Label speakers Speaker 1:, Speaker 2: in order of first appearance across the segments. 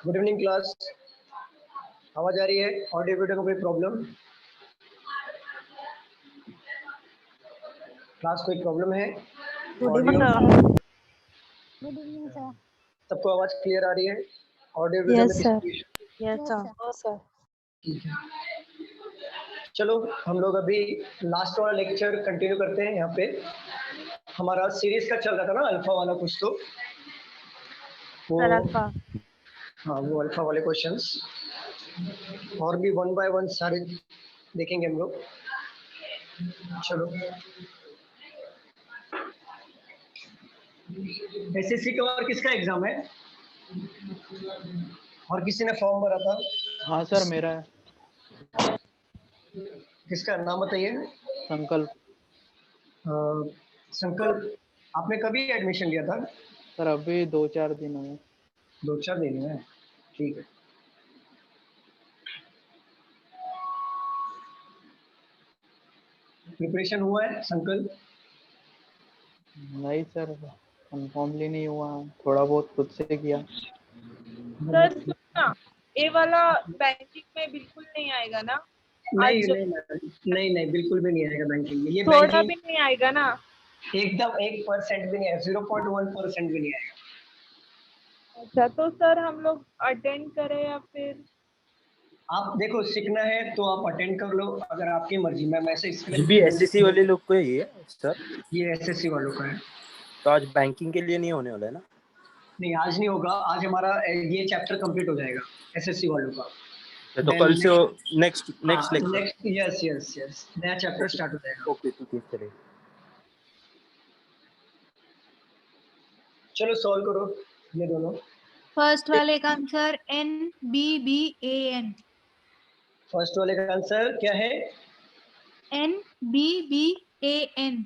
Speaker 1: Good evening class. आवाज आ रही है? ऑडियो वीडियो में कोई प्रॉब्लम? क्लास कोई प्रॉब्लम है? ऑडियो?
Speaker 2: Good evening sir.
Speaker 1: सबको आवाज क्लियर आ रही है? ऑडियो वीडियो में किसी भी इशू?
Speaker 2: Yes sir.
Speaker 1: ठीक है, चलो हम लोग अभी लास्ट वाला लेक्चर कंटिन्यू करते हैं। यहाँ पे हमारा सीरीज का चल रहा था ना अल्फा वाला कुछ, तो वो हाँ वो अल्फा वाले क्वेश्चंस और भी वन बाय वन सारे देखेंगे हम लोग। चलो, एसएससी का और किसका एग्जाम है? और किसी ने फॉर्म भरा था?
Speaker 3: हाँ सर मेरा है।
Speaker 1: किसका नाम बताइए?
Speaker 3: संकल्प।
Speaker 1: संकल्प, आपने कभी एडमिशन लिया था?
Speaker 3: सर अभी 2-4 दिन हुए।
Speaker 1: 2-4 दिन में? ठीक है। प्रिपरेशन हुआ है संकल्प?
Speaker 3: नहीं सर, कंफर्मली नहीं हुआ, थोड़ा बहुत खुद से किया।
Speaker 4: सर सुनना, ये वाला बैंकिंग में बिल्कुल नहीं आएगा ना?
Speaker 1: नहीं नहीं नहीं, बिल्कुल भी नहीं आएगा बैंकिंग में। ये
Speaker 4: थोड़ा
Speaker 1: बैंकिंग
Speaker 4: भी नहीं आएगा ना?
Speaker 1: एकदम 1% भी नहीं आएगा, 0.1% भी नहीं आएगा।
Speaker 4: अच्छा, तो सर हम लोग अटेंड करें या फिर?
Speaker 1: आप देखो, सीखना है तो आप अटेंड कर लो, अगर आपकी मर्जी। मैं मैसेज
Speaker 5: ये भी एसएससी वाले लोग को ही है सर?
Speaker 1: ये एसएससी वालों का है।
Speaker 5: तो आज बैंकिंग के लिए नहीं होने वाला है ना?
Speaker 1: नहीं, आज नहीं होगा। आज हमारा ये चैप्टर कंप्लीट हो जाएगा एसएससी वालों का।
Speaker 5: तो कल से नेक्स्ट लेक्चर।
Speaker 1: यस, नया चैप्टर स्टार्ट हो जाएगा।
Speaker 5: ओके ठीक है, चलिए
Speaker 1: चलो सॉल्व करो ये दोनों।
Speaker 2: फर्स्ट वाले का आंसर NBBAN।
Speaker 1: फर्स्ट वाले का आंसर क्या है?
Speaker 2: NBBAN।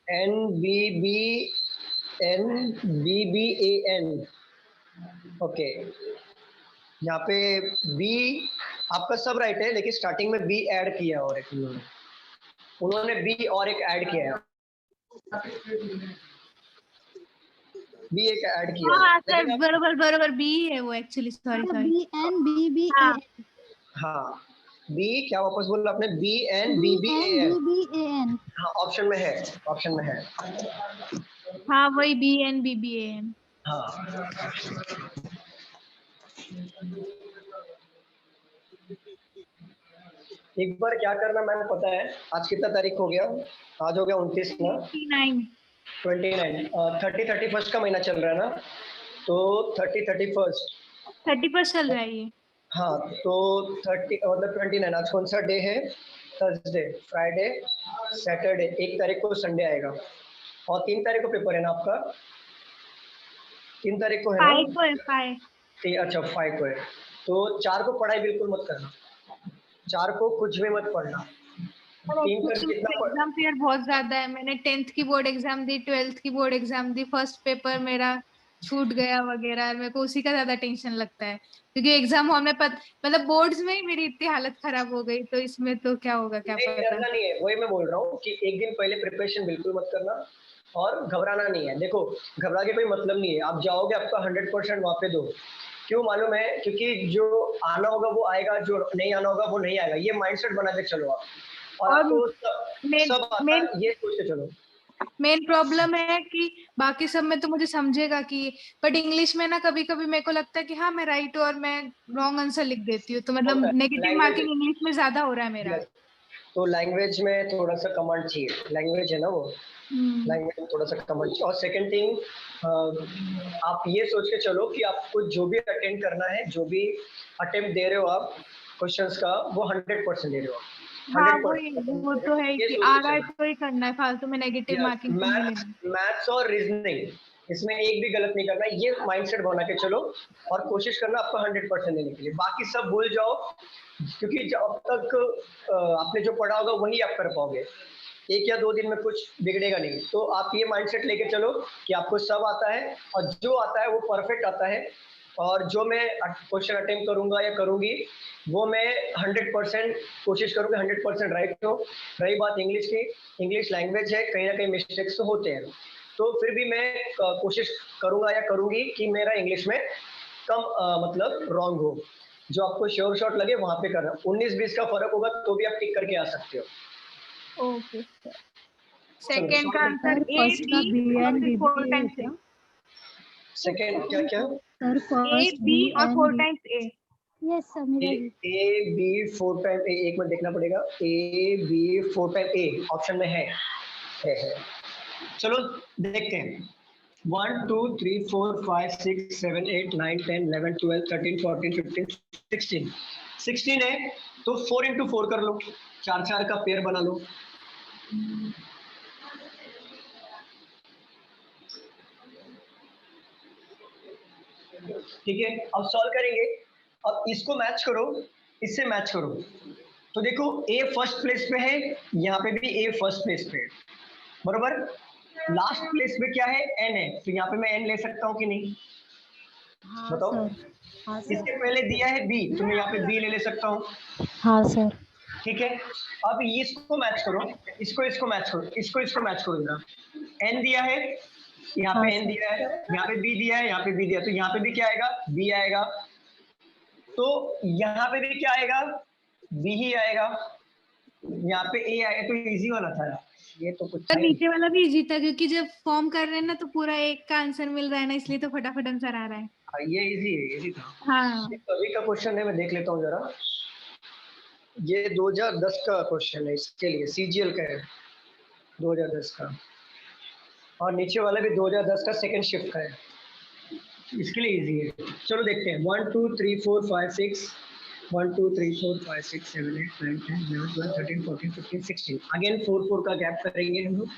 Speaker 1: NBBAN। ओके, यहाँ पे बी आपका सब राइट है, लेकिन स्टार्टिंग में बी ऐड किया और एक उन्होंने बी और एक ऐड किया है। बी एक ऐड किया है।
Speaker 2: हाँ सर, बरोबर बी है वो एक्चुअली। Sorry BNBBAN।
Speaker 1: हाँ, बी क्या वापस बोला आपने? BNBBAN। हाँ, ऑप्शन में है, ऑप्शन में है।
Speaker 2: हाँ वही BNBBAN।
Speaker 1: हाँ, एक बार क्या करना मैंने पता है। आज कितना तारीख हो गया? आज हो गया 29 ना? 29। 30-31 का महीना चल रहा है ना? तो
Speaker 2: 31 चल रहा है ये।
Speaker 1: हाँ, तो 30 मतलब 29। आज कौन सा डे है? Thursday, Friday, Saturday. 1 तारीख को संडे आएगा। और 3 तारीख को पेपर है ना आपका? 3 तारीख को है ना?
Speaker 2: 5
Speaker 1: अच्छा 5 को है। तो 4 को पढ़ाई बिल्कुल मत करना। 4 को कुछ भी मत पढ़ना। 3 पर कितना
Speaker 2: एग्जाम फेयर बहुत ज्यादा है। मैंने 10th की बोर्ड एग्जाम दी, 12th की बोर्ड एग्जाम दी, फर्स्ट पेपर मेरा छूट गया वगैरह। मेरे को उसी का ज्यादा टेंशन लगता है, क्योंकि एग्जाम हॉल में मतलब बोर्ड्स में ही मेरी इतनी हालत खराब हो गई, तो इसमें तो क्या होगा क्या पता।
Speaker 1: डरना नहीं है, वही मैं बोल रहा हूँ कि एक दिन पहले प्रिपरेशन बिल्कुल मत करना और घबराना नहीं है। देखो, घबरा के कोई मतलब नहीं है। आप जाओगे, आपका 100% वहाँ पे दो। क्यों मालूम है? क्योंकि जो आना होगा वो आएगा, जो नहीं आना होगा वो नहीं आएगा। ये माइंडसेट बना के चलो आप, और आपको सब आता है, ये सोच के चलो।
Speaker 2: मेन प्रॉब्लम है कि बाकी सब में तो मुझे समझेगा कि, बट इंग्लिश में ना कभी कभी मेरे को लगता है कि हाँ मैं राइट हूँ और मैं रॉन्ग आंसर लिख देती हूँ, तो मतलब नेगेटिव मार्किंग इंग्लिश में ज्यादा हो रहा है मेरा।
Speaker 1: तो लैंग्वेज में थोड़ा सा कमांड चाहिए। लैंग्वेज है ना वो, लैंग्वेज में थोड़ा सा कमांड चाहिए। और सेकंड थिंग, आप ये सोच के चलो कि आपको जो भी अटेंड करना है, जो भी अटेम्प्ट दे रहे हो आप क्वेश्चंस का, वो 100% दे रहे हो।
Speaker 2: हाँ वो तो है कि आ रहा है तो ही करना है, फालतू में नेगेटिव मार्किंग नहीं लेना।
Speaker 1: मैथ्स और रीजनिंग, इसमें एक भी गलत नहीं करना। ये माइंडसेट बना के चलो और कोशिश करना आपका 100% देने के लिए। बाकी सब भूल जाओ, क्योंकि जब तक आपने जो पढ़ा होगा वही आप कर पाओगे। 1 या 2 दिन में कुछ बिगड़ेगा नहीं। तो आप ये माइंडसेट लेके चलो कि आपको सब आता है, और जो आता है वो परफेक्ट आता है, और जो मैं क्वेश्चन अटेम्प्ट करूंगा या करूंगी वो मैं 100% कोशिश करूंगा 100% राइट हो। रही बात इंग्लिश की, इंग्लिश लैंग्वेज है, कहीं ना कहीं मिस्टेक्स तो होते हैं, तो फिर भी मैं कोशिश करूंगा या करूंगी कि मेरा इंग्लिश में कम मतलब रॉन्ग हो, जो आपको श्योर शॉट लगे वहां पे करना। 19-20 का फर्क होगा तो भी आप टिक करके आ सकते हो।
Speaker 2: Okay sir. सेकंड का आंसर
Speaker 6: सर
Speaker 2: ए
Speaker 6: फर्स्ट का
Speaker 2: बी
Speaker 6: बी
Speaker 2: और
Speaker 6: एंड
Speaker 2: फिर
Speaker 6: बी
Speaker 2: 4
Speaker 6: है
Speaker 2: टाइम्स ए।
Speaker 6: क्या?
Speaker 1: सेकंड क्या क्या?
Speaker 6: Sir
Speaker 2: A
Speaker 6: first
Speaker 2: B
Speaker 6: B
Speaker 2: और 4
Speaker 6: and B.
Speaker 2: Times A.
Speaker 6: Yes sir मेरा भी।
Speaker 1: ए बी 4 टाइम ए, एक मिनट देखना पड़ेगा। A B 4 time A option में है। चलो देखते हैं। 1 2 3 4 5 6 7 8 9 10 11 12 13 14 15 16 16 है तो 4 into 4 कर लो, 4-4 का पेयर बना लो। ठीक है, अब सॉल्व करेंगे। अब इसको मैच करो, इससे मैच करो। तो देखो ए फर्स्ट प्लेस पे है, यहाँ पे भी ए फर्स्ट प्लेस पे है, बरोबर। लास्ट प्लेस पे क्या है? एन है, तो यहाँ पे मैं एन ले सकता हूँ कि नहीं?
Speaker 6: हाँ
Speaker 1: बताओ।
Speaker 6: सर। हाँ
Speaker 1: इसके
Speaker 6: सर।
Speaker 1: पहले दिया है बी, तो मैं यहाँ पे बी ले सकता हूँ।
Speaker 6: हाँ सर।
Speaker 1: ठीक है, अब इसको मैच करो, इसको मैच करो, इसको मैच करो जरा। एन दिया है, यहाँ
Speaker 6: हाँ
Speaker 1: पे एन
Speaker 6: सर।
Speaker 1: दिया है, यहाँ पे बी दिया है, यहाँ पे बी दिया है, तो यहाँ पे भी क्या आएगा? बी आएगा। तो यहाँ पे भी क्या आएगा? बी ही आएगा। यहाँ पे ए आएगा, तो इजी वाला था यार, ये तो कुछ
Speaker 2: तो
Speaker 1: है
Speaker 2: नीचे वाला भी इजी था क्योंकि जब फॉर्म कर रहे हैं ना तो पूरा एक का आंसर मिल रहा है ना, इसलिए तो फटाफट आंसर आ रहा है।
Speaker 1: नहीं। ये इजी है, इजी था।
Speaker 2: हाँ।
Speaker 1: ये कभी का क्वेश्चन है, मैं देख लेता हूँ जरा। ये 2010 का क्वेश्चन है, इसके लिए सीजीएल का है, 2010 का। और नीचे वाला भी 2010 का सेकंड शिफ्ट का है, इसके लिए इजी है। चलो देखते हैं। 1 2 3 4 5 6 1 2 3 4 5 6 7 8 9 10 11 12 13 14 15 16 अगेन 4 4 का गैप करेंगे हम लोग।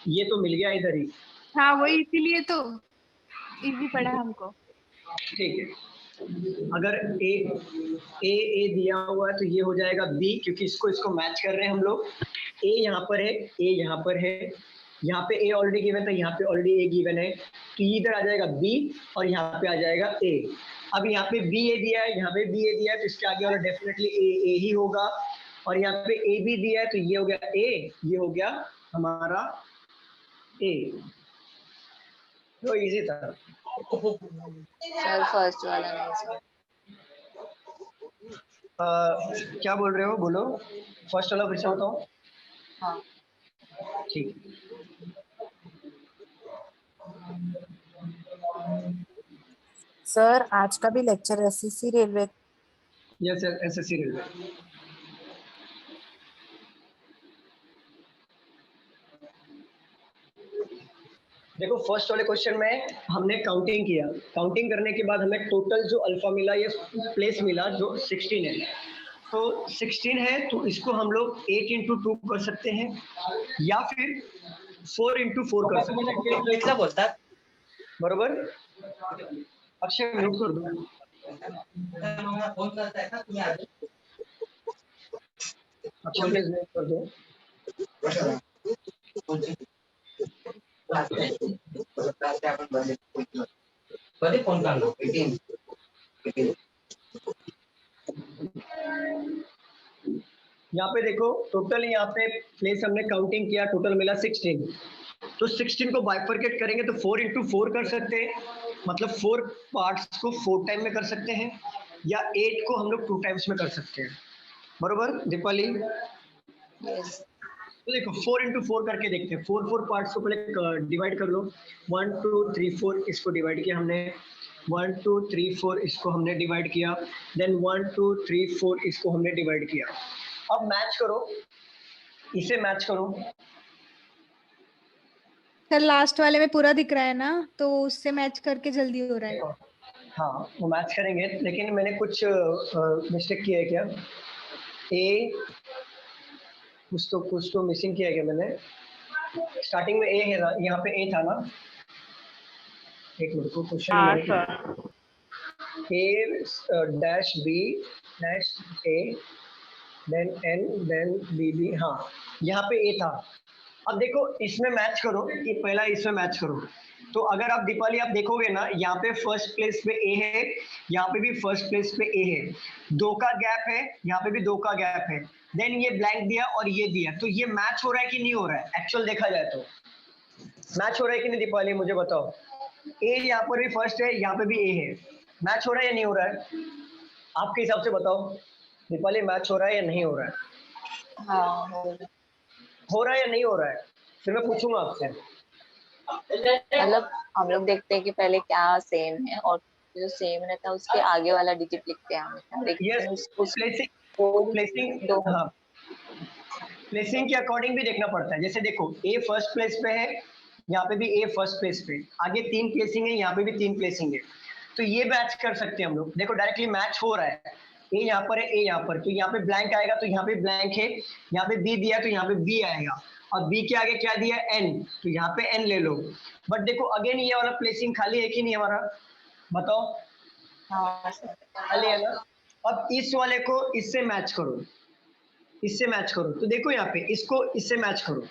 Speaker 1: ये तो मिल गया इधर ही।
Speaker 2: हाँ वही, इसीलिए तो इजी पड़ा हमको।
Speaker 1: ठीक है, अगर ए ए दिया हुआ है तो ये हो जाएगा बी, क्योंकि इसको मैच कर रहे हैं हम लोग। ए यहाँ पर है, ए यहाँ पर है, यहाँ पे ए ऑलरेडी गिवन था, यहाँ पे ऑलरेडी ए गिवन है, तो ये इधर आ जाएगा बी और यहाँ पे आ जाएगा ए। अब यहाँ पे बी ए दिया है, यहाँ पे बी ए दिया है, तो इसके आगे वाला डेफिनेटली ए ही होगा। और यहाँ पे ए बी दिया है, तो ये हो गया ए, ये हो गया हमारा ए। तो इजी था।
Speaker 7: सर फर्स्ट वाला नहीं सर।
Speaker 1: क्या बोल रहे हो? बोलो, फर्स्ट वाला फिर से बताओ।
Speaker 7: हाँ
Speaker 1: ठीक।
Speaker 8: सर आज का भी lecture SSC railway.
Speaker 1: Yes sir, SSC railway. देखो फर्स्ट वाले क्वेश्चन में हमने काउंटिंग किया, काउंटिंग करने के बाद हमें टोटल जो अल्फा मिला या प्लेस मिला जो 16 है। तो 16 है तो इसको हम लोग 8 into 2 कर सकते हैं या फिर 4 into 4 कर सकते हैं,
Speaker 5: बोलता है
Speaker 1: बरोबर। अक्षय म्यूट कर दो। अक्षय प्लीज म्यूट कर दो।
Speaker 9: फोन कर लो 18
Speaker 1: यहाँ पे देखो टोटल, यहाँ पे प्लेस हमने काउंटिंग किया, टोटल मिला 16। तो 16 को बाइफरकेट करेंगे तो 4 into 4 कर सकते हैं, मतलब 4 पार्ट्स को 4 टाइम में कर सकते हैं, या 8 को हम लोग 2 टाइम्स में कर सकते हैं, बरोबर दीपाली।
Speaker 7: यस
Speaker 1: तो देखो 4 into 4 करके देखते हैं। 4 पार्ट्स को पहले डिवाइड कर लो। 1 2 3 4 इसको डिवाइड किया हमने, 1 2 3 4 इसको हमने डिवाइड किया, देन 1 2 3 4 इसको हमने डिवाइड किया। अब मैच करो, इसे मैच करो।
Speaker 2: सर लास्ट वाले में पूरा दिख रहा है ना, तो उससे मैच करके जल्दी हो रहा है।
Speaker 1: हाँ वो मैच करेंगे, लेकिन मैंने कुछ मिस्टेक किया है क्या? ए कुछ तो मिसिंग किया है क्या मैंने? स्टार्टिंग में ए है ना, यहाँ पे ए था ना। एक मिनट को question A dash B dash A then N then B B, हाँ यहाँ पे ए था। अब देखो इसमें मैच करो, ये पहला इसमें मैच करो। तो अगर आप दीपाली आप देखोगे ना, यहाँ पे फर्स्ट प्लेस पे ए है, यहाँ पे भी फर्स्ट प्लेस पे ए है, 2 का गैप है, यहाँ पे भी 2 का गैप है, देन ये ब्लैंक दिया और ये दिया, तो ये मैच हो रहा है कि नहीं हो रहा है? एक्चुअल देखा जाए तो मैच हो रहा है कि नहीं दीपाली, मुझे बताओ। ए यहाँ पर भी फर्स्ट है, यहाँ पे भी ए है, मैच हो रहा है या नहीं हो रहा है? आपके हिसाब से बताओ दीपाली, मैच हो रहा है या नहीं हो रहा है?
Speaker 7: हाँ
Speaker 1: हो रहा है या नहीं हो रहा है? फिर मैं पूछूंगा आपसे।
Speaker 7: मतलब हम लोग देखते हैं कि पहले क्या सेम है और जो सेम रहता है उसके आगे वाला डिजिट लिखते हैं हमेशा, लेकिन
Speaker 1: यस,
Speaker 7: उसको
Speaker 1: प्लेसिंग
Speaker 7: दो
Speaker 1: हाँ, प्लेसिंग के अकॉर्डिंग भी देखना पड़ता है। जैसे देखो ए फर्स्ट प्लेस पे है, यहाँ पे भी ए फर्स्ट प्लेस पे, आगे 3 प्लेसिंग है, यहाँ पे भी 3 प्लेसिंग है, तो ये मैच कर सकते हैं हम लोग। देखो डायरेक्टली मैच हो रहा है, ए यहाँ पर है, ए यहाँ पर, तो यहाँ पे ब्लैंक आएगा, तो यहाँ पे ब्लैंक है, यहाँ पे बी दिया तो यहाँ पे बी आएगा, और बी के आगे क्या दिया एन, तो यहाँ पे एन ले लो। बट देखो अगेन ये वाला प्लेसिंग खाली है कि नहीं हमारा, बताओ?
Speaker 7: हाँ सर।
Speaker 1: खाली है ना। अब इस वाले को इससे मैच करो, इससे मैच करो, तो देखो यहाँ पे इसको इससे मैच करो।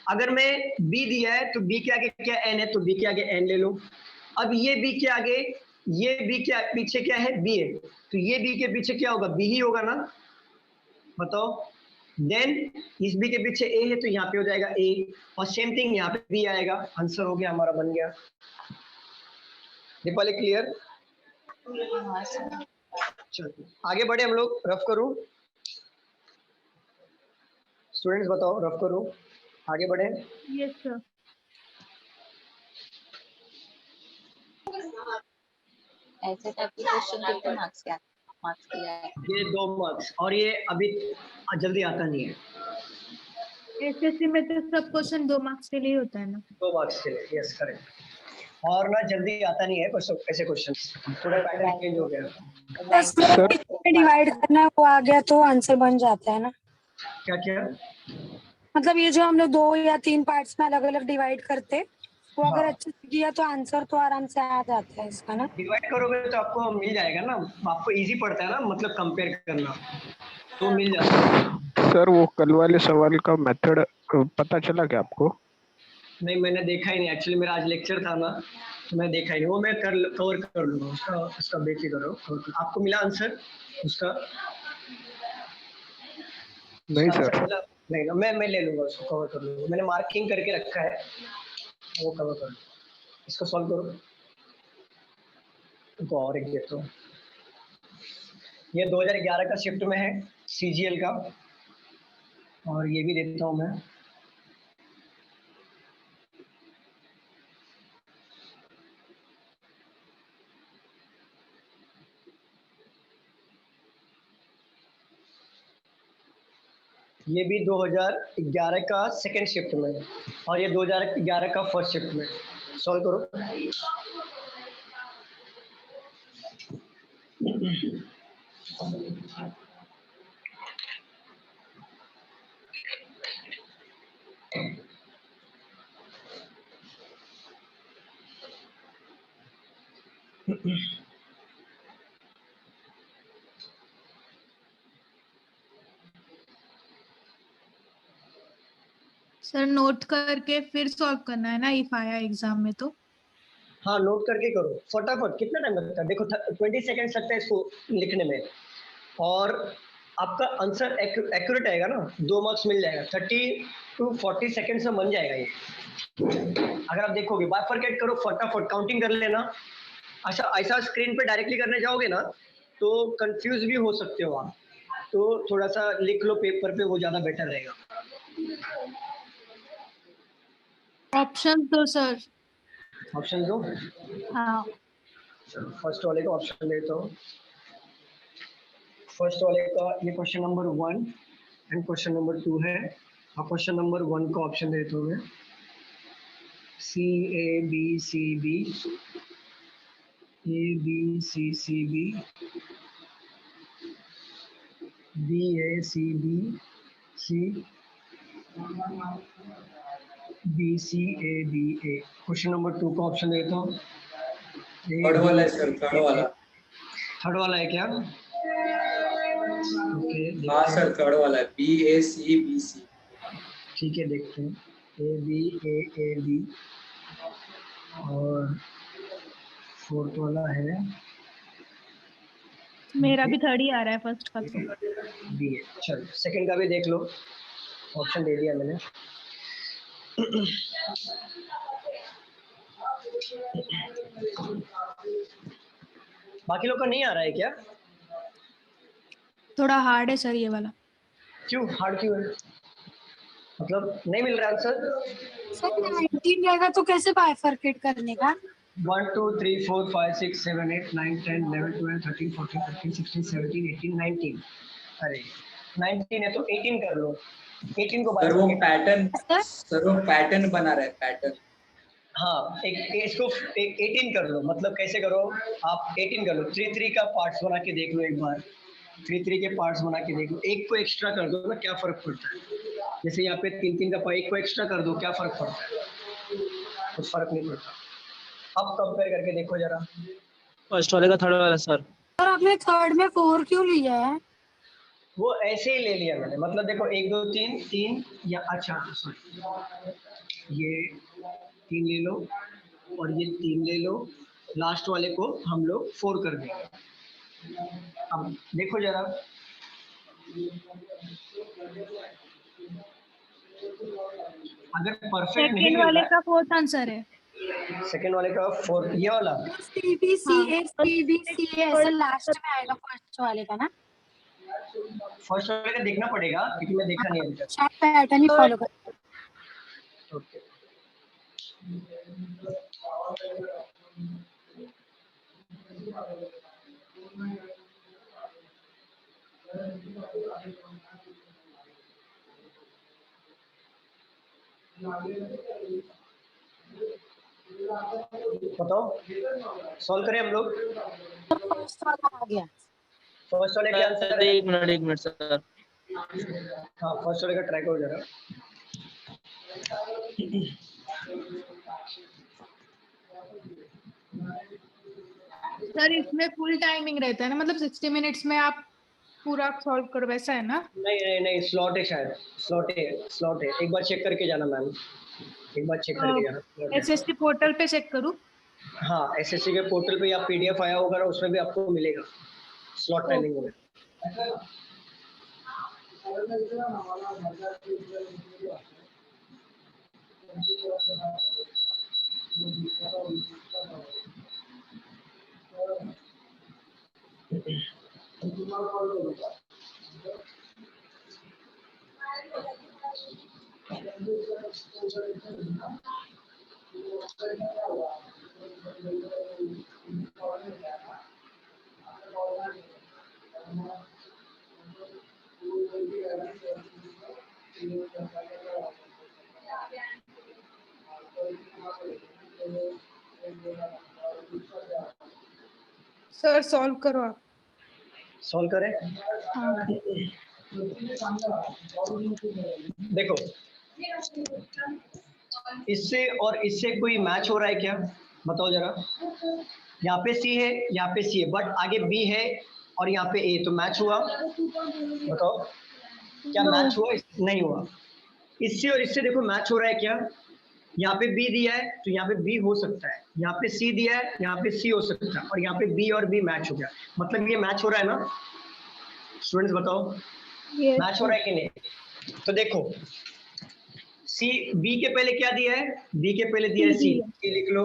Speaker 1: अगर मैं बी दिया है तो बी के आगे क्या एन है, तो बी के आगे एन ले लो। अब ये बी के आगे, ये बी के पीछे क्या है, बी है, तो ये बी के पीछे क्या होगा, बी ही होगा ना, बताओ? देन इस बी के पीछे ए है, तो यहाँ पे हो जाएगा ए, और सेम थिंग यहाँ पे बी आएगा। आंसर हो गया हमारा, बन गया। दीपाली क्लियर?
Speaker 7: हाँ सर।
Speaker 1: चलो आगे बढ़े हम लोग, रफ करूं स्टूडेंट्स, बताओ रफ करूं, आगे बढ़े।
Speaker 2: Yes sir.
Speaker 7: ऐसे टाइप के क्वेश्चन कितने मार्क्स के मार्क्स के लिए?
Speaker 1: ये 2 मार्क्स, और ये अभी जल्दी आता नहीं है।
Speaker 2: एसएससी में तो सब क्वेश्चन 2 मार्क्स के लिए होता है ना।
Speaker 1: 2 मार्क्स के लिए, यस करेक्ट। और ना जल्दी आता नहीं है ऐसे क्वेश्चन, थोड़ा पैटर्न चेंज हो गया।
Speaker 8: डिवाइड करना है वो आ गया तो आंसर बन जाता है ना।
Speaker 1: क्या क्या?
Speaker 8: मतलब ये जो हम लोग 2 या 3 पार्ट्स में अलग अलग डिवाइड करते, वो अगर
Speaker 1: हाँ।
Speaker 8: अच्छे से किया तो आंसर तो आराम से आ जाता है इसका ना।
Speaker 1: डिवाइड करोगे तो आपको मिल जाएगा ना, आपको इजी पड़ता है ना, मतलब कंपेयर करना, तो मिल जाता है।
Speaker 10: सर वो कल वाले सवाल का मेथड पता चला क्या आपको?
Speaker 1: नहीं मैंने देखा ही नहीं, एक्चुअली मेरा आज लेक्चर था ना, तो मैं देखा ही नहीं। वो मैं कवर कर लूंगा, उसका बेफिक्र रहो। आपको मिला आंसर उसका?
Speaker 10: नहीं सर।
Speaker 1: नहीं ना, मैं ले लूंगा, उसको कवर कर लूंगा, मैंने मार्किंग करके रखा है, वो कवर कर लूंगा। इसको सॉल्व करो, तो और एक देखता हूँ। ये 2011 का शिफ्ट में है, सीजीएल का, और ये भी देता हूँ मैं। ये भी 2011 का सेकेंड शिफ्ट में है, और ये 2011 का फर्स्ट शिफ्ट में। सॉल्व करो।
Speaker 2: सर नोट करके फिर सॉल्व करना है ना इफ आया एग्जाम में तो?
Speaker 1: हाँ नोट करके करो फटाफट, कितना टाइम लगता है? देखो 20 सेकेंड लगता है इसको लिखने में, और आपका आंसर एक्यूरेट आएगा ना, 2 मार्क्स मिल जाएगा। 30 to 40 सेकेंड्स में बन जाएगा ये, अगर आप देखोगे। बाइफरकेट करो फटाफट, काउंटिंग कर लेना। अच्छा ऐसा स्क्रीन पे डायरेक्टली करने जाओगे ना तो कंफ्यूज भी हो सकते हो आप, तो थोड़ा सा लिख लो पेपर पे, वो ज्यादा बेटर रहेगा।
Speaker 2: ऑप्शन दो सर।
Speaker 1: ऑप्शन दो?
Speaker 2: हाँ।
Speaker 1: चलो फर्स्ट वाले का ऑप्शन देता हूँ। फर्स्ट वाले का ये question number 1 and question number 2 है, और क्वेश्चन नंबर 1 का ऑप्शन देता हूँ मैं, C A B C B, A B C C B, B A C B C, B C A B A. Question number 2 का ऑप्शन देता हूँ।
Speaker 9: Third वाला है सर, थर्ड वाला।
Speaker 1: थर्ड वाला है क्या? ओके
Speaker 9: हाँ सर, थर्ड वाला है, बी ए सी बी सी।
Speaker 1: ठीक है देखते हैं, ए बी ए बी, और फोर्थ वाला है
Speaker 2: मेरा भी थर्ड ही आ रहा है फर्स्ट का तो।
Speaker 1: बी ए। चलो सेकंड का भी देख लो, ऑप्शन दे दिया मैंने। बाकी लोग का नहीं आ रहा है क्या?
Speaker 2: थोड़ा हार्ड है सर ये वाला।
Speaker 1: क्यों हार्ड क्यों है? मतलब नहीं मिल रहा आंसर?
Speaker 8: सर 19 रहेगा तो कैसे बाइफरकेट करने का?
Speaker 1: 1 2 3 4 5 6 7 8 9 10 11 12 13 14 15 16 17 18 19। अरे 19 है तो 18 कर लो। 18 को
Speaker 9: सर वो
Speaker 1: बाइफरकेट
Speaker 9: पैटर्न बना रहा है पैटर्न।
Speaker 1: हाँ, इसको 18 कर लो। मतलब कैसे करो आप? 18 कर लो। 3 3 का पार्ट्स बना के देख लो एक बार। 3 3 के पार्ट्स बना के देख लो। एक को एक्स्ट्रा कर दो ना, क्या फर्क पड़ता है? जैसे यहाँ पे 3 3 का एक को एक्स्ट्रा कर दो, क्या फर्क पड़ता है? कुछ फर्क नहीं पड़ता। अब कंपेयर करके देखो जरा।
Speaker 5: फर्स्ट वाले का थर्ड वाला सर।
Speaker 8: सर आपने थर्ड में 4 क्यों लिया है?
Speaker 1: वो ऐसे ही ले लिया मैंने। मतलब देखो 1 2 3 3 या अच्छा सॉरी, ये 3 ले लो और ये 3 ले लो। लास्ट वाले को हम लोग 4 कर देंगे। अब देखो जरा, अगर परफेक्ट नहीं
Speaker 2: सेकंड
Speaker 1: मिल
Speaker 2: वाले
Speaker 1: रहा
Speaker 2: का फोर्थ आंसर है।
Speaker 1: है, सेकंड वाले का 4 ये वाला
Speaker 8: CBCA CBCA ऐसा लास्ट में आएगा फर्स्ट वाले का ना?
Speaker 1: फर्स्ट वाले का देखना पड़ेगा क्योंकि मैं देखा नहीं अभी तक।
Speaker 8: शायद पैटर्न ही फॉलो कर।
Speaker 1: ओके बताओ, सॉल्व करें हम लोग?
Speaker 8: फर्स्ट वाला आ गया।
Speaker 1: फर्स्ट वाले का आंसर है।
Speaker 5: एक मिनट सर।
Speaker 1: हाँ, फर्स्ट वाले का ट्राई करो जरा।
Speaker 2: सर इसमें फुल टाइमिंग रहता है ना, मतलब 60 मिनट्स में आप पूरा सॉल्व करो, वैसा है ना?
Speaker 1: नहीं नहीं नहीं, स्लॉट है शायद। स्लॉट है। एक बार चेक करके जाना मैम। एक बार चेक करके जाना।
Speaker 2: एसएससी पोर्टल पे चेक करूँ?
Speaker 1: हाँ, एसएससी के पोर्टल पे या पीडीएफ आया होगा ना, उसमें भी आपको मिलेगा स्लॉट टाइमिंग में।
Speaker 2: सर सॉल्व करो आप।
Speaker 1: सॉल्व करें?
Speaker 2: हाँ।
Speaker 1: देखो, इससे और इससे कोई मैच हो रहा है क्या? बताओ जरा। यहाँ पे सी है, यहाँ पे सी है, बट आगे बी है और यहाँ पे ए, तो मैच हुआ? बताओ क्या मैच हुआ? नहीं हुआ। इससे और इससे देखो मैच हो रहा है क्या? यहाँ पे बी दिया है तो यहाँ पे बी हो सकता है, यहाँ पे सी दिया है, यहाँ पे सी हो सकता है, और यहाँ पे बी और बी मैच हो गया। मतलब ये मैच हो रहा है ना स्टूडेंट्स? बताओ मैच हो रहा है कि नहीं? तो देखो, सी बी के पहले क्या दिया है? बी के पहले दिया है सी, ये लिख लो।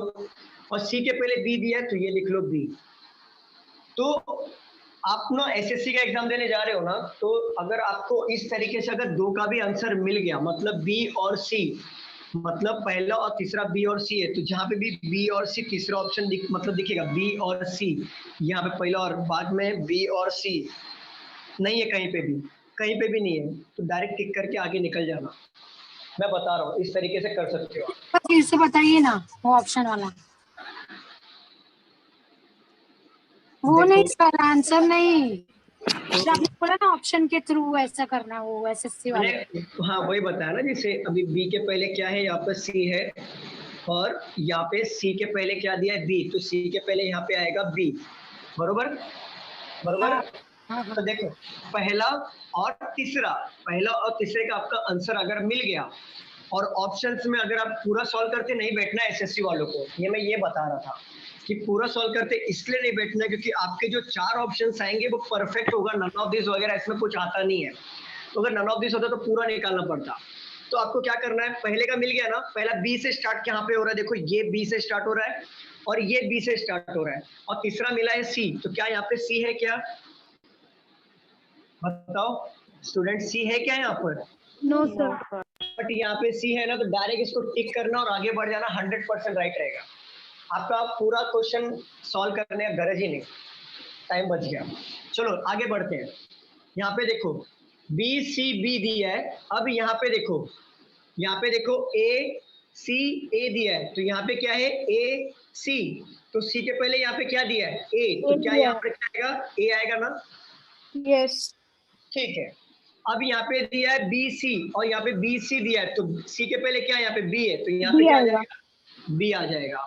Speaker 1: और सी के पहले बी दिया है तो ये लिख लो बी। तो आप ना एसएससी का एग्जाम देने जा रहे हो ना, तो अगर आपको इस तरीके से अगर दो का भी आंसर मिल गया, मतलब बी और सी, मतलब पहला और तीसरा बी और सी है, तो जहाँ पे भी बी और सी तीसरा ऑप्शन मतलब दिखेगा बी और सी, यहाँ पे पहला और बाद में बी और सी नहीं है, कहीं पे भी नहीं है, तो डायरेक्ट टिक करके आगे निकल जाना। मैं बता रहा हूँ, इस तरीके से कर सकते हो।
Speaker 8: फिर से बताइए ना वो ऑप्शन वाला। वो नहीं सर, आंसर नहीं, आपने बोला ना ऑप्शन के थ्रू ऐसा करना, वो एसएससी वाले।
Speaker 1: हाँ वही बताया ना, जैसे अभी बी के पहले क्या है, यहाँ पे सी है, और यहाँ पे सी के पहले क्या दिया है? बी, तो सी के पहले यहाँ पे आएगा बी। बरोबर? तो देखो, पहला और तीसरे का आपका आंसर अगर मिल गया, और ऑप्शंस में अगर आप पूरा सॉल्व करते नहीं बैठना एसएससी वालों को, मैं ये बता रहा था कि पूरा सॉल्व करते इसलिए नहीं बैठना क्योंकि आपके जो 4 ऑप्शंस आएंगे वो परफेक्ट होगा, नन ऑफ दिस वगैरह इसमें कुछ आता नहीं है। तो अगर नन ऑफ दिस होता तो पूरा निकालना पड़ता। तो आपको क्या करना है, पहले का मिल गया ना, पहला बी से स्टार्ट कहाँ पे हो रहा है? देखो ये बी से स्टार्ट हो रहा है, और ये बी से स्टार्ट हो रहा है, और तीसरा मिला है सी, तो क्या यहाँ पे सी है क्या? बताओ स्टूडेंट, सी है क्या यहाँ पर?
Speaker 6: No sir.
Speaker 1: बट यहाँ पे सी है ना, तो डायरेक्ट इसको टिक करना और आगे बढ़ जाना, 100% राइट रहेगा। आपका पूरा क्वेश्चन सॉल्व करने का गरज ही नहीं, टाइम बच गया। चलो आगे बढ़ते हैं। यहाँ पे देखो बी सी बी दिया है, अब यहाँ पे देखो ए सी ए दिया है, तो यहाँ पे क्या है ए सी, तो सी के पहले यहाँ पे क्या दिया है ए, तो क्या यहाँ पे क्या आएगा? ए आएगा ना?
Speaker 2: यस।
Speaker 1: ठीक है। अब यहाँ पे दिया है बी सी और यहाँ पे बी सी दिया है, तो सी के पहले क्या यहाँ पे बी है, तो यहाँ पे क्या आ जाएगा? बी आ जाएगा।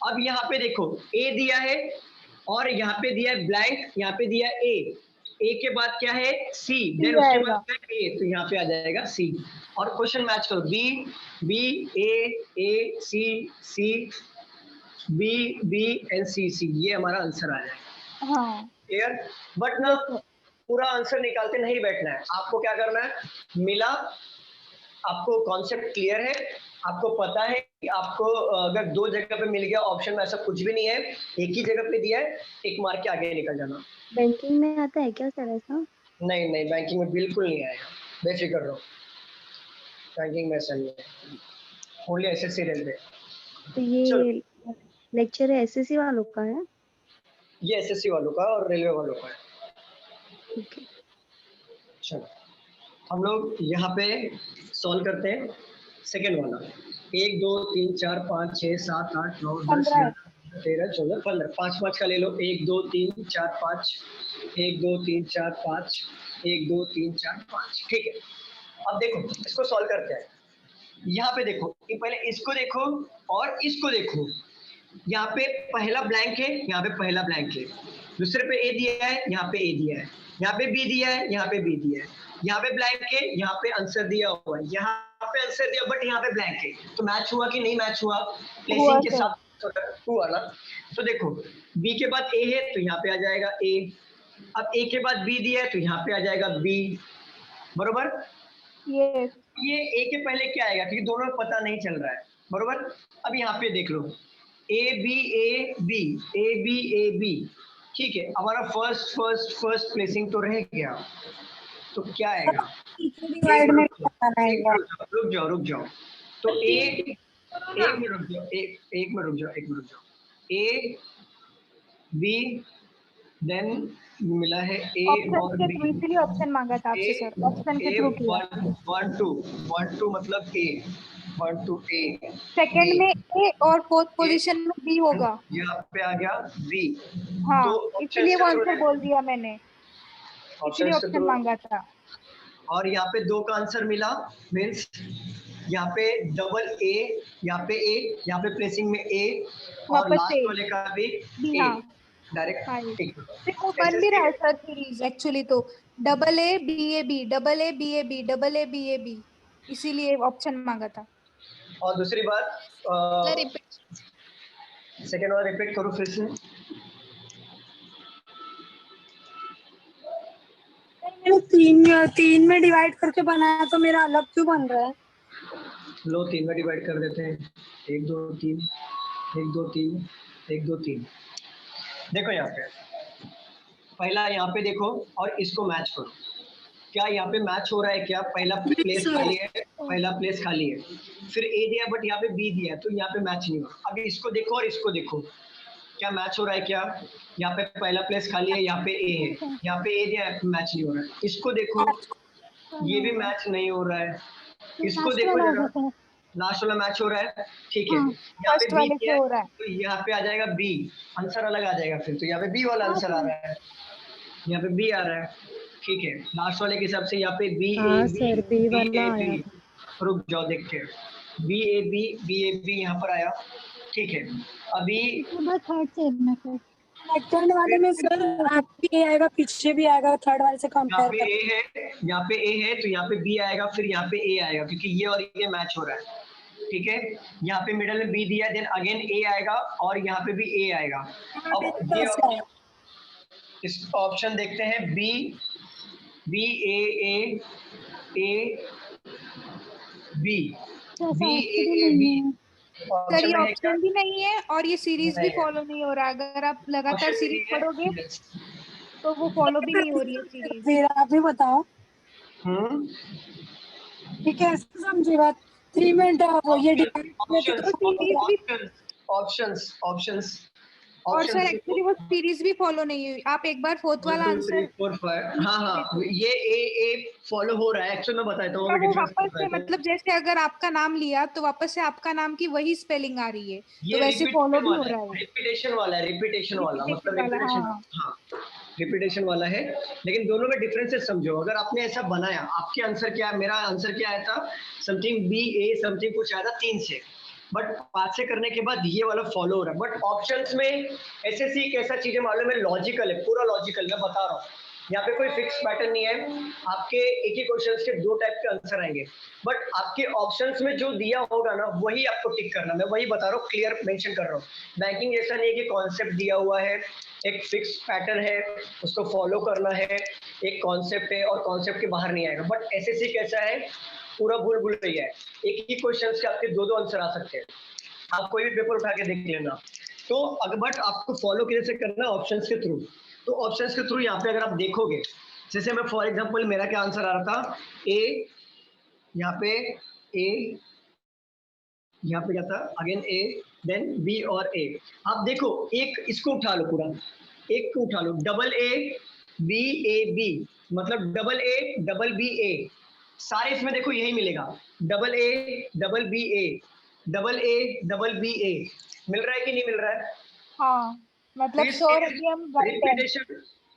Speaker 1: अब यहाँ पे देखो ए दिया है और यहाँ पे दिया है ब्लैंक, यहाँ पे दिया है ए के बाद क्या है सी, देन उसके बाद ए, तो यहाँ पे आ जाएगा सी। और क्वेश्चन मैच करो, B A C B and C, ये हमारा आंसर आ जाएगा।
Speaker 2: हाँ।
Speaker 1: क्लियर? बट ना पूरा आंसर निकालते नहीं बैठना है, आपको क्या करना है, मिला, आपको कॉन्सेप्ट क्लियर है, आपको पता है कि आपको अगर दो जगह पे मिल गया ऑप्शन में, ऐसा कुछ भी नहीं है, एक ही जगह पे दिया है, एक मार्क के आगे निकल जाना।
Speaker 6: बैंकिंग में आता है क्या सर ऐसा?
Speaker 1: नहीं नहीं, बैंकिंग में बिल्कुल नहीं आएगा, बेफिक्र रहो, बैंकिंग में ऐसा नहीं है, ओनली एसएससी रेलवे।
Speaker 6: तो ये लेक्चर है एसएससी वालों का है?
Speaker 1: ये एसएससी वालों का और रेलवे वालों का है।
Speaker 6: ठीक है,
Speaker 1: चलो हम लोग यहाँ पे सॉल्व करते हैं सेकेंड वाला। 1 2 3 4 5 6 7 8 9 10 11 13 14 15, 5 का ले लो। 1 2 3 4 5, 1 2 3 4 5, 1 2 3 4 5। ठीक है, अब देखो इसको सॉल्व करते हैं। यहाँ पे देखो, पहले इसको देखो और इसको देखो। यहाँ पे पहला ब्लैंक है, यहाँ पे पहला ब्लैंक है, दूसरे पे ए दिया है, यहाँ पे ए दिया है, यहाँ पे बी दिया है, यहाँ पे बी दिया है, यहाँ पे ब्लैंक है, यहाँ पे आंसर दिया हुआ है, यहाँ पे आंसर दिया बट यहाँ पे ब्लैंक है, तो मैच हुआ कि नहीं मैच हुआ? प्लेसिंग के साथ हुआ ना। तो देखो बी के बाद ए है तो यहाँ पे आ जाएगा ए, अब ए के बाद बी दिया है तो यहाँ पे आ जाएगा बी, बरोबर? ये ए के पहले क्या आएगा, क्योंकि दोनों में पता नहीं चल रहा है, बरोबर? अब यहाँ पे देख लो ए बी, ठीक है, हमारा फर्स्ट प्लेसिंग तो रह गया, तो क्या आएगा? रुक जाओ, तो एक मिनट रुक जाओ, ए बी देन मिला है ए और बी,
Speaker 2: इसलिए ऑप्शन मांगा था आपसे सर, ऑप्शन के थ्रू किया।
Speaker 1: 1 2 मतलब ए, 1 2 ए,
Speaker 2: सेकंड में ए और फोर्थ पोजीशन में बी होगा।
Speaker 1: यहाँ पे आ गया बी।
Speaker 2: हाँ,
Speaker 1: तो
Speaker 2: इसलिए वो आंसर बोल दिया मैंने, इसलिए ऑप्शन मांगा था।
Speaker 1: और यहाँ पे 2 का आंसर मिला, मीन्स यहाँ पे डबल ए, यहाँ पे ए, यहाँ पे प्लेसिंग में ए, और लास्ट वाले का भी ए, डायरेक्ट। ठीक है,
Speaker 2: वो बन भी रहा है सर सीरीज एक्चुअली, तो double A B A B, double A B A B, double A B A B, इसीलिए ऑप्शन मांगा था।
Speaker 1: और दूसरी बात सेकेंड वाला रिपीट करो फिर से।
Speaker 8: तीन में डिवाइड करके बनाया तो मेरा अलग क्यों बन रहा है?
Speaker 1: लो 3 में डिवाइड कर देते हैं, 1 2 3 1 2 3 1 2 3। देखो यहाँ पे पहला, यहाँ पे देखो और इसको मैच करो, क्या यहाँ पे मैच हो रहा है क्या? पहला प्लेस खाली है, फिर ए दिया बट यहाँ पे बी दिया है, तो यहाँ पे मैच नहीं हुआ। अभी इसको देखो और इसको देखो, क्या मैच हो रहा है क्या? यहाँ पे पहला प्लेस खाली है, यहाँ पे ए है, यहाँ पे ए दिया है, मैच नहीं हो रहा है। इसको देखो, ये भी मैच नहीं हो रहा है। इसको देखो जरा, लास्ट वाला मैच हो रहा है, ठीक है, यहाँ पे बी किया है, तो यहाँ पे आ जाएगा बी, आंसर अलग आ जाएगा फिर, तो यहाँ पे बी वाला आंसर आ रहा है, यहाँ पे बी आ रहा है, ठीक है। लास्ट वाले के हिसाब से यहाँ पे बी ए बी, रुक जाओ देखते हैं, बी ए बी यहाँ पर आया, ठीक है। अभी
Speaker 8: थर्ड वाले में सर आपके आएगा, पीछे भी आएगा, थर्ड वाले से कंपेयर कर।
Speaker 1: यहाँ पे ए है तो यहाँ पे बी आएगा, फिर यहाँ पे ए आएगा, क्योंकि ये और ये मैच हो रहा है, ठीक है। यहाँ पे मिडल में बी दिया, देन अगेन ए आएगा और यहाँ पे भी ए आएगा। अब ये इस ऑप्शन देखते हैं, B A B, B A B,
Speaker 2: sir ये
Speaker 1: ऑप्शन में है क्या?
Speaker 2: ऑप्शन भी नहीं है और ये सीरीज भी
Speaker 1: नहीं है।
Speaker 2: फॉलो नहीं हो रहा। अगर आप लगातार
Speaker 1: ऑप्शन
Speaker 2: सीरीज
Speaker 1: नहीं है।
Speaker 2: पढ़ोगे तो वो फॉलो भी नहीं हो रही है सीरीज।
Speaker 8: फिर आप ही बताओ
Speaker 1: हम्म।
Speaker 8: ये कैसे समझे बात 3 मिनट वो ये डिवाइड
Speaker 1: ऑप्शंस
Speaker 2: सीरीज भी
Speaker 1: ऑप्शंस ऑप्शंस
Speaker 2: और सर
Speaker 1: ऑप्शंस
Speaker 2: एक्चुअली वो सीरीज भी फॉलो नहीं हुई। आप एक बार फोर्थ
Speaker 1: 1
Speaker 2: वाला
Speaker 1: 2 3
Speaker 2: आंसर
Speaker 1: 4 5 हाँ हाँ ये ए फॉलो हो रहा है एक्चुअली। मैं बताता हूँ
Speaker 2: वो
Speaker 1: डिफरेंस
Speaker 2: वापस से
Speaker 1: बताता हूँ।
Speaker 2: मतलब जैसे अगर आपका नाम लिया तो वापस से आपका नाम की वही स्पेलिंग आ रही है,
Speaker 1: ये
Speaker 2: तो वैसे फॉलो भी हो रहा है।
Speaker 1: रिपीटेशन वाला है, रिपीटेशन वाला मतलब
Speaker 2: Repetition वाला,
Speaker 1: रिपीटेशन।
Speaker 2: हाँ।
Speaker 1: हाँ रिपीटेशन वाला है, लेकिन दोनों में डिफरेंसेस समझो। अगर आपने ऐसा बनाया, आपके आंसर क्या है, मेरा आंसर क्या आया था, समथिंग बी ए समथिंग कुछ आया था 3 से, बट 5 से करने के बाद ये वाला फॉलो हो रहा है। बट ऑप्शंस में एसएससी एक ऐसा चीज है मालूम है, लॉजिकल है, पूरा लॉजिकल। मैं बता रहा हूँ, यहाँ पे कोई फिक्स पैटर्न नहीं है। आपके एक ही क्वेश्चन के 2 टाइप के आंसर आएंगे, बट आपके ऑप्शंस में जो दिया होगा ना वही आपको टिक करना। मैं वही बता रहा हूँ, क्लियर मेंशन कर रहा हूँ। बैंकिंग ऐसा नहीं है कि कॉन्सेप्ट दिया हुआ है, एक फिक्स पैटर्न है, उसको फॉलो करना है, एक कॉन्सेप्ट है और कॉन्सेप्ट के बाहर नहीं आएगा। बट एसएससी कैसा है, पूरा भूल भुलैया है। एक ही क्वेश्चन के आपके 2 आंसर आ सकते हैं। आप कोई भी पेपर उठा के देख लेना। तो अगर बट आपको फॉलो कैसे करना है, ऑप्शंस के थ्रू। तो ऑप्शंस के थ्रू यहाँ पे अगर आप देखोगे, जैसे मैं फॉर एग्जांपल मेरा क्या आंसर आ रहा था, ए, यहाँ पे ए, यहाँ पे क्या था अगेन ए, देन बी और ए। आप देखो एक इसको उठा लो, पूरा एक को उठा लो, double A B A B, मतलब double A double B A, सारे इसमें देखो यही मिलेगा, double A double B A, double A double B A. मिल रहा है कि नहीं मिल रहा है?
Speaker 2: हाँ मतलब
Speaker 1: This
Speaker 2: श्योर
Speaker 1: is
Speaker 2: अभी हम राइट है।
Speaker 1: repetition।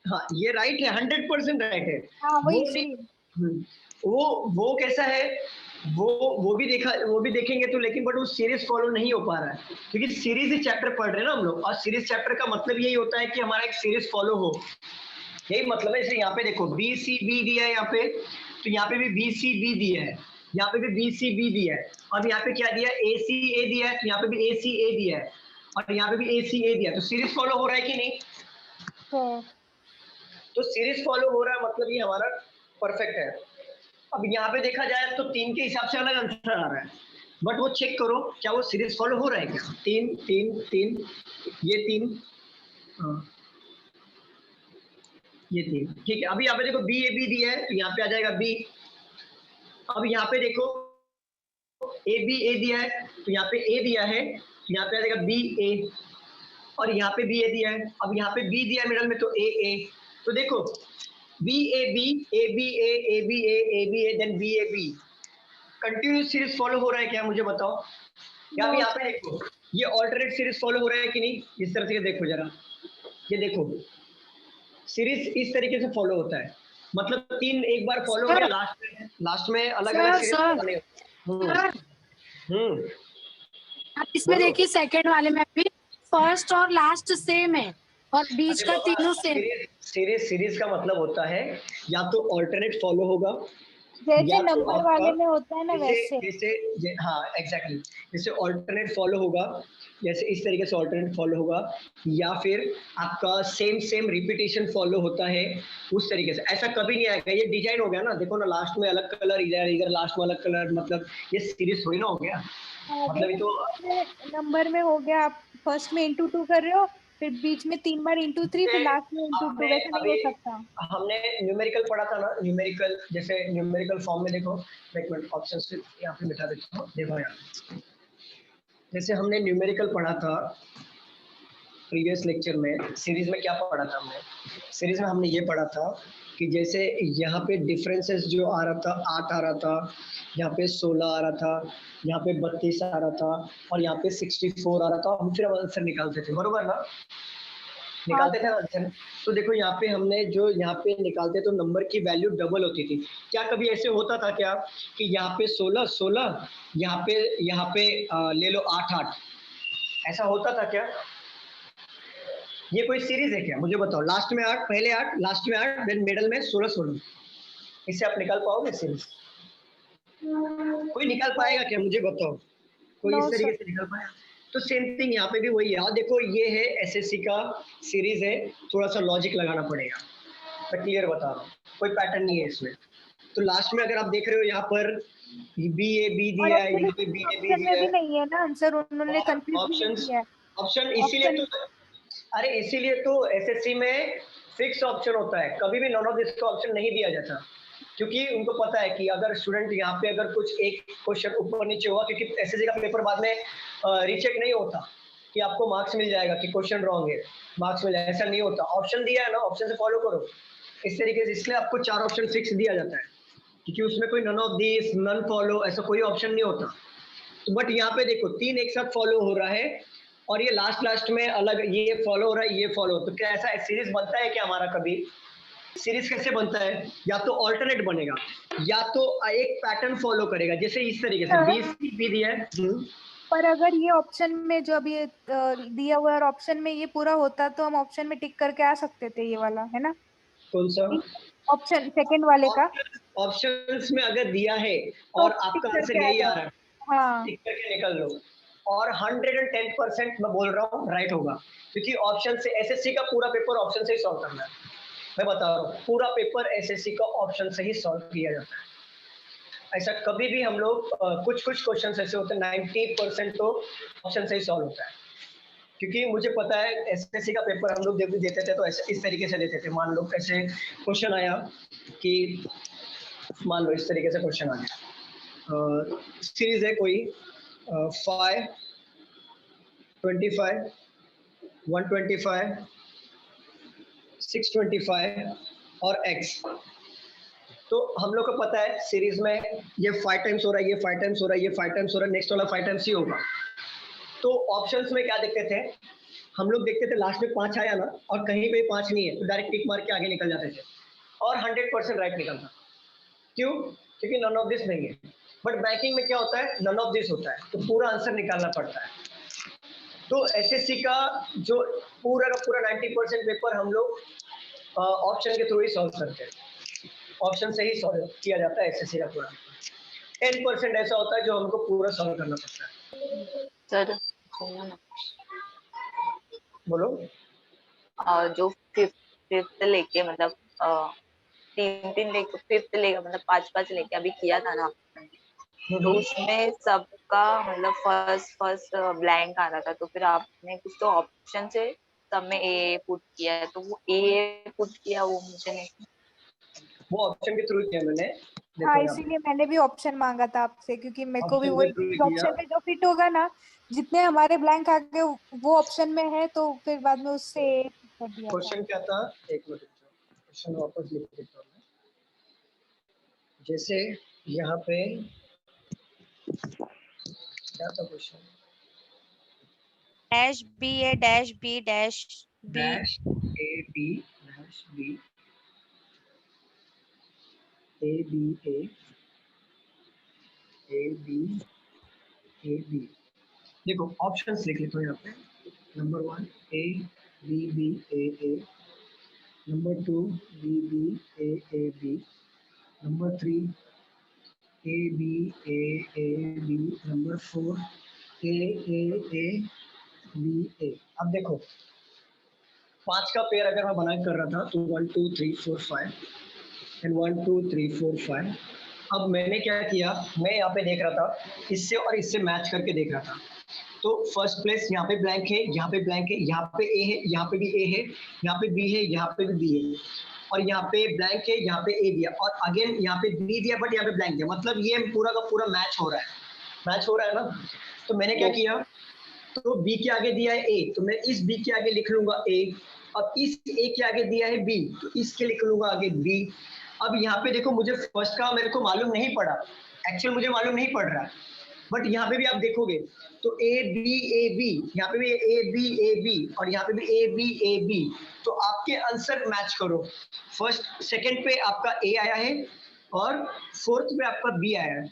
Speaker 1: हाँ ये राइट है, 100% राइट है।
Speaker 2: हाँ वही
Speaker 1: वो
Speaker 2: इसीलिए।
Speaker 1: नहीं- वो कैसा है, वो भी देखा, वो भी देखेंगे तो, लेकिन बट वो सीरीज फॉलो नहीं हो पा रहा है, क्योंकि सीरीज ही चैप्टर पढ़ रहे हैं ना हम लोग, और सीरीज चैप्टर का मतलब यही होता है कि हमारा एक सीरीज फॉलो हो, यही मतलब है। जैसे यहाँ पे देखो बी सी बी दिया है यहाँ पे, तो यहाँ पे भी बी सी बी दिया है, यहाँ पे भी बी सी बी दिया है, और यहाँ पे क्या दिया है, ए सी ए दिया है, तो यहाँ पे भी ए सी ए दिया है, और यहाँ पे भी ए सी ए दिया है। तो सीरीज फॉलो हो रहा है कि नहीं? तो सीरीज फॉलो हो रहा है, मतलब ये हमारा परफेक्ट है। अब यहाँ पे देखा जाए तो 3 के हिसाब से अलग आंसर आ रहा है, बट वो चेक करो क्या वो सीरीज फॉलो हो रहा है क्या। 3 3 3, ये 3, ये 3, ठीक है। अभी यहाँ पे देखो बी ए बी दिया है, तो यहाँ पे आ जाएगा बी। अब यहाँ पे देखो ए बी ए दिया है, तो यहाँ पे ए दिया है, तो यहाँ पे आ जाएगा बी ए, और यहाँ पे बी ए दिया है, अब यहाँ पे बी दिया है मिडल में, तो ए ए। तो देखो B A B A B A B A B A, then B A B, continuous series follow हो रहा है क्या, मुझे बताओ। या फिर यहाँ पे देखो ये ऑल्टरनेट सीरीज फॉलो हो रहा है कि नहीं, इस तरह से देखो जरा, ये देखो सीरीज इस तरीके से फॉलो होता है, मतलब 3 एक बार फॉलो हो गया, लास्ट में अलग अलग सीरीज।
Speaker 8: आप इसमें देखिए सेकंड वाले में भी फर्स्ट और लास्ट सेम है और बीच का तीनों सेम।
Speaker 1: सीरीज का मतलब होता है या तो ऑल्टरनेट फॉलो होगा,
Speaker 2: जैसे नंबर वाले में होता है ना वैसे।
Speaker 1: जैसे हाँ एग्जैक्टली, जैसे ऑल्टरनेट फॉलो होगा, जैसे इस तरीके से ऑल्टरनेट फॉलो होगा, या फिर आपका सेम रिपीटेशन फॉलो होता है उस तरीके से। ऐसा कभी नहीं आएगा, ये डिजाइन हो गया ना, देखो ना लास्ट में अलग कलर, इधर लास्ट में अलग कलर, मतलब ये सीरीज थोड़ी ना हो गया। मतलब ये तो
Speaker 2: नंबर में हो गया, आप फर्स्ट में इंटू 2 कर रहे हो, फिर बीच में 3 बार इंटू 3, फिर लास्ट में इंटू 2, वैसे नहीं हो सकता।
Speaker 1: हमने न्यूमेरिकल पढ़ा था ना, न्यूमेरिकल, जैसे न्यूमेरिकल फॉर्म में देखो, एक मिनट ऑप्शंस यहाँ पे बिठा देता हूँ, देखो यहाँ, जैसे हमने न्यूमेरिकल पढ़ा था प्रीवियस लेक्चर में, सीरीज में क्या पढ़ा था हमने, सीरीज में हमने ये पढ़ा था कि जैसे यहाँ पे डिफरेंसेस जो आ रहा था, 8 आ रहा था, यहाँ पे 16 आ रहा था, यहाँ पे 32 आ रहा था, और यहाँ पे 64 आ रहा था, हम फिर आंसर निकालते थे, बरोबर ना, निकालते थे ना आंसर। तो देखो यहाँ पे हमने जो यहाँ पे निकालते तो नंबर की वैल्यू डबल होती थी। क्या कभी ऐसे होता था क्या कि यहाँ पे 16 16, यहाँ पे ले लो 8 8, ऐसा होता था क्या? ये कोई सीरीज है क्या, मुझे बताओ। लास्ट में 8, पहले 8, लास्ट में 8, देन मिडल में 16 16, इससे आप निकाल पाओगे सीरीज? कोई निकाल पाएगा क्या, मुझे बताओ, कोई इस तरीके से निकाल पाएगा? तो सेम थिंग यहाँ पे भी वही है। देखो ये है एसएससी का सीरीज है, थोड़ा सा लॉजिक लगाना पड़ेगा, मैं क्लियर बता रहा हूँ, कोई पैटर्न नहीं है इसमें। तो लास्ट में अगर आप देख रहे हो यहाँ पर बी ए बी
Speaker 2: और
Speaker 1: दिया है,
Speaker 2: actually
Speaker 1: यहाँ पे बी ए बी
Speaker 2: ऑप्शन
Speaker 1: दिया
Speaker 2: में भी
Speaker 1: है।
Speaker 2: नहीं है ना आंसर, उन्होंने कंफ्यूज भी नहीं किया है।
Speaker 1: ऑप्शन इसीलिए
Speaker 2: Option-
Speaker 1: तो, अरे इसीलिए तो एसएससी में फिक्स ऑप्शन होता है, कभी भी नॉन ऑफ दिस का ऑप्शन नहीं दिया जाता, क्योंकि उनको पता है कि अगर स्टूडेंट यहाँ पे अगर कुछ एक क्वेश्चन ऊपर नीचे हुआ, क्योंकि एसएससी का पेपर बाद में रीचेक नहीं होता कि आपको मार्क्स मिल जाएगा कि क्वेश्चन रॉन्ग है मार्क्स मिल जाएगा, ऐसा नहीं होता। ऑप्शन दिया है ना, ऑप्शन से फॉलो करो इस तरीके से, इसलिए आपको 4 ऑप्शन फिक्स दिया जाता है, क्योंकि उसमें कोई none of this none follow ऐसा कोई ऑप्शन नहीं होता। तो बट यहाँ पे देखो 3 एक साथ फॉलो हो रहा है, और ये लास्ट में अलग ये फॉलो हो रहा है, ये फॉलो। तो क्या ऐसा सीरीज बनता है क्या हमारा? कभी सीरीज कैसे बनता है? या तो ऑल्टरनेट बनेगा, या तो एक पैटर्न फॉलो करेगा, जैसे इस तरीके से
Speaker 2: हाँ।
Speaker 1: 20 भी दिया है।
Speaker 2: पर अगर ये ऑप्शन में जो अभी दिया हुआ है ऑप्शन में ये पूरा होता तो हम ऑप्शन में टिक करके आ सकते थे, ये वाला है ना?
Speaker 1: कौन सा
Speaker 2: ऑप्शन सेकंड वाले का
Speaker 1: ऑप्शंस में अगर दिया है और
Speaker 2: तो
Speaker 1: आपका
Speaker 2: टिक
Speaker 1: आंसर
Speaker 2: करके आ
Speaker 1: यही आ
Speaker 2: जाओ।
Speaker 1: रहा है,
Speaker 2: हाँ,
Speaker 1: टिक करके निकल लो, और 110% मैं बोल रहा हूँ राइट होगा, क्योंकि ऑप्शन से एसएससी का पूरा पेपर ऑप्शन से ही सॉल्व करना है। मैं बता रहा हूँ, पूरा पेपर एसएससी का ऑप्शन से ही सॉल्व किया जाता है। ऐसा कभी भी हम लोग कुछ क्वेश्चन ऐसे होते हैं 90% तो ऑप्शन से ही सॉल्व होता है, क्योंकि मुझे पता है एसएससी का पेपर हम लोग जब भी देते थे तो ऐसे इस तरीके से देते थे। मान लो कैसे क्वेश्चन आया कि मान लो इस तरीके से क्वेश्चन आ गया, सीरीज है कोई 5, 25, 125, 625 और x। तो हम लोग को पता है सीरीज में ये 5 टाइम्स हो रहा है, ये 5 टाइम्स हो रहा है, ये 5 टाइम्स हो रहा है, नेक्स्ट वाला 5 टाइम्स ही होगा। तो ऑप्शंस में क्या देखते थे हम लोग? देखते थे लास्ट में 5 आया ना, और कहीं पे 5 नहीं है तो डायरेक्ट टिक मार के आगे निकल जाते थे, और 100% राइट निकलता। क्यों? क्योंकि नन ऑफ दिस नहीं है। बट बैंकिंग में क्या होता है? नन ऑफ दिस होता है, तो पूरा आंसर निकालना पड़ता है। तो एसएससी का जो पूरा का पूरा 90% पेपर हम लोग ऑप्शन के थ्रू ही सॉल्व करते हैं, ऑप्शन से ही सॉल्व किया जाता है एसएससी का पूरा। 10% ऐसा होता है जो हमको पूरा सॉल्व करना पड़ता है।
Speaker 7: सर सुनो ना,
Speaker 1: बोलो।
Speaker 7: जो फिफ्थ लेके मतलब 3 लेके फिफ्थ लेके मतलब 5 लेके अभी किया था ना, तो उसमें सबका मतलब फर्स्ट ब्लैंक आ रहा था, तो फिर आपने कुछ तो ऑप्शन से सब में ए पुट किया है, तो वो ए पुट किया वो मुझे नहीं,
Speaker 1: वो ऑप्शन के थ्रू किया मैंने।
Speaker 2: हाँ, इसीलिए मैंने भी ऑप्शन मांगा था आपसे, क्योंकि मेरे को भी
Speaker 1: Option
Speaker 2: वही
Speaker 1: के through किया।
Speaker 2: ऑप्शन में जो फिट होगा ना, जितने हमारे ब्लैंक आ गए वो ऑप्शन में है, तो फिर बाद में उससे कर दिया था।
Speaker 1: क्वेश्चन क्या था? एक मिनट, क्वेश्चन वापस लिख देता हूँ मैं। जैसे यहाँ पे क्या था question?
Speaker 11: Dash B A dash B dash B
Speaker 1: dash A B dash B A B A B A B. देखो ऑप्शंस लिख लेते हो यहाँ पे। Number 1 A B B A, number 2 B B A B, number 3 A B A B, number 4 A B A. अब देखो 5 का pair अगर मैं बना कर रहा था तो 1 2 3 4 5 एंड 1 2 3 4 5। अब मैंने क्या किया, मैं यहाँ पे देख रहा था इससे और इससे मैच करके देख रहा था। तो फर्स्ट प्लेस यहाँ पे ब्लैंक है, यहाँ पे ब्लैंक है, यहाँ पे ए है, यहाँ पे भी ए है, यहाँ पे बी है, यहाँ पे भी बी है, और यहाँ पे ब्लैंक है, यहाँ पे ए दिया, और अगेन यहाँ पे बी दिया बट यहाँ पे ब्लैंक दिया। मतलब ये पूरा का पूरा मैच हो रहा है, मैच हो रहा है ना। तो मैंने क्या किया, तो बी के आगे दिया है ए, तो मैं इस बी के आगे लिख लूंगा ए। अब इस ए के आगे दिया है बी, तो इसके लिख लूंगा आगे बी। अब यहाँ पे देखो मुझे फर्स्ट का मेरे को मालूम नहीं पड़ा, एक्चुअल मुझे मालूम नहीं पड़ रहा, बट यहाँ पे भी आप देखोगे तो ए बी, यहाँ पे भी ए बी, और यहाँ पे भी ए बी। तो आपके आंसर मैच करो। फर्स्ट सेकंड पे आपका ए आया है और फोर्थ पे आपका बी आया है।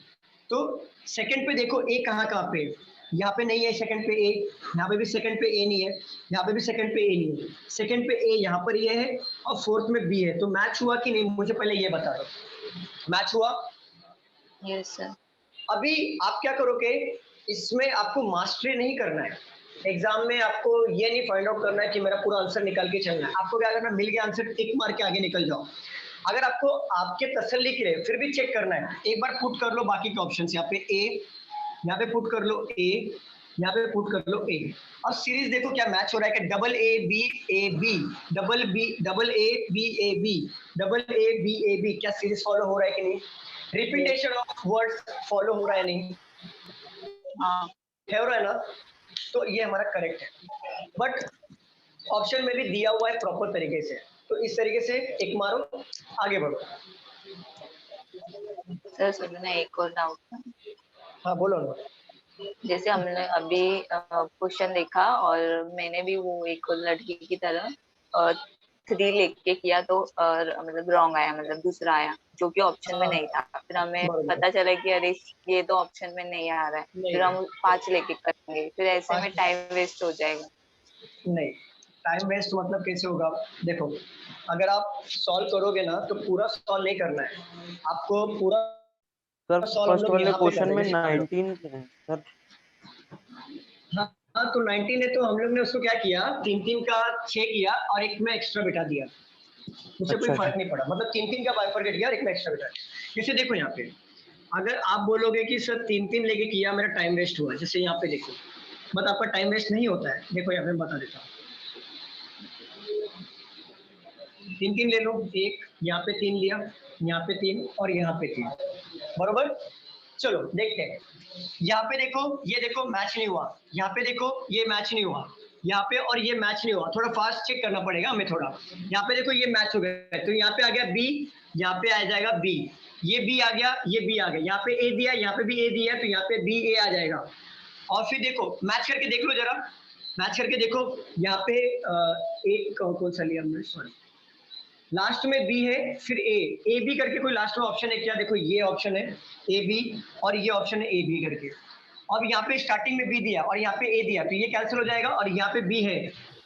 Speaker 1: तो सेकंड पे देखो ए कहाँ पे, यहाँ पे नहीं है सेकंड पे ए, यहाँ पे भी सेकंड पे ए नहीं है, यहाँ पे भी सेकंड पे ए नहीं है, सेकंड पे ए यहाँ पर ये है और फोर्थ में बी है। तो मैच हुआ कि नहीं, मुझे पहले ये बता दो, मैच हुआ?
Speaker 7: Yes sir.
Speaker 1: अभी आप क्या करोगे, इसमें आपको मास्टरी नहीं करना है। एग्जाम में आपको ये नहीं फाइंड आउट करना है कि मेरा पूरा आंसर निकाल के चलना है। आपको क्या करना है, मिल गया आंसर टिक मार के आगे निकल जाओ। अगर आपको आपके तसल्ली के लिए फिर भी चेक करना है, एक बार पुट कर लो बाकी के ऑप्शन, यहाँ पे ए, यहाँ पे पुट कर लो ए, यहाँ पे पुट कर लो ए। अब सीरीज देखो क्या मैच हो रहा है कि double A B A B, double A B A B, double A B A B, क्या सीरीज फॉलो हो रहा है कि नहीं? रिपीटेशन ऑफ वर्ड्स फॉलो हो रहा है नहीं?
Speaker 7: हाँ
Speaker 1: है हो रहा है ना? तो ये हमारा करेक्ट है, बट ऑप्शन में भी दिया हुआ है प्रॉपर तरीके से, तो इस तरीके से एक मारो, आगे बढ़ो।
Speaker 7: सर सुनो ना, एक और डाउट।
Speaker 1: हाँ बोलो ना।
Speaker 7: जैसे हमने अभी क्वेश्चन देखा और मैंने भी वो एक लड़की की तरह 3 लेके किया, तो मतलब रॉन्ग आया, मतलब दूसरा आया जो कि ऑप्शन में नहीं था। फिर हमें पता चला कि अरे ये तो ऑप्शन में नहीं आ रहा है, फिर हम 5 लेके करेंगे, फिर ऐसे में टाइम वेस्ट हो जाएगा।
Speaker 1: नहीं, टाइम वेस्ट मतलब कैसे होगा? देखो, अगर आप सॉल्व करोगे ना तो पूरा सॉल्व नहीं करना है आपको, पूरा
Speaker 12: सर
Speaker 1: सॉल्व
Speaker 12: फर्स्ट वाले क्वेश्चन में 19 सर।
Speaker 1: हाँ तो 19 है, तो हम लोग ने उसको क्या किया, 3 का 6 किया और एक में एक्स्ट्रा बिठा दिया, उससे कोई फर्क नहीं पड़ा, मतलब 3 का बाइफरकेट किया और एक में एक्स्ट्रा बिठा दिया। जैसे देखो यहाँ पे, अगर आप बोलोगे कि सर 3 लेके किया मेरा टाइम वेस्ट हुआ, जैसे यहाँ पे देखो, बट आपका टाइम वेस्ट नहीं होता है। देखो यहाँ पे मैं बता देता हूँ, 3 ले लो, एक यहाँ पे 3 लिया, यहाँ पे 3 और यहाँ पे 3, बरोबर। चलो देखते हैं, यहाँ पे देखो, ये देखो मैच नहीं हुआ, यहाँ पे देखो ये मैच नहीं हुआ, यहाँ पे और ये मैच नहीं हुआ, थोड़ा फास्ट चेक करना पड़ेगा हमें थोड़ा। यहाँ पे देखो ये मैच हो गया, तो यहाँ पे आ गया बी, यहाँ पे आ जाएगा बी, ये बी आ गया, ये बी आ गया, यहाँ पे ए दिया, यहाँ पे भी ए दिया, तो यहाँ पे बी ए आ जाएगा। और फिर देखो मैच करके देख लो जरा, मैच करके देखो, यहाँ पे एक कौन सा लिया हमने, सॉरी लास्ट में बी है, फिर ए बी करके कोई लास्ट में ऑप्शन है क्या? देखो ये ऑप्शन है ए बी और ये ऑप्शन है ए बी करके। अब यहाँ पे स्टार्टिंग में बी दिया और यहाँ पे ए दिया, तो ये कैंसिल हो जाएगा और यहाँ पे बी है।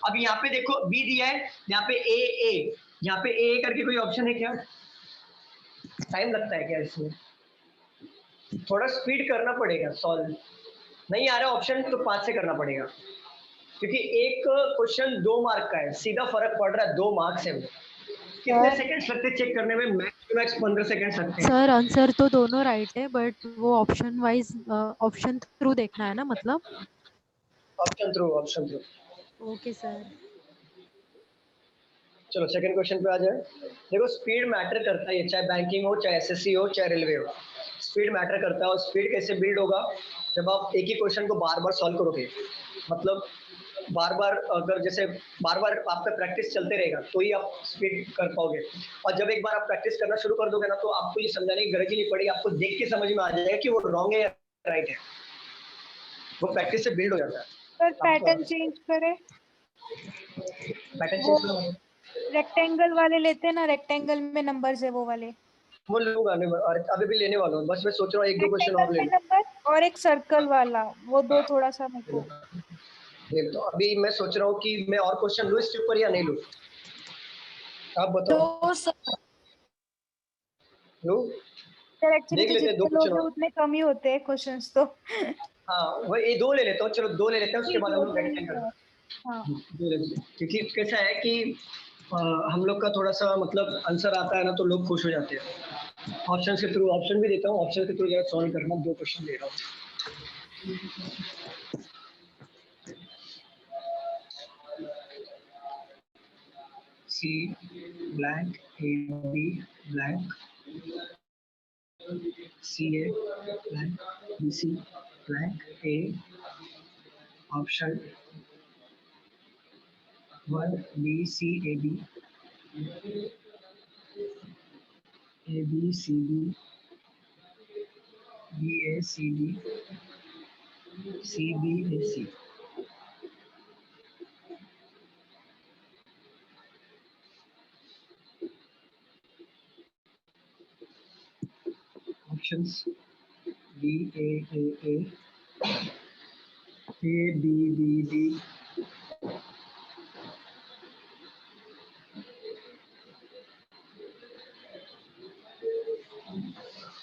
Speaker 1: अब यहाँ पे देखो बी दिया है, यहाँ पे ए, यहाँ पे ए करके कोई ऑप्शन है क्या? टाइम लगता है क्या इसमें? थोड़ा स्पीड करना पड़ेगा सॉल्व, नहीं आ रहा ऑप्शन तो 5 से करना पड़ेगा, क्योंकि एक क्वेश्चन 2 मार्क का है, सीधा फर्क पड़ रहा है, 2 मार्क्स है। कितने सेकंड्स लगते चेक करने में? मैक्स 15 सेकंड्स लगते हैं।
Speaker 13: सर आंसर तो दोनों राइट है, बट वो ऑप्शन वाइज ऑप्शन थ्रू देखना है ना, मतलब
Speaker 1: ऑप्शन थ्रू।
Speaker 13: Okay sir.
Speaker 1: चलो सेकंड क्वेश्चन पे आ जाए। देखो स्पीड मैटर करता है, चाहे बैंकिंग हो, चाहे एसएससी हो, चाहे रेलवे हो, स्पीड मैटर करता है। और स्पीड कैसे बिल्ड होगा? जब आप एक ही क्वेश्चन को बार बार सॉल्व करोगे, मतलब बार बार, अगर जैसे बार बार आपका प्रैक्टिस चलते रहेगा तो ही आप स्पीड कर पाओगे। और जब एक बार आप प्रैक्टिस करना शुरू कर दोगे ना, तो आपको ये समझाने की जरूरत ही नहीं पड़ेगी, आपको देख के समझ में आ जाएगा कि वो रॉन्ग है या राइट है, वो प्रैक्टिस से बिल्ड हो जाता है।
Speaker 4: सर पैटर्न चेंज करें,
Speaker 1: पैटर्न चेंज करो,
Speaker 4: रेक्टेंगल वाले लेते हैं ना, रेक्टेंगल में नंबर्स है वो वाले,
Speaker 1: वो लूंगा और अभी भी लेने वाला हूँ, बस मैं सोच रहा हूँ 1-2 क्वेश्चन और ले लूं।
Speaker 4: और एक सर्कल वाला, वो दो थोड़ा सा मेरे को
Speaker 1: तो अभी मैं सोच रहा हूँ कि मैं और क्वेश्चन लूँ इसके ऊपर या नहीं लूँ, आप बताओ। लूँ? देख लेते हैं 2 क्वेश्चन,
Speaker 4: उतने कम ही होते हैं क्वेश्चंस तो।
Speaker 1: हाँ वो ये 2 ले लेता हूँ, चलो 2 ले लेते हैं, उसके बाद हम लोग रेक्टेंगल।
Speaker 4: हाँ
Speaker 1: क्योंकि कैसा है कि हम लोग का थोड़ा सा मतलब आंसर आता है ना, तो लोग खुश हो जाते हैं। ऑप्शन के थ्रू, ऑप्शन भी देता हूँ, ऑप्शन के थ्रू जरा सॉल्व करना, 2 क्वेश्चन दे रहा हूँ। C blank A B blank C A blank B C blank A option 1 B C A B A B C D B A C D C B A C। Options B A A A B B B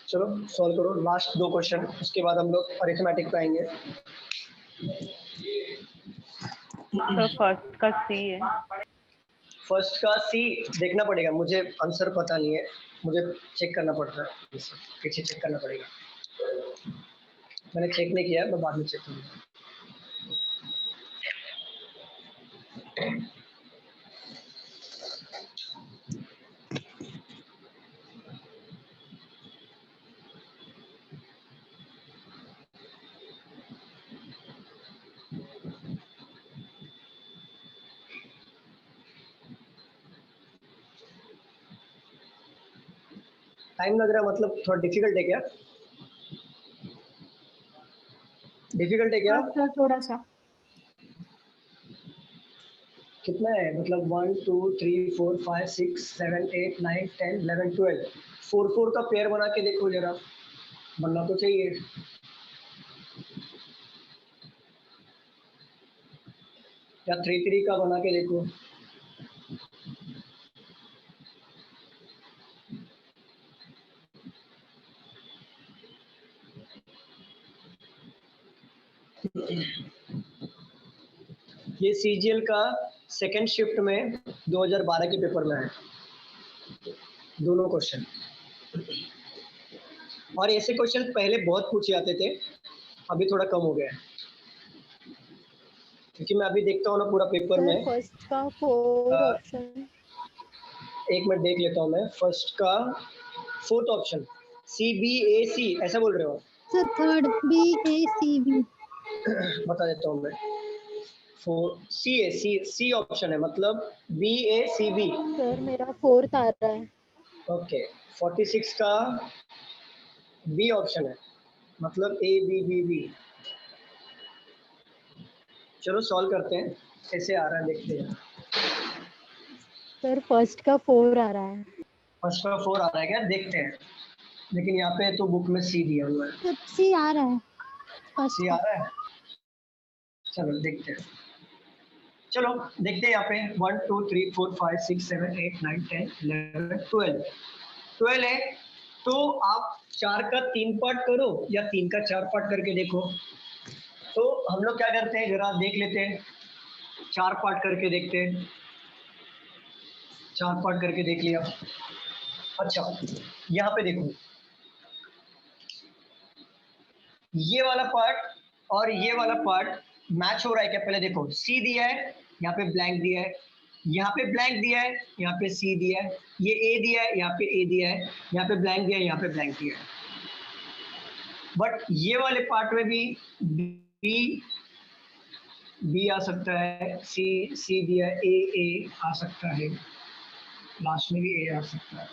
Speaker 1: चलो solve करो last 2 question, उसके बाद हम लोग arithmetic पे आएंगे।
Speaker 14: तो first का सी है,
Speaker 1: फर्स्ट का सी देखना पड़ेगा, मुझे आंसर पता नहीं है, मुझे चेक करना पड़ रहा है, पीछे चेक करना पड़ेगा। मैंने चेक नहीं किया, मैं बाद में चेक करूँगा। टाइम लग रहा है, मतलब थोड़ा डिफिकल्ट है क्या? डिफिकल्ट है क्या?
Speaker 2: हाँ सर थोड़ा सा।
Speaker 1: कितना है, मतलब 1 2 3 4 5 6 7 8 9 10 11 12 4 4 का पेयर बना के देखो जरा, बनना तो चाहिए। या 3 3 का बना के देखो। ये सीजीएल का सेकंड शिफ्ट में 2012 के पेपर में है दोनों क्वेश्चन, और ऐसे क्वेश्चन पहले बहुत पूछे जाते थे, अभी थोड़ा कम हो गया है, क्योंकि मैं अभी देखता हूँ ना पूरा पेपर में।
Speaker 8: फर्स्ट का 4 ऑप्शन,
Speaker 1: एक मिनट देख लेता हूँ मैं। फर्स्ट का 4th ऑप्शन CBAC ऐसा बोल रहे हो?
Speaker 8: Sir third BACB।
Speaker 1: बता देता हूँ मैं। सी ऑप्शन है, मतलब BACB।
Speaker 8: सर मेरा 4th आ रहा है।
Speaker 1: ओके, 46 का बी ऑप्शन है, मतलब ABBB। चलो सॉल्व करते हैं, कैसे आ रहा है देखते हैं।
Speaker 8: सर फर्स्ट का 4 आ रहा है।
Speaker 1: फर्स्ट का 4 आ रहा है क्या, देखते हैं। लेकिन यहाँ पे तो बुक में सी दिया हुआ है।
Speaker 8: सर C आ रहा है फर्स्ट
Speaker 1: सी आ रहा है, चलो देखते हैं। चलो देखते हैं यहाँ पे 1 2 3 4 5 6 7 8 9 10 11 12 है, तो आप 4 का 3 पार्ट करो या 3 का 4 पार्ट करके देखो। तो हम लोग क्या करते हैं, जरा देख लेते हैं, 4 पार्ट करके देखते हैं। 4 पार्ट करके देख लिया। अच्छा यहाँ पे देखो, ये वाला पार्ट और ये वाला पार्ट मैच हो रहा है क्या, पहले देखो। सी दिया है, यहाँ पे ब्लैंक दिया है, यहाँ पे ब्लैंक दिया है, यहाँ पे सी दिया है, ये ए दिया है, यहाँ पे ए दिया है, यहाँ पे ब्लैंक दिया है, यहाँ पे ब्लैंक दिया है। बट ये वाले पार्ट में भी बी आ सकता है, सी दिया है, ए आ सकता है, लास्ट में भी ए आ सकता है।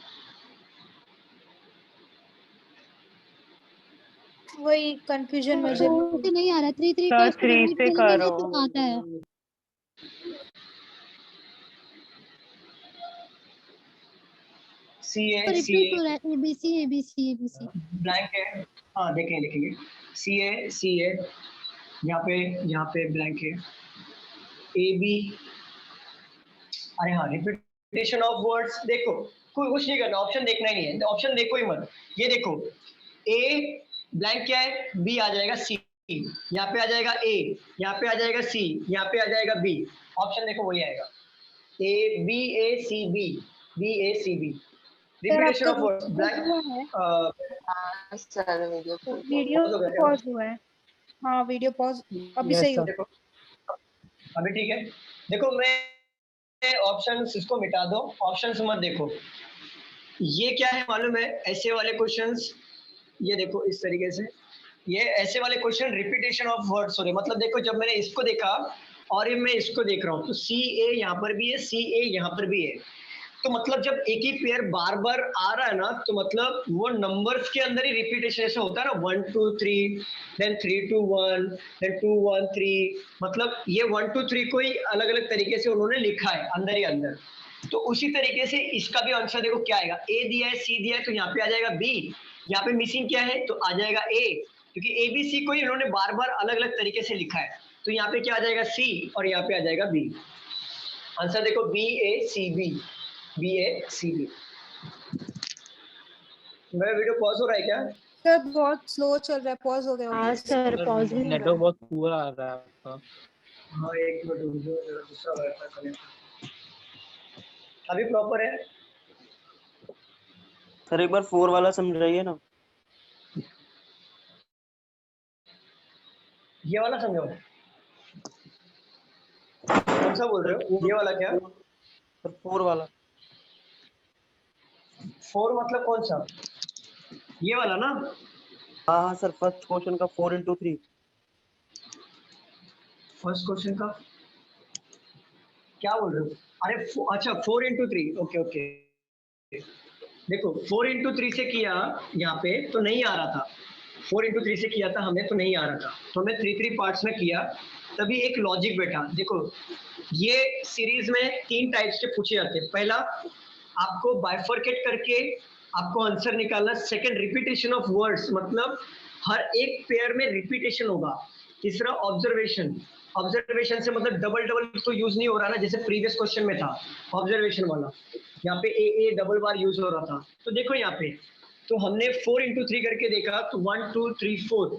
Speaker 2: वही कंफ्यूजन मुझे।
Speaker 8: 4 से नहीं आ रहा, 3 3
Speaker 4: सर
Speaker 8: का
Speaker 4: 3 से करो।
Speaker 8: तो आता है। रिपीट हो रहा है ABC
Speaker 1: ब्लैंक है, हाँ देखेंगे। सी है, यहाँ पे ब्लैंक है, AB। अरे हाँ, रिपीटेशन ऑफ वर्ड्स देखो, कोई कुछ नहीं करना, ऑप्शन देखना ही नहीं है, ऑप्शन देखो ही मत। ये देखो, ए ब्लैंक क्या है, बी आ जाएगा सी, यहाँ पे आ जाएगा ए, यहाँ पे आ जाएगा सी, यहाँ पे आ जाएगा बी। ऑप्शन देखो वही आएगा, BACB। Repetition of words blank.
Speaker 7: Sir
Speaker 4: video pause हुआ है। हाँ वीडियो पॉज अभी सही हो।
Speaker 1: देखो अभी ठीक है। देखो मैं ऑप्शंस इसको मिटा दो, ऑप्शंस मत देखो। ये क्या है मालूम है, ऐसे वाले क्वेश्चंस, ये देखो इस तरीके से, ये ऐसे वाले क्वेश्चन रिपीटेशन ऑफ वर्ड्स हो रहे, मतलब देखो जब मैंने इसको देखा और ये मैं इसको देख रहा हूँ, तो CA यहाँ पर भी है, CA यहाँ पर भी है, तो मतलब जब एक ही पेयर बार बार आ रहा है ना, तो मतलब वो नंबर्स के अंदर ही रिपीटेशन ऐसे होता है ना, 1 2 3 देन 3 2 1 देन 2 1 3, मतलब ये 1 2 3 को ही अलग अलग तरीके से उन्होंने लिखा है अंदर ही अंदर। तो उसी तरीके से इसका भी आंसर देखो क्या आएगा, ए दिया है, सी दिया है, तो यहाँ पे आ जाएगा बी, यहाँ पे मिसिंग क्या है तो आ जाएगा ए, क्योंकि ABC को ही इन्होंने बार बार अलग अलग तरीके से लिखा है, तो यहाँ पे क्या आ जाएगा सी और यहाँ पे आ जाएगा बी। आंसर देखो BACB। मेरा वीडियो पॉज हो रहा है क्या?
Speaker 2: सर बहुत स्लो चल रहा है, पॉज हो गया।
Speaker 8: हाँ सर पॉज भी
Speaker 5: नेटवर्क बहुत पूरा आ रहा है आपका।
Speaker 1: हाँ एक मिनट रुक जाओ, जरा दूसरा वाईफाई कनेक्ट। अभी प्रॉपर है?
Speaker 12: सर एक बार 4 वाला समझाइए ना।
Speaker 1: ये वाला समझो, कौन सा बोल रहे हो? ये वाला क्या?
Speaker 12: सर 4 वाला।
Speaker 1: 4 मतलब कौन सा? ये वाला ना?
Speaker 12: हाँ सर, फर्स्ट क्वेश्चन का 4 into 3।
Speaker 1: फर्स्ट क्वेश्चन का क्या बोल रहे हो? अरे अच्छा 4 into 3, ओके ओके। देखो 4 into 3 से किया यहाँ पे तो नहीं आ रहा था, 4 into 3 से किया था हमने तो नहीं आ रहा था, तो हमने 3 पार्ट्स में किया, तभी एक लॉजिक बैठा। देखो ये सीरीज में 3 टाइप्स के पूछे जाते हैं। पहला, आपको बाइफरकेट करके आपको आंसर निकालना। सेकंड, रिपीटेशन ऑफ वर्ड्स, मतलब हर एक पेयर में रिपीटेशन होगा। तीसरा, ऑब्जर्वेशन। ऑब्जर्वेशन से मतलब डबल डबल तो यूज नहीं हो रहा ना, जैसे प्रीवियस क्वेश्चन में था ऑब्जर्वेशन वाला, यहाँ पे ए डबल बार यूज हो रहा था। तो देखो यहाँ पे तो हमने 4 into 3 करके देखा तो 1 2 3 4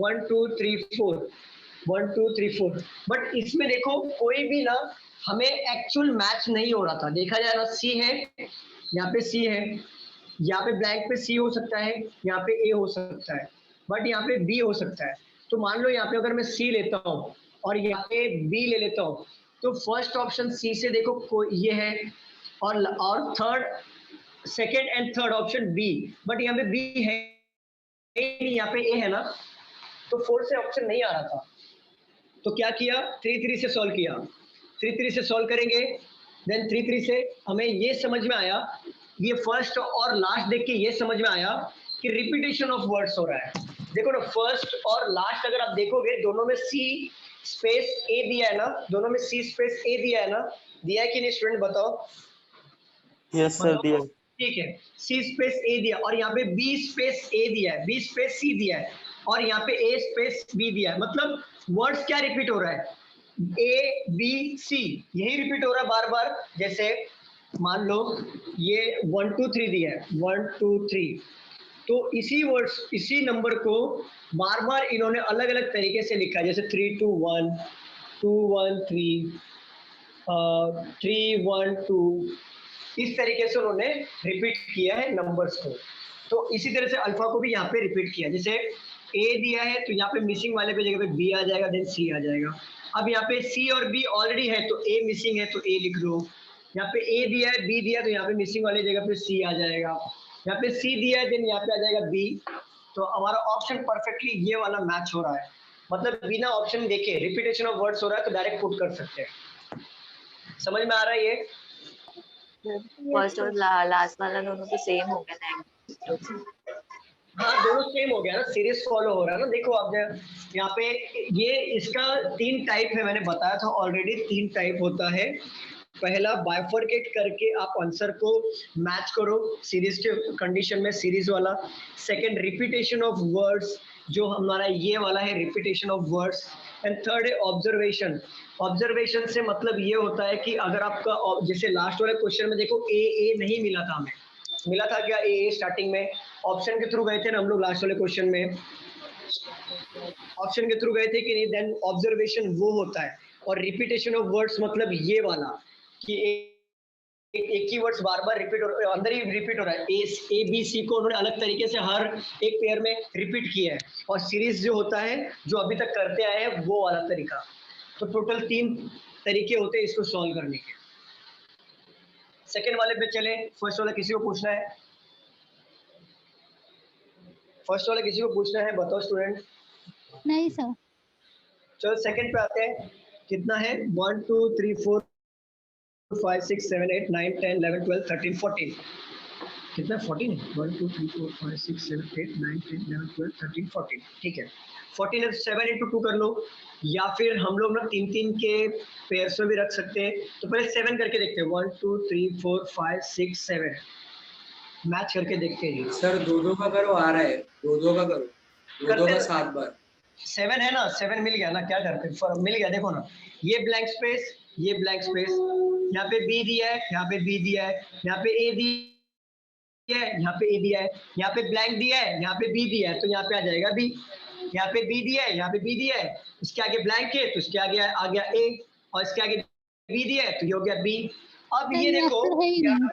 Speaker 1: 1 2 3 4 1 2 3 4, बट इसमें देखो कोई भी ना हमें एक्चुअल मैच नहीं हो रहा था। देखा जाए ना, सी है यहाँ पे, सी है यहाँ पे, ब्लैंक पे सी हो सकता है, यहाँ पे ए हो सकता है, बट यहाँ पे बी हो सकता है। तो मान लो यहाँ पे अगर मैं सी लेता हूँ और यहाँ पे बी ले लेता हूँ, तो फर्स्ट ऑप्शन सी से देखो ये है, और third, second and third option B, but यहाँ पे बी है नहीं, यहाँ पे ए है ना, तो 4 से ऑप्शन नहीं आ रहा था। तो क्या किया, 3 से सॉल्व किया। 3 से सॉल्व करेंगे, देन 3 से हमें ये समझ में आया, ये फर्स्ट और लास्ट देख के ये समझ में आया कि रिपीटेशन ऑफ वर्ड्स हो रहा है। देखो ना, फर्स्ट और लास्ट अगर आप देखोगे दोनों में सी स्पेस ए दिया है ना, दोनों में सी स्पेस ए दिया है ना, दिया है कि नहीं स्टूडेंट बताओ?
Speaker 12: यस सर, दिया।
Speaker 1: ठीक है, सी स्पेस ए दिया, और यहाँ पे बी स्पेस ए दिया है, बी स्पेस सी दिया है, और यहाँ पे ए स्पेस बी दिया है। मतलब वर्ड्स क्या रिपीट हो रहा है, ए बी सी, यही रिपीट हो रहा है बार बार। जैसे मान लो ये 1 2 3 दिया है, 1 2 3, तो इसी वर्ड्स, इसी नंबर को बार बार इन्होंने अलग अलग तरीके से लिखा है, जैसे 3 2 1 2 1 3 3 1 2, इस तरीके से उन्होंने रिपीट किया है नंबर्स को। तो इसी तरह से अल्फा को भी यहाँ पे रिपीट किया। जैसे ए दिया है तो यहाँ पे मिसिंग वाले पे जगह पे बी आ जाएगा, देन सी आ जाएगा। अब यहाँ पे सी और बी ऑलरेडी है तो ए मिसिंग है तो ए लिख लो। यहाँ पे ए दिया है, बी दिया है, तो यहाँ पे मिसिंग वाली जगह पे सी आ जाएगा। यहाँ पे सी दिया है, देन यहाँ पे आ जाएगा बी। तो हमारा ऑप्शन परफेक्टली ये वाला मैच हो रहा है, मतलब बिना ऑप्शन देखे रिपीटेशन ऑफ वर्ड्स हो रहा है तो डायरेक्ट पुट कर सकते हैं। समझ में आ रहा है ये?
Speaker 7: फर्स्ट और लास्ट वाला दोनों तो सेम हो गया ना?
Speaker 1: हाँ दोनों सेम हो गया ना, सीरीज फॉलो हो रहा है ना। देखो अब यहाँ पे ये इसका 3 टाइप है, मैंने बताया था ऑलरेडी 3 टाइप होता है। पहला, बाइफरकेट करके आप आंसर को मैच करो सीरीज के कंडीशन में, सीरीज वाला। सेकंड, रिपीटेशन ऑफ वर्ड्स, जो हमारा ये वाला है repetition of words. And third है ऑब्जर्वेशन। ऑब्जर्वेशन से मतलब ये होता है कि अगर आपका जैसे लास्ट वाले क्वेश्चन में देखो ए नहीं मिला था, हमें मिला था क्या ए स्टार्टिंग में? ऑप्शन के थ्रू गए थे ना हम लोग लास्ट वाले क्वेश्चन में, ऑप्शन के थ्रू गए थे कि नहीं? देन ऑब्जर्वेशन वो होता है। और रिपीटेशन ऑफ वर्ड्स मतलब ये वाला कि एक ही वर्ड्स बार बार रिपीट हो रहा है, अंदर ही रिपीट हो रहा है। ए बी सी को उन्होंने अलग तरीके से हर एक पेयर में रिपीट किया है। और सीरीज जो होता है जो अभी तक करते आए हैं वो वाला तरीका। तो टोटल 3 तरीके होते हैं इसको सॉल्व करने के। सेकेंड वाले पे चले, फर्स्ट वाला किसी को पूछना है? फर्स्ट वाला किसी को पूछना है? बताओ स्टूडेंट।
Speaker 8: नहीं सर।
Speaker 1: चलो सेकंड पे आते हैं। कितना है? 1 2 3 4 5 6 7 8 9 10 11 12 13 14। कितना? 14 है। 1 2 3 4 5 6 7 8 9 10 11 12 13 14। ठीक है, 14 है, 7 into 2 कर लो, या फिर हम लोग ना 3 के पेयर्स में भी रख सकते हैं। तो पहले 7 करके देखते हैं, 1 2 3 4 5 6 7 मैच करके देखते हैं।
Speaker 9: सर 2 का करो, आ रहा है 2 का करो, 2 का 7 बार।
Speaker 1: 7 है ना, 7 मिल गया ना, क्या करते हैं, मिल गया। देखो ना, ये ब्लैंक स्पेस, ये ब्लैंक स्पेस, यहाँ पे बी दिया है, यहाँ पे बी दिया है, यहाँ पे ए दिया है, यहाँ पे ए दिया है, यहाँ पे ब्लैंक दिया है, यहाँ पे बी दिया है, तो यहाँ पे आ जाएगा बी। यहाँ पे बी दिया है, यहाँ पे बी दिया है, इसके आगे ब्लैंक है तो इसके आगे आ गया ए, और इसके आगे बी दिया है तो ये हो गया बी। अब ये देखो
Speaker 8: है ही नहीं।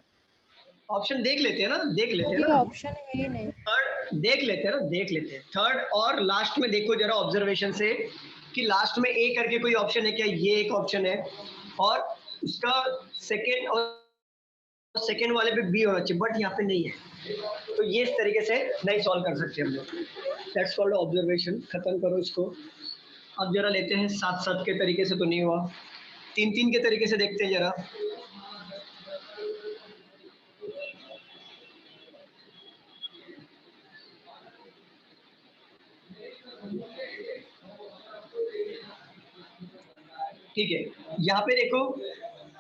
Speaker 1: ऑप्शन देख लेते हैं ना, देख लेते हैं
Speaker 8: ये
Speaker 1: ना,
Speaker 8: ऑप्शन है ही नहीं।
Speaker 1: थर्ड देख लेते हैं ना, देख लेते हैं थर्ड और लास्ट में देखो जरा ऑब्जर्वेशन से कि लास्ट में ए करके कोई ऑप्शन है क्या, ये एक ऑप्शन है और उसका सेकंड और सेकंड वाले पे बी होना चाहिए, बट यहाँ पे नहीं है, तो ये इस तरीके से नहीं सॉल्व कर सकते हम लोग। That's called observation. खत्म करो इसको। अब जरा लेते हैं 7-7 के तरीके से, तो नहीं हुआ, 3-3 के तरीके से देखते हैं जरा। ठीक है, यहाँ पे देखो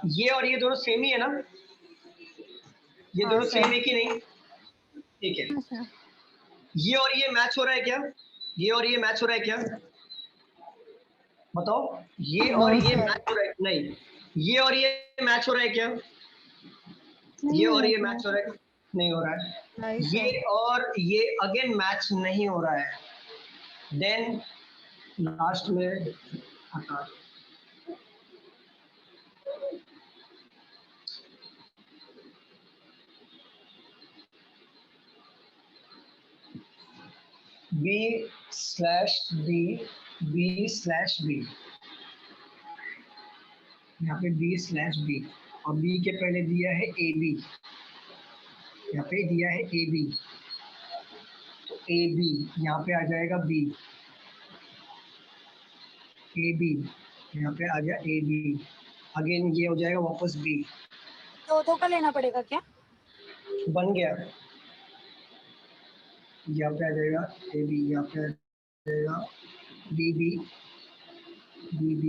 Speaker 1: ये और ये दोनों सेम ही है ना, ये
Speaker 8: हाँ,
Speaker 1: दोनों
Speaker 8: सर।
Speaker 1: सेम है कि नहीं? ठीक है, ये और ये मैच हो रहा है क्या? ये और ये मैच हो रहा है क्या? बताओ, ये और ये मैच हो रहा है? नहीं, ये और ये मैच हो रहा है क्या? ये और ये मैच हो रहा है? नहीं हो रहा है। ये और ये अगेन मैच नहीं हो रहा है। देन लास्ट में हटा, B/B, B/B, यहाँ पे B/B और B के पहले दिया है AB, यहाँ पे दिया है AB, तो AB यहाँ पे आ जाएगा B, AB यहाँ पे आ गया AB, अगेन ये हो जाएगा वापस B,
Speaker 8: दो का लेना पड़ेगा क्या?
Speaker 1: बन गया, यहाँ पे आ जाएगा AB, यहाँ पे आ जाएगा BB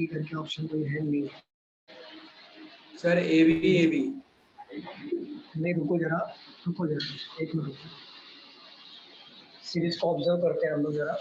Speaker 1: करके ऑप्शन कोई है नहीं।
Speaker 9: सर AB
Speaker 1: नहीं, रुको जरा एक मिनट, सीरीज को ऑब्जर्व करते हैं हम लोग जरा।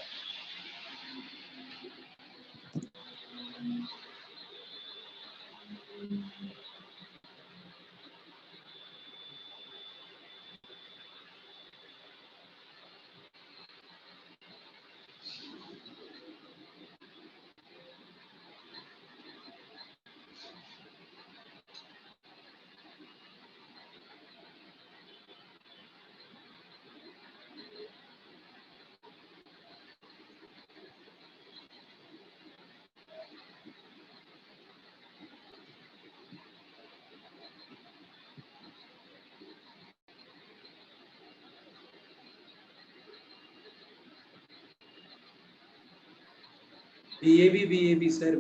Speaker 9: BAB सर,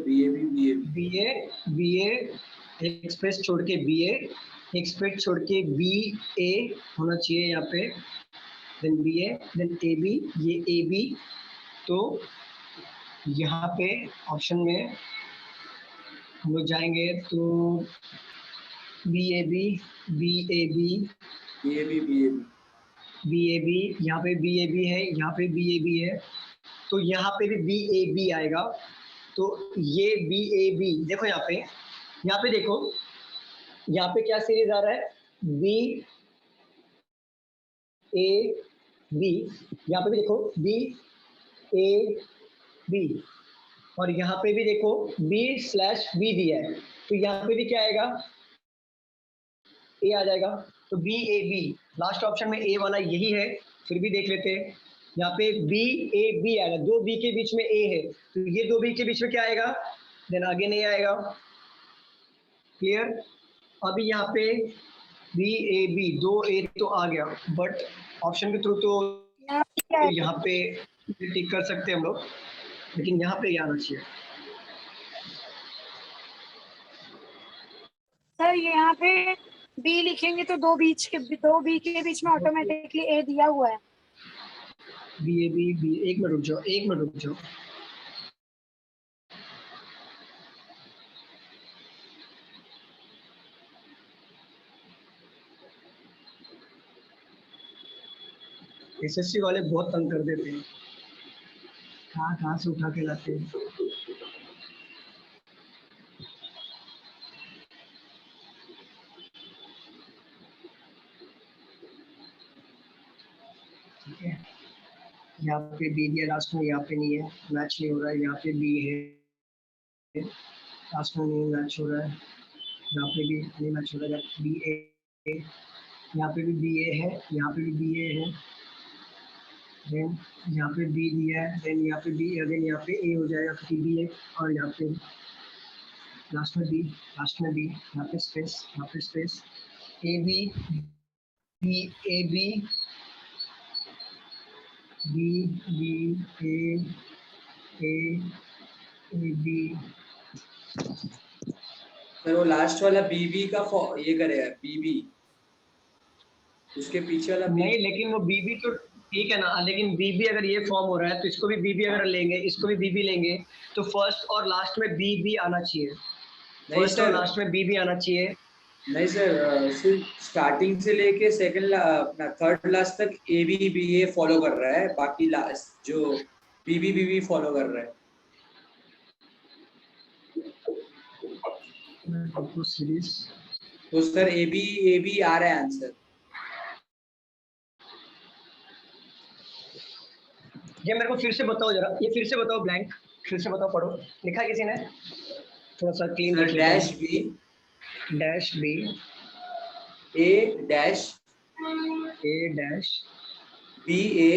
Speaker 1: BA एक्सप्रेस छोड़ के BA, एक्सप्रेस छोड़ के BA होना चाहिए यहाँ पे, देन BA, देन AB, ये AB, तो यहाँ पे ऑप्शन में हम लोग जाएंगे तो BAB, यहाँ पे BAB है, यहाँ पे BAB है, तो यहाँ पे भी BAB आएगा, तो ये BAB देखो यहाँ पे देखो, यहाँ पे क्या सीरीज आ रहा है, BAB, यहाँ पे भी देखो BAB, और यहाँ पे भी देखो B/B दिया है, तो यहाँ पे भी क्या आएगा, A आ जाएगा, तो BAB लास्ट ऑप्शन में A वाला यही है, फिर भी देख लेते हैं, यहाँ पे BAB आएगा, दो B के बीच में A है, तो ये दो B के बीच में क्या आएगा, देन आगे नहीं आएगा। क्लियर? अभी यहाँ पे BAB, दो A तो आ गया, बट ऑप्शन के थ्रू तो यहाँ पे टिक कर सकते हैं हम लोग, लेकिन यहाँ पे आना चाहिए।
Speaker 8: सर यहाँ पे बी लिखेंगे तो दो बी के बीच में ऑटोमेटिकली ए दिया हुआ है।
Speaker 1: BAB, एक मिनट रुक जाओ। एसएससी वाले बहुत तंग कर देते हैं, कहाँ से उठा के लाते हैं। ठीक है, यहाँ पे बी दिया लास्ट में, यहाँ पे नहीं है, मैच नहीं हो रहा है, यहाँ पे बी है लास्ट में नहीं मैच हो रहा है, यहाँ पे भी नहीं मैच हो रहा है, बी ए, यहाँ पे भी बी ए है, यहाँ पे भी बी ए है, देन यहाँ पे बी दिया है, देन यहाँ पे बी, अगेन यहाँ पे ए हो जाएगा क्योंकि बी है, और यहाँ पे लास्ट में बी, लास्ट में बी, यहाँ पे space, A B, B A B, B B A B.
Speaker 9: Sir वो लास्ट वाला बीबी का ये करेगा बीबी, उसके पीछे वाला
Speaker 1: नहीं, लेकिन वो बीबी तो ठीक है ना, लेकिन बीबी अगर ये फॉर्म हो रहा है तो इसको भी बीबी अगर लेंगे, इसको भी बीबी लेंगे, तो फर्स्ट और लास्ट में बीबी आना चाहिए, फर्स्ट और लास्ट में बीबी आना चाहिए।
Speaker 9: नहीं सर, सिर्फ स्टार्टिंग से लेके सेकंड अपना थर्ड लास्ट तक A B B A follow कर रहा है, बाकी लास्ट जो बीबी बीबी फॉलो कर रहा है। तो सर ए बी आ रहा है आंसर।
Speaker 1: ये मेरे को फिर से बताओ जरा, ये फिर से बताओ, ब्लैंक फिर से बताओ, पढ़ो, लिखा किसी ने थोड़ा सा clean.
Speaker 9: Dash B A dash B A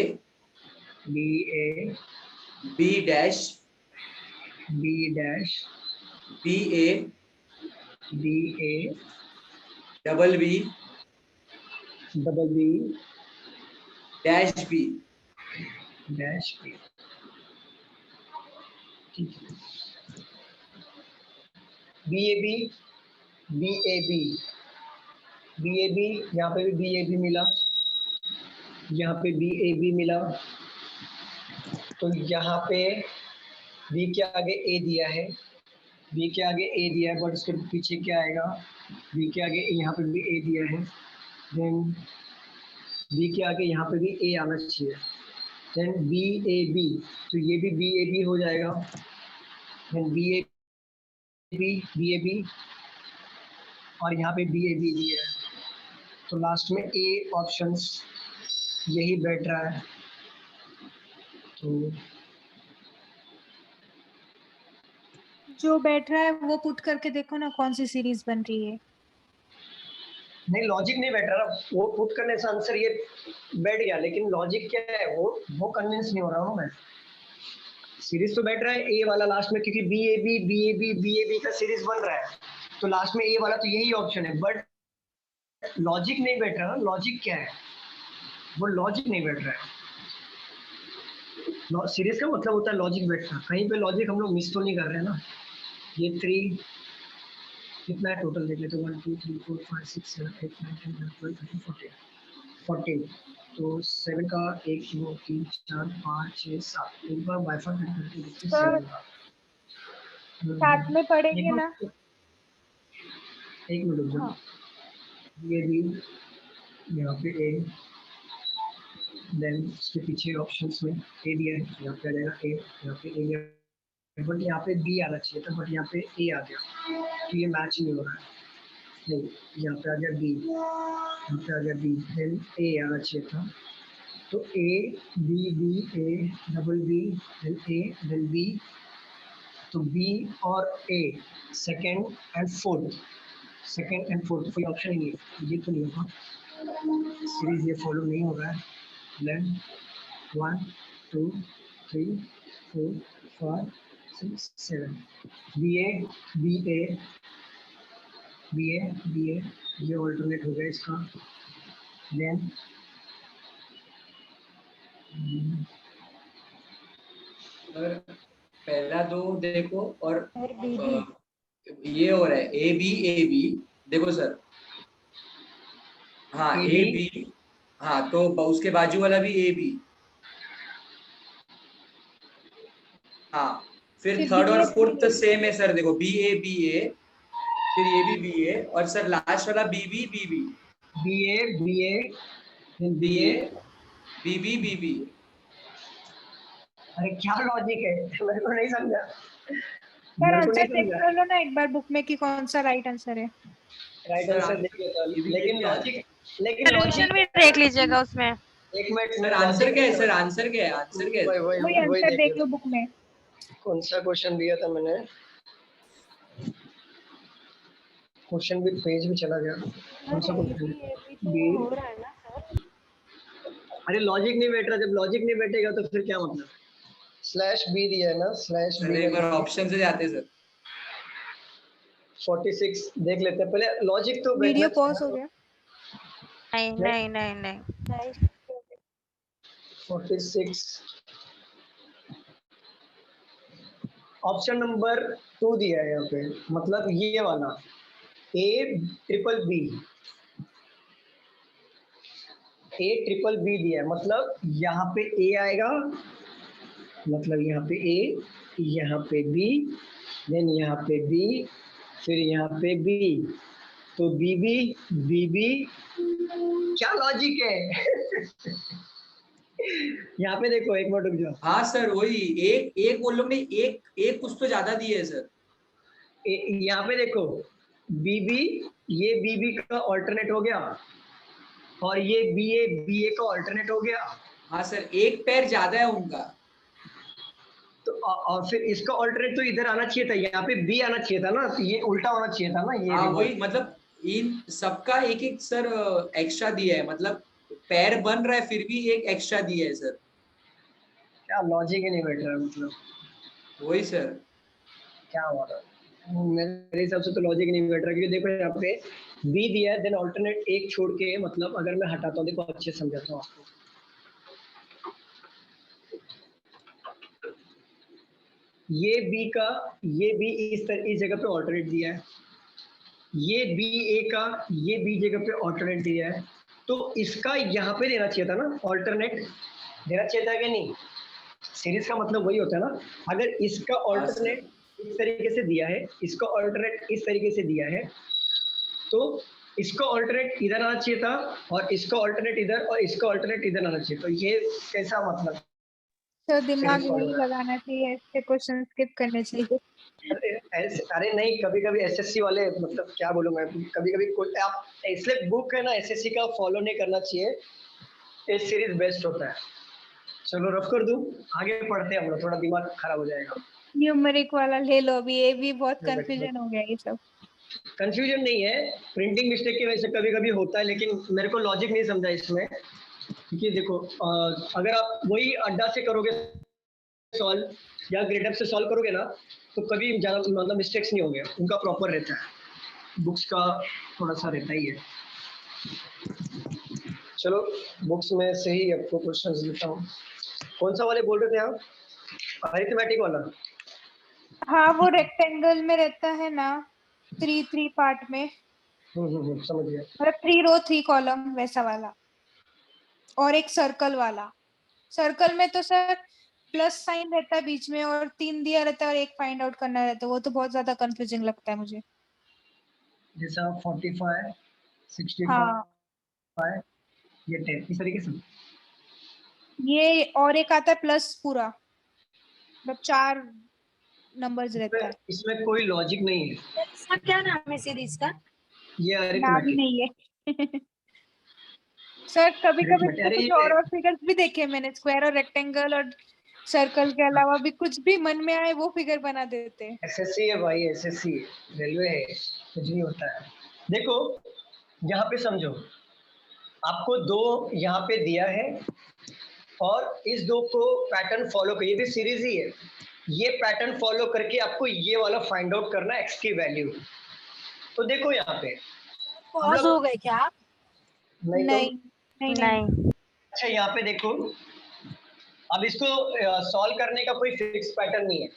Speaker 9: B dash B A double B dash B.
Speaker 1: B A B, यहाँ पे भी बी ए बी मिला, यहाँ पे बी ए बी मिला, तो यहाँ पे बी के आगे ए दिया है, बट उसके पीछे क्या आएगा, बी के आगे यहाँ पे भी ए दिया है, देन बी के आगे यहाँ पे भी ए आना चाहिए, देन बी ए बी, तो ये भी बी ए बी हो जाएगा, देन बी ए बी और यहाँ पे बी ए बी दिया है, तो लास्ट में ए ऑप्शंस यही बैठ रहा है। तो
Speaker 2: जो बैठ रहा है वो पुट करके देखो ना कौन सी सीरीज बन रही है।
Speaker 1: नहीं, लॉजिक नहीं बैठ रहा, वो पुट करने से आंसर ये बैठ गया, लेकिन लॉजिक क्या है वो कन्विंस नहीं हो रहा हूँ मैं। सीरीज तो बैठ रहा है ए वाला लास्ट में, क्योंकि बी ए बी का सीरीज बन रहा है, तो लास्ट में ए वाला तो यही ऑप्शन है, बट लॉजिक नहीं बैठ रहा। लॉजिक क्या है, वो लॉजिक नहीं बैठ रहा है। सीरीज का मतलब होता है लॉजिक बैठना, कहीं पे लॉजिक हम लोग मिस तो नहीं कर रहे हैं ना। ये 3 कितना है टोटल, देख लेते 1 2 3 4 5 6 7 8 9 10 11 12 13 14, तो 7 का 1 2 3 4 5 6 7, एक बार बाइफर्केट करके देखते हैं 7 का।
Speaker 4: साथ में पढ़ेंगे ना,
Speaker 1: एक मिनट रुक जाओ। ये भी यहाँ पे ए, देन उसके पीछे ऑप्शंस में ए दिया है, यहाँ पे आ जाएगा ए, यहाँ पे ए, बट यहाँ पे बी आना चाहिए था, बट यहाँ पे ए आ गया, तो ये मैच नहीं हो रहा है। नहीं, यहाँ पे आ गया बी, यहाँ पे आ गया बी, देन ए आना चाहिए था, तो A B double B, then A, then B, तो बी और ए सेकेंड एंड फोर्थ, कोई ऑप्शन ही नहीं है, ये तो नहीं होगा, सीरीज ये फॉलो नहीं हो रहा है। देन 1 2 3 4 5 6 7, बी ए, ये ऑल्टरनेट हो गया इसका। देन
Speaker 9: पहला दो देखो, और ये हो रहा है ए बी, देखो सर, हाँ ए बी, हाँ तो उसके बाजू वाला भी ए बी, हाँ फिर थर्ड और फोर्थ सेम है सर, देखो बी ए, फिर ये भी बी ए, और सर लास्ट वाला बी बी, बी।
Speaker 1: अरे क्या लॉजिक है, मेरे को नहीं समझा।
Speaker 4: सर आंसर देख लो ना एक बार बुक में कि कौन सा राइट आंसर है।
Speaker 1: राइट आंसर देखिए, लेकिन लॉजिक
Speaker 11: सोल्यूशन भी देख लीजिएगा उसमें।
Speaker 1: एक मिनट
Speaker 9: सर, आंसर क्या है सर, आंसर क्या है?
Speaker 4: वही आंसर देख लो बुक में।
Speaker 1: कौन सा क्वेश्चन दिया था मैंने, क्वेश्चन भी पेज भी चला गया। कौन सा क्वेश्चन? बी।
Speaker 8: हो रहा है ना सर?
Speaker 1: अरे लॉजिक नहीं बैठ रहा, जब लॉजिक नहीं बैठेगा तो फिर क्या मतलब? स्लैश बी दिया है ना, स्लैश
Speaker 9: सर
Speaker 1: बी
Speaker 9: एक बार ऑप्शन से जाते सर।
Speaker 1: 46 देख लेते हैं पहले, लॉजिक तो
Speaker 2: वीडियो
Speaker 1: बैठना
Speaker 2: पॉज हो
Speaker 1: चाहिए
Speaker 2: गया।
Speaker 11: नहीं नहीं नहीं नहीं
Speaker 1: 46 ऑप्शन नंबर 2 दिया है यहाँ पे, मतलब ये वाला A ट्रिपल बी दिया है, मतलब यहाँ पे A आएगा, मतलब यहाँ पे A, यहाँ पे B, देन यहाँ पे B, फिर यहाँ पे B, तो BB, क्या लॉजिक है? यहाँ पे देखो, एक मिनट रुक जाओ।
Speaker 9: हाँ सर वही एक वो लोग ने एक कुछ तो ज्यादा दिए है सर।
Speaker 1: यहाँ पे देखो BB, ये BB का ऑल्टरनेट हो गया, और ये BA का ऑल्टरनेट हो गया।
Speaker 9: हाँ सर एक पैर ज्यादा है उनका।
Speaker 1: तो और फिर इसका ऑल्टरनेट तो इधर आना चाहिए था, यहाँ पे B आना चाहिए था ना, तो ये उल्टा होना चाहिए था ना ये।
Speaker 9: हाँ वही, मतलब इन सबका एक एक सर एक्स्ट्रा दिया है, मतलब पैर बन रहा है फिर भी एक एक्स्ट्रा दिया है सर।
Speaker 1: क्या लॉजिक ही नहीं बैठ रहा है, मतलब
Speaker 9: वही सर
Speaker 1: क्या हो रहा है? मेरे हिसाब से तो लॉजिक नहीं बैठ रहा, क्योंकि देखो यहाँ पे B दिया है, देन ऑल्टरनेट एक छोड़ के, मतलब अगर मैं हटाता हूँ, देखो अच्छे से समझाता हूँ आपको। ये B इस जगह पे ऑल्टरनेट दिया है, ये BA का ये B जगह पे ऑल्टरनेट दिया है, तो इसका यहाँ पे देना चाहिए था ना, ऑल्टरनेट देना चाहिए था कि नहीं? सीरीज का मतलब वही होता है ना, अगर इसका ऑल्टरनेट इस तरीके से दिया है, इसका ऑल्टरनेट इस तरीके से दिया है, तो इसका ऑल्टरनेट इधर आना चाहिए था, और इसका ऑल्टरनेट इधर, और इसका ऑल्टरनेट इधर आना चाहिए, तो ये कैसा मतलब?
Speaker 2: तो दिमाग नहीं लगाना चाहिए, ऐसे क्वेश्चन स्किप करने चाहिए।
Speaker 1: अरे नहीं, कभी कभी एसएससी वाले, मतलब क्या बोलूं मैं, कभी कभी आप, इसलिए बुक है ना एसएससी का फॉलो नहीं करना चाहिए, ये सीरीज बेस्ट होता है। चलो रफ कर दूं, आगे पढ़ते हैं हम लोग, थोड़ा दिमाग खराब हो जाएगा।
Speaker 2: न्यूमेरिक वाला ले लो अभी, ये भी बहुत कंफ्यूजन हो गया ये सब।
Speaker 1: कंफ्यूजन नहीं है, प्रिंटिंग मिस्टेक की वजह से कभी कभी होता है, लेकिन मेरे को लॉजिक नहीं समझा इसमें, क्योंकि देखो अगर आप वही अड्डा से करोगे सॉल्व या ग्रेडअप से सॉल्व करोगे ना, तो कभी ज्यादा मतलब मिस्टेक्स नहीं होंगे, उनका प्रॉपर रहता है, बुक्स का थोड़ा सा रहता ही है। चलो बुक्स में से ही आपको क्वेश्चंस देता हूँ। कौन सा वाले बोल रहे थे आप? अरिथमेटिक वाला?
Speaker 2: हाँ वो रेक्टेंगल में रहता है ना, 3 पार्ट में,
Speaker 1: समझ गया,
Speaker 2: मतलब 3 रो 3 कॉलम वैसा वाला, और एक सर्कल वाला। सर्कल में तो सर प्लस साइन रहता है बीच में, और 3 दिया रहता है और एक फाइंड आउट करना रहता है, वो तो बहुत ज्यादा कंफ्यूजिंग लगता है मुझे।
Speaker 1: जैसा 45, 65,
Speaker 2: हाँ
Speaker 1: ये 10 इस तरीके से।
Speaker 2: ये और एक आता है प्लस पूरा, मतलब 4 नंबर्स रहता है।
Speaker 1: इसमें कोई लॉजिक नहीं है।
Speaker 8: इसका क्या नाम है सीरीज का?
Speaker 1: ये
Speaker 2: नाम ही
Speaker 1: अरिथमेटिक
Speaker 2: नहीं है। सर कभी कभी तो कुछ और फिगर्स भी देखे मैंने, स्क्वायर और रेक्टेंगल और सर्कल के अलावा भी कुछ भी मन में आए वो फिगर बना देते हैं।
Speaker 1: एसएससी है भाई, एसएससी रेलवे है, कुछ नहीं होता है। देखो यहाँ पे समझो, आपको 2 यहाँ पे दिया है, और इस 2 को पैटर्न फॉलो कर, ये भी सीरीज ही है, ये पैटर्न फॉलो करके आपको ये वाला फाइंड आउट करना है एक्स की वैल्यू। तो देखो यहाँ पे
Speaker 8: पॉज हो गए क्या?
Speaker 2: नहीं।
Speaker 1: अच्छा यहाँ पे देखो, अब इसको सॉल्व करने का कोई फिक्स पैटर्न नहीं है,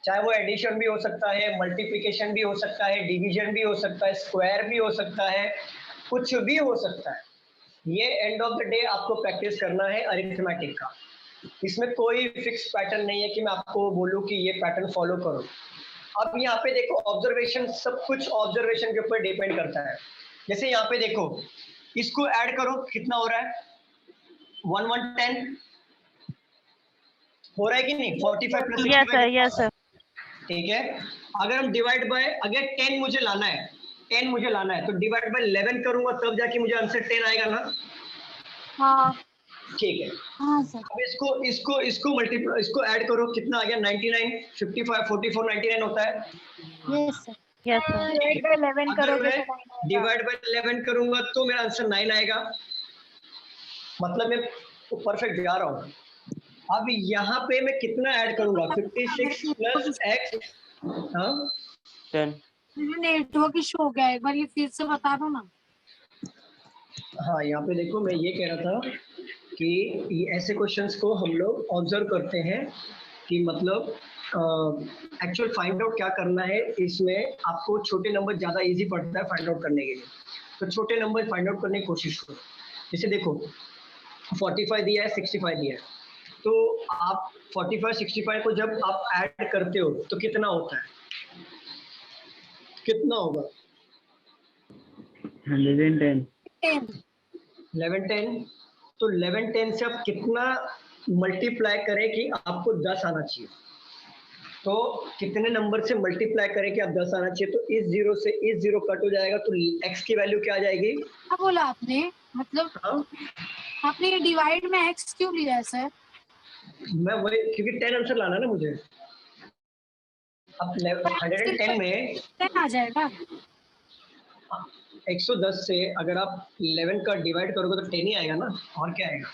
Speaker 1: चाहे वो एडिशन भी हो सकता है, मल्टीप्लिकेशन भी हो सकता है, डिवीजन भी हो सकता है, स्क्वायर भी हो सकता है, कुछ भी हो सकता है। ये एंड ऑफ द डे आपको प्रैक्टिस करना है अरिथमेटिक का, इसमें कोई फिक्स पैटर्न नहीं है कि मैं आपको बोलूं कि ये पैटर्न फॉलो करो। अब यहाँ पे देखो ऑब्जर्वेशन, सब कुछ ऑब्जर्वेशन के ऊपर डिपेंड करता है। जैसे यहाँ पे देखो, इसको ऐड करो, कितना हो रहा है? 110 हो रहा है कि नहीं? 45 प्लस 65।
Speaker 11: Yes sir.
Speaker 1: ठीक है, अगर हम डिवाइड बाय, अगर 10 मुझे लाना है, 10 मुझे लाना है, तो डिवाइड बाय 11 करूंगा, तब जाके मुझे आंसर 10 आएगा ना?
Speaker 2: हाँ
Speaker 1: ठीक है।
Speaker 8: हाँ सर।
Speaker 1: अब इसको मल्टीप्लाई, इसको ऐड करो, कितना आ गया? 99, 55, 44, 99 होता है।
Speaker 8: Yes sir.
Speaker 11: Yes sir.
Speaker 4: Divide by 11
Speaker 1: अगर
Speaker 4: करोगे
Speaker 1: मैं
Speaker 4: तो 9 आएगा।
Speaker 1: डिवाइड बाय 11 करूंगा तो मेरा आंसर 9 आएगा, मतलब मैं परफेक्ट जा रहा हूँ। अब यहाँ पे मैं कितना ऐड करूंगा, 56 प्लस एक्स, हाँ
Speaker 12: 10
Speaker 8: नेटवर्क इशू हो गया है, एक बार ये फिर से बता दो ना।
Speaker 1: हाँ, यहाँ पे देखो मैं ये कह रहा था कि ये ऐसे क्वेश्चंस को हम लोग ऑब्जर्व करते हैं कि मतलब एक्चुअल फाइंड आउट क्या करना है। इसमें आपको छोटे नंबर ज़्यादा इजी पड़ता है फाइंड आउट करने के लिए, तो छोटे नंबर फाइंड आउट करने की कोशिश करो। जैसे देखो 45 दिया है, 65 दिया है, तो आप 45 65 को जब आप ऐड करते हो तो कितना होता है, कितना होगा?
Speaker 3: 110
Speaker 1: 11 10। तो 11 10 से आप कितना मल्टीप्लाई करें कि आपको 10 आना चाहिए, तो कितने नंबर से मल्टीप्लाई करें कि आप 10 आना चाहिए, तो इस जीरो से इस जीरो कट हो जाएगा, तो एक्स की वैल्यू क्या आ जाएगी?
Speaker 8: क्या बोला आपने, मतलब
Speaker 1: हाँ?
Speaker 8: आपने ये डिवाइड में एक्स क्यों लिया है सर?
Speaker 1: मैं वही, क्योंकि 10 आंसर लाना ना मुझे। अब 110 में
Speaker 8: 10 आ जाएगा।
Speaker 1: 110 से अगर आप 11 का डिवाइड करोगे तो 10 ही आएगा ना, और क्या आएगा?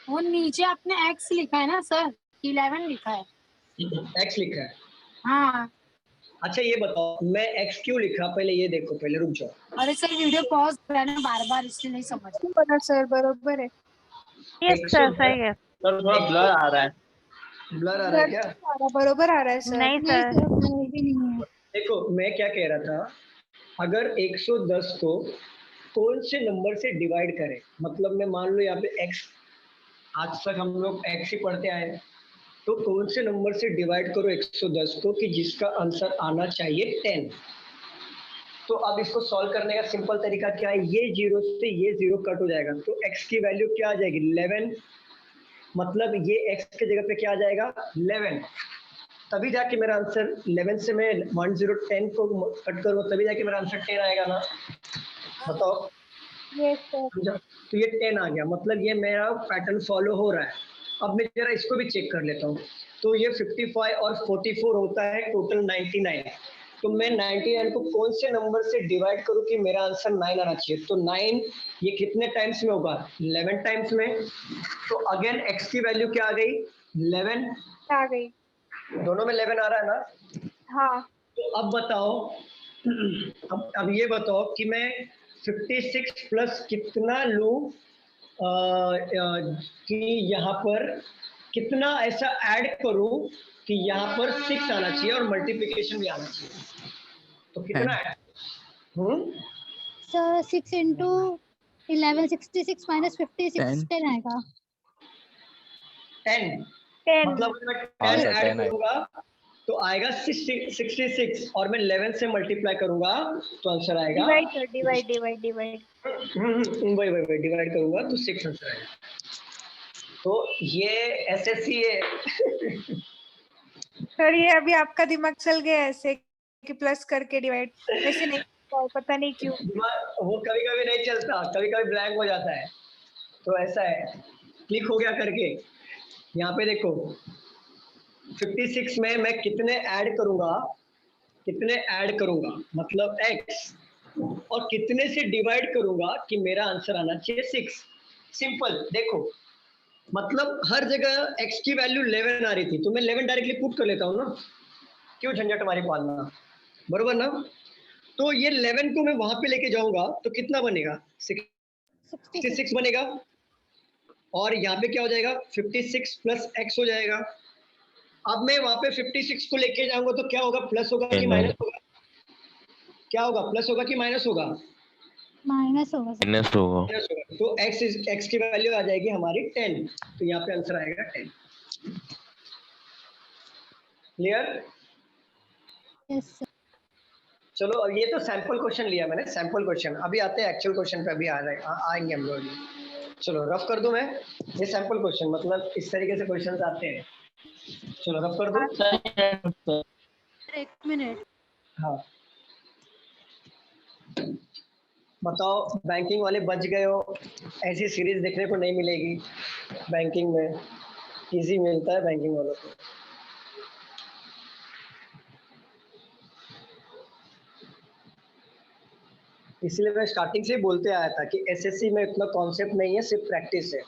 Speaker 8: वो नीचे आपने एक्स लिखा है ना सर, 11 लिखा है।
Speaker 1: एक्स लिखा है।
Speaker 8: हाँ।
Speaker 1: अच्छा ये बताओ मैं एक्स क्यों लिखा, पहले ये देखो, पहले रुक जाओ।
Speaker 8: अरे सर वीडियो पॉज कर रहा है ना बार बार, इसलिए नहीं समझ।
Speaker 4: बना सर, बरोबर है।
Speaker 11: यस सर, सही है।
Speaker 5: सर थोड़ा ब्लर आ रहा है।
Speaker 1: ब्लर आ रहा है क्या?
Speaker 4: बरोबर आ रहा है सर।
Speaker 11: नहीं सर।
Speaker 8: भी नहीं है।
Speaker 1: देखो मैं क्या कह रहा था, अगर 110 को कौन से नंबर से डिवाइड करें, मतलब मैं मान लो यहाँ पे x, आज तक हम लोग x ही पढ़ते आए हैं, तो कौन से नंबर से डिवाइड करो 110 को कि जिसका आंसर आना चाहिए 10। तो अब इसको सॉल्व करने का सिंपल तरीका क्या है, ये जीरो से ये जीरो कट हो जाएगा, तो x की वैल्यू क्या आ जाएगी 11, मतलब ये x के जगह पे क्या आ जाएगा 11, तभी जाके मेरा आंसर 11 से मैं 1010 को कट करूँ तभी जाके मेरा आंसर 10 आएगा ना, बताओ।
Speaker 4: Yes sir.
Speaker 1: तो ये 10 आ गया, मतलब ये मेरा पैटर्न फॉलो हो रहा है। अब मैं जरा इसको भी चेक कर लेता हूँ, तो ये 55 और 44 होता है टोटल 99, तो मैं 99 को कौन से नंबर से डिवाइड करूँ कि मेरा आंसर 9 आना चाहिए, तो 9 ये कितने टाइम्स में होगा 11 टाइम्स में, तो अगेन x की वैल्यू क्या आ गई 11,
Speaker 4: आ गई।
Speaker 1: दोनों में 11 आ रहा है ना।
Speaker 4: हाँ।
Speaker 1: तो अब बताओ, अब ये बताओ कि मैं 56 प्लस कितना लूं कि यहाँ पर कितना ऐसा ऐड करूं कि यहाँ पर 6 आना चाहिए और मल्टीप्लिकेशन भी आना चाहिए, तो कितना ऐड?
Speaker 6: सर 6 into 11 66 minus 56 10 आएगा।
Speaker 1: 10
Speaker 4: 10
Speaker 1: मतलब मैं 10 ऐड करूंगा तो आएगा 66 और मैं 11 से मल्टीप्लाई करूंगा तो आंसर आएगा
Speaker 4: डिवाइड कर, डिवाइड डिवाइड डिवाइड।
Speaker 1: वही डिवाइड करूंगा तो 6 आंसर आएगा। तो ये एसएससी है।
Speaker 4: सर ये अभी आपका दिमाग चल गया ऐसे कि प्लस करके डिवाइड, वैसे नहीं पता नहीं क्यों।
Speaker 1: वो कभी कभी नहीं चलता, कभी कभी ब्लैंक हो जाता है, तो ऐसा है, क्लिक हो गया करके। यहाँ पे देखो 56 में मैं कितने ऐड करूंगा मतलब x, और कितने से डिवाइड करूंगा कि मेरा आंसर आना चाहिए 6। सिंपल देखो, मतलब हर जगह x की वैल्यू 11 आ रही थी तो मैं 11 डायरेक्टली पुट कर लेता हूँ ना, क्यों झंझट हमारी पालना, बरोबर ना। तो ये 11 को मैं वहां पे लेके जाऊंगा तो कितना बनेगा 66 बनेगा, और यहाँ पे क्या हो जाएगा 56 प्लस x हो जाएगा। अब मैं वहां पे 56 को लेके जाऊंगा तो क्या होगा, प्लस होगा कि माइनस होगा, क्या होगा प्लस होगा कि माइनस होगा,
Speaker 6: माइनस होगा।
Speaker 12: माइनस होगा।
Speaker 1: तो x की वैल्यू आ जाएगी हमारी 10, तो यहाँ पे आंसर आएगा 10। क्लियर?
Speaker 6: Yes sir.
Speaker 1: चलो अब ये तो सैंपल क्वेश्चन लिया मैंने, सैंपल क्वेश्चन, अभी आते हैं एक्चुअल क्वेश्चन पे, अभी आएंगे हम लोग। चलो रफ कर दूं मैं, ये सैंपल क्वेश्चन मतलब इस तरीके से क्वेश्चंस आते हैं। चलो रफ कर दूं।
Speaker 8: एक मिनट।
Speaker 1: हाँ बताओ, बैंकिंग वाले बच गए हो, ऐसी सीरीज देखने को नहीं मिलेगी बैंकिंग में, इजी मिलता है बैंकिंग वालों को। इसलिए मैं स्टार्टिंग से ही बोलते आया था कि एसएससी में इतना कॉन्सेप्ट नहीं है, सिर्फ प्रैक्टिस है,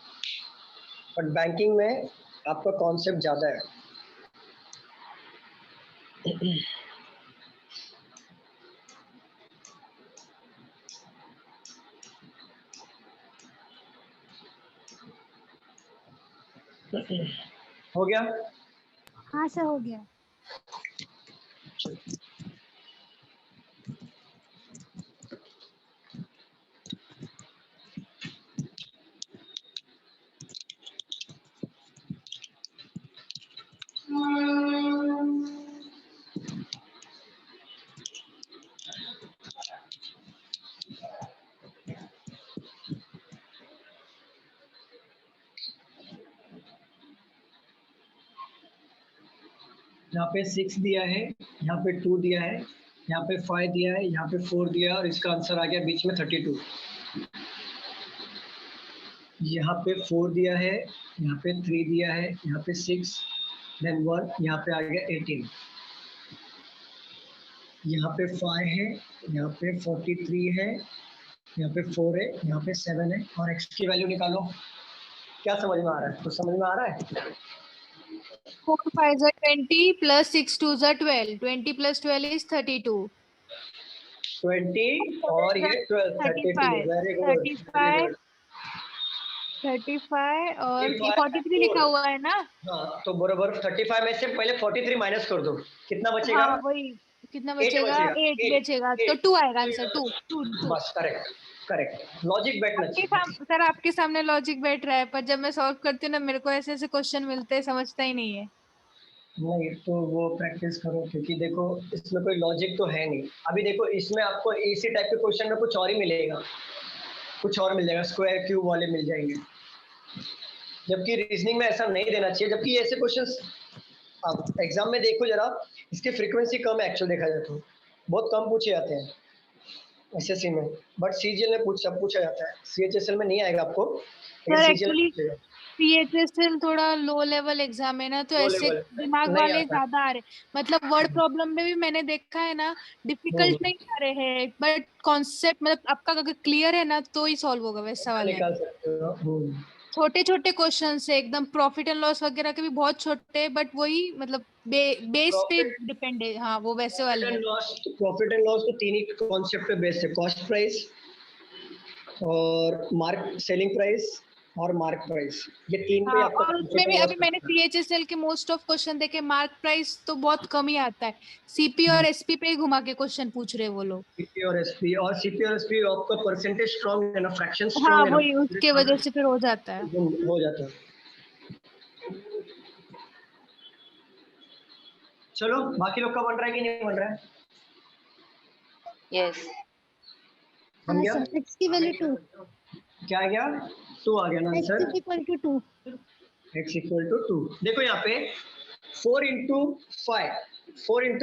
Speaker 1: बट बैंकिंग में आपका कॉन्सेप्ट ज़्यादा है। हो गया?
Speaker 6: हाँ सर हो गया।
Speaker 1: यहाँ पे 6 दिया है, यहाँ पे 2 दिया है, यहाँ पे 5 दिया है, यहाँ पे 4 दिया है और इसका आंसर आ गया बीच में 32। यहाँ पे 4 दिया है, यहाँ पे 3 दिया है, यहाँ पे 6, देन 1, यहाँ पे आ गया 18। यहाँ पे 5 है, यहाँ पे 43 है, यहाँ पे 4 है, यहाँ पे 7 है और x की वैल्यू निकालो। क्या समझ में आ रहा है? तो समझ में आ रहा है?
Speaker 2: 4 5s are 20 plus 6 2s are 12. 20 plus 12 is 32.
Speaker 1: 20 और ये 12, 32। Very good.
Speaker 2: 35 और
Speaker 1: 35
Speaker 2: 43 लिखा हुआ है ना?
Speaker 1: हाँ, तो बराबर 35 में से पहले 43 माइनस कर दो, कितना बचेगा?
Speaker 2: हाँ वही, कितना
Speaker 1: 8
Speaker 2: बचेगा? 8 बचेगा, तो 2 आएगा आंसर। 2
Speaker 1: बस करेक्ट करेक्ट। लॉजिक बैठना चाहिए।
Speaker 2: सर आपके सामने लॉजिक बैठ रहा है, पर जब मैं सॉल्व करती हूँ ना मेरे को ऐसे ऐसे क्वेश्चन मिलते हैं, समझता ही नहीं है।
Speaker 1: नहीं तो वो प्रैक्टिस करो, क्योंकि देखो इसमें कोई लॉजिक तो है नहीं। अभी देखो इसमें आपको इसी टाइप के क्वेश्चन में कुछ और ही मिलेगा, कुछ और मिल जाएगा, स्क्वायर क्यूब वाले मिल जाएंगे, जबकि रीजनिंग में ऐसा नहीं देना चाहिए। जबकि ऐसे क्वेश्चंस आप एग्जाम में देखो जरा, इसकी फ्रीक्वेंसी कम है एक्चुअल देखा जाए तो, बहुत कम पूछे जाते हैं एसएससी में, बट सीजीएल में पूछा जाता है। सीएचएसएल में नहीं आएगा आपको,
Speaker 2: सर एक्चुअली सीएचएसएल थोड़ा लो लेवल एग्जाम है ना, तो ऐसे दिमाग वाले ज्यादा आ रहे, मतलब वर्ड प्रॉब्लम में भी मैंने देखा है ना, डिफिकल्ट नहीं आ रहे हैं, बट कॉन्सेप्ट मतलब आपका अगर क्लियर है ना तो ही सॉल्व होगा वैसा वाले।
Speaker 1: निकाल सकते हो।
Speaker 2: छोटे छोटे क्वेश्चन है एकदम, प्रॉफिट एंड लॉस वगैरह के भी बहुत छोटे, बट वही मतलब बेस पे डिपेंड है। हाँ वो वैसे वाले हैं।
Speaker 1: प्रॉफिट एंड लॉस तो 3 ही कॉन्सेप्ट पे बेस्ड है, कॉस्ट प्राइस और मार्क सेलिंग प्राइस और मार्क प्राइस, ये 3 पे आपका।
Speaker 2: और उसमें भी अभी मैंने सीएचएसएल के मोस्ट ऑफ क्वेश्चन देखे, मार्क प्राइस तो बहुत कम ही आता है, सीपी और एसपी पे ही घुमा के क्वेश्चन पूछ रहे वो लोग।
Speaker 1: सीपी और एसपी आपका परसेंटेज स्ट्रांग है ना, फ्रैक्शन स्ट्रांग
Speaker 2: हाँ
Speaker 1: है ना,
Speaker 2: वही उसके वजह से फिर हो जाता है।
Speaker 1: हो जाता है। चलो बाकी लोग का बन रहा है कि नहीं बन रहा है?
Speaker 7: यस
Speaker 1: बन गया?
Speaker 6: x की वैल्यू 2।
Speaker 1: क्या आ गया? 2 आ गया ना answer.
Speaker 6: x equal to 2।
Speaker 1: x equal to 2। देखो यहाँ पे 4 इंटू